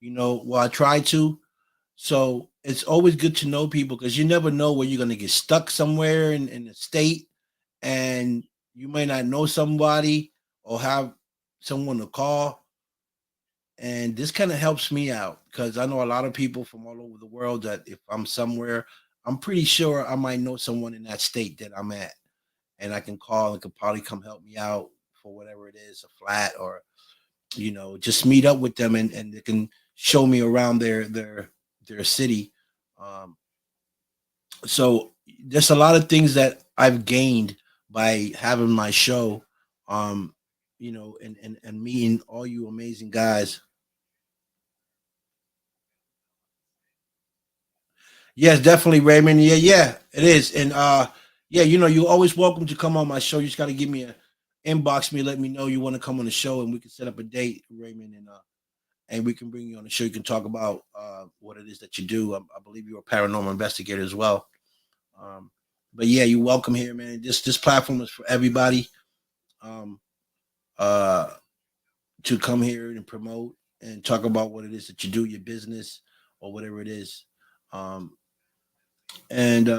well, I try to. So it's always good to know people because you never know where you're gonna get stuck somewhere in the state, and you may not know somebody or have someone to call. And this kind of helps me out because I know a lot of people from all over the world that if I'm somewhere, I'm pretty sure I might know someone in that state that I'm at, and I can call and could probably come help me out for whatever it is, a flat or just meet up with them, and they can show me around their city. Um, so there's a lot of things that I've gained by having my show, and meeting all you amazing guys. Yes, definitely, Raymond. Yeah, it is. And yeah, you're always welcome to come on my show. You just gotta give me a inbox me, let me know you want to come on the show, and we can set up a date, Raymond, and we can bring you on the show. You can talk about what it is that you do. I believe you're a paranormal investigator as well. Um, but yeah, you're welcome here, man. This platform is for everybody um, uh, to come here and promote and talk about what it is that you do, your business or whatever it is. Um, and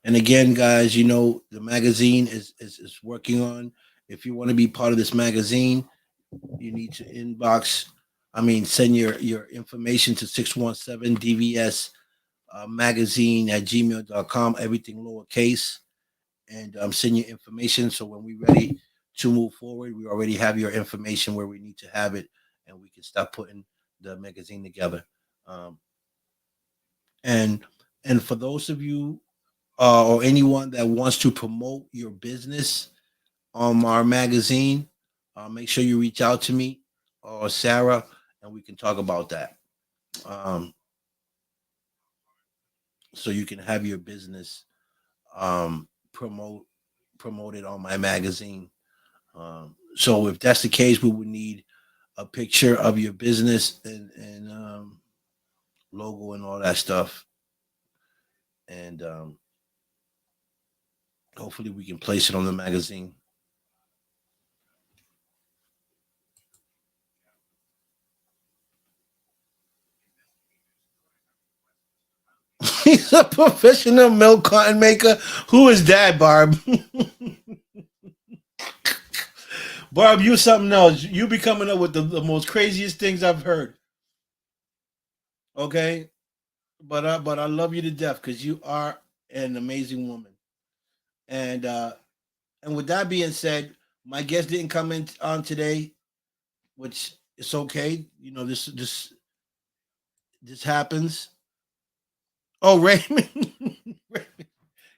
and again, guys, the magazine is working on. If you want to be part of this magazine, you need to send your information to 617 DVS magazine at gmail.com, everything lowercase, and send your information. So when we're ready to move forward, we already have your information where we need to have it, and we can start putting the magazine together. Um, and and for those of you or anyone that wants to promote your business on our magazine, make sure you reach out to me or Sarah, and we can talk about that. Um, so you can have your business um, promote promoted on my magazine. So if that's the case, we would need a picture of your business and logo and all that stuff, and hopefully we can place it on the magazine. a professional milk carton maker. Who is that, Barb? Barb, you something else. You be coming up with the most craziest things I've heard. Okay, but I love you to death because you are an amazing woman. And with that being said, my guest didn't come in on today, which is okay. You know, this happens. Oh, Raymond.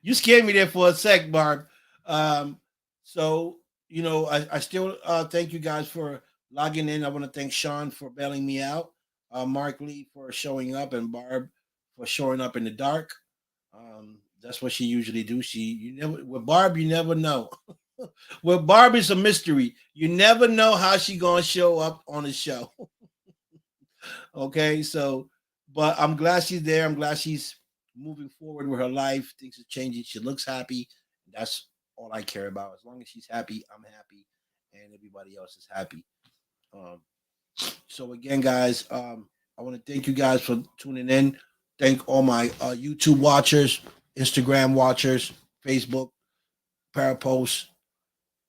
You scared me there for a sec, Barb. Um, so I still thank you guys for logging in. I want to thank Sean for bailing me out, Mark Lee for showing up, and Barb for showing up in the dark. That's what she usually do. You never with Barb, you never know. With Barb, it's a mystery. You never know how she gonna show up on the show. Okay, so but I'm glad she's there. I'm glad she's moving forward with her life. Things are changing. She looks happy. That's all I care about. As long as she's happy, I'm happy, and everybody else is happy. Um, so again, guys, I want to thank you guys for tuning in. Thank all my YouTube watchers, Instagram watchers, Facebook, Parapost,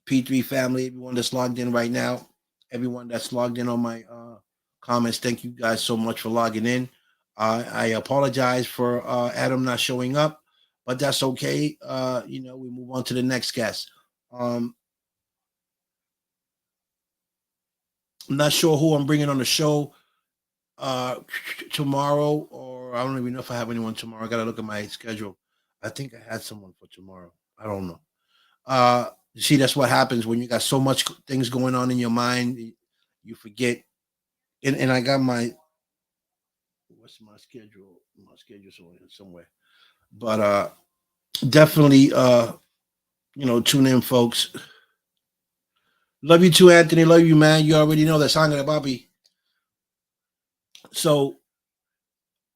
P3 family, everyone that's logged in right now, everyone that's logged in on my comments. Thank you guys so much for logging in. I apologize for Adam not showing up, but that's okay. We move on to the next guest. I'm not sure who I'm bringing on the show tomorrow, or I don't even know if I have anyone tomorrow. I got to look at my schedule. I think I had someone for tomorrow. I don't know. See, that's what happens when you got so much things going on in your mind. You forget. And I got what's my schedule? My schedule's somewhere. But definitely tune in, folks. Love you too, Anthony. Love you, man. You already know that song of the Bobby. So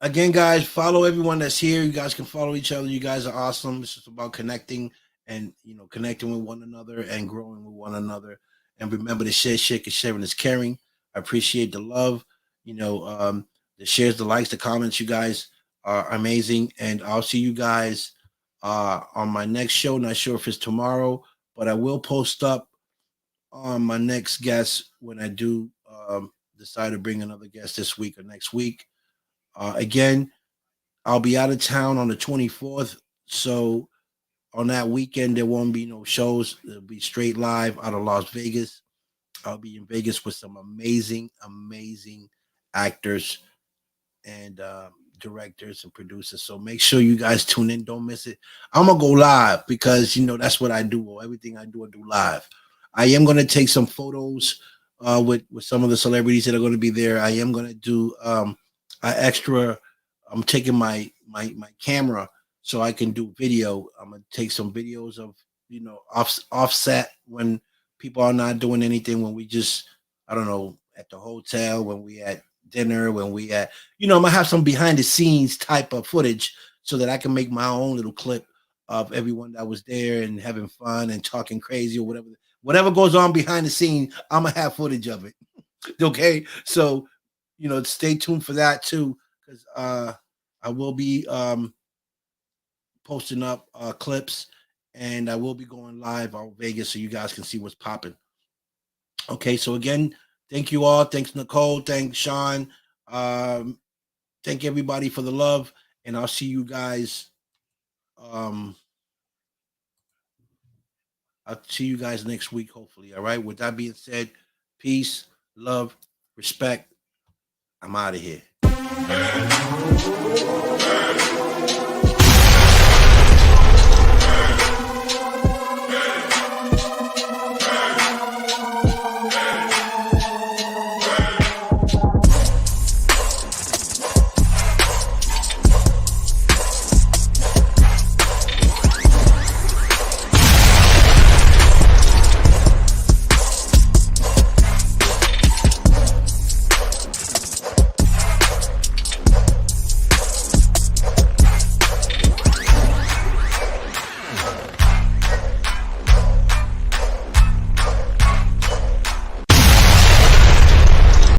again, guys, follow everyone that's here. You guys can follow each other. You guys are awesome. This is about connecting and connecting with one another and growing with one another. And remember to share, because sharing is caring. I appreciate the love. The shares, the likes, the comments. You guys are amazing. And I'll see you guys on my next show. Not sure if it's tomorrow, but I will post up on my next guest when I do decide to bring another guest this week or next week. Again, I'll be out of town on the 24th. So on that weekend, there won't be no shows. It'll be straight live out of Las Vegas. I'll be in Vegas with some amazing, amazing actors and directors and producers. So make sure you guys tune in. Don't miss it. I'm going to go live because, that's what I do. Everything I do live. I am going to take some photos with some of the celebrities that are going to be there. I am going to do an extra. I'm taking my camera so I can do video. I'm going to take some videos of, offset when people are not doing anything, when we just, I don't know, at the hotel, when we at dinner, when we at, I'm going to have some behind the scenes type of footage so that I can make my own little clip of everyone that was there and having fun and talking crazy or whatever goes on behind the scene. I'm going to have footage of it. Okay. So, stay tuned for that too, because I will be posting up clips, and I will be going live on Vegas so you guys can see what's popping. Okay, so again, thank you all. Thanks, Nicole. Thanks, Sean. Thank everybody for the love, and I'll see you guys. I'll see you guys next week, hopefully. All right. With that being said, peace, love, respect. I'm out of here.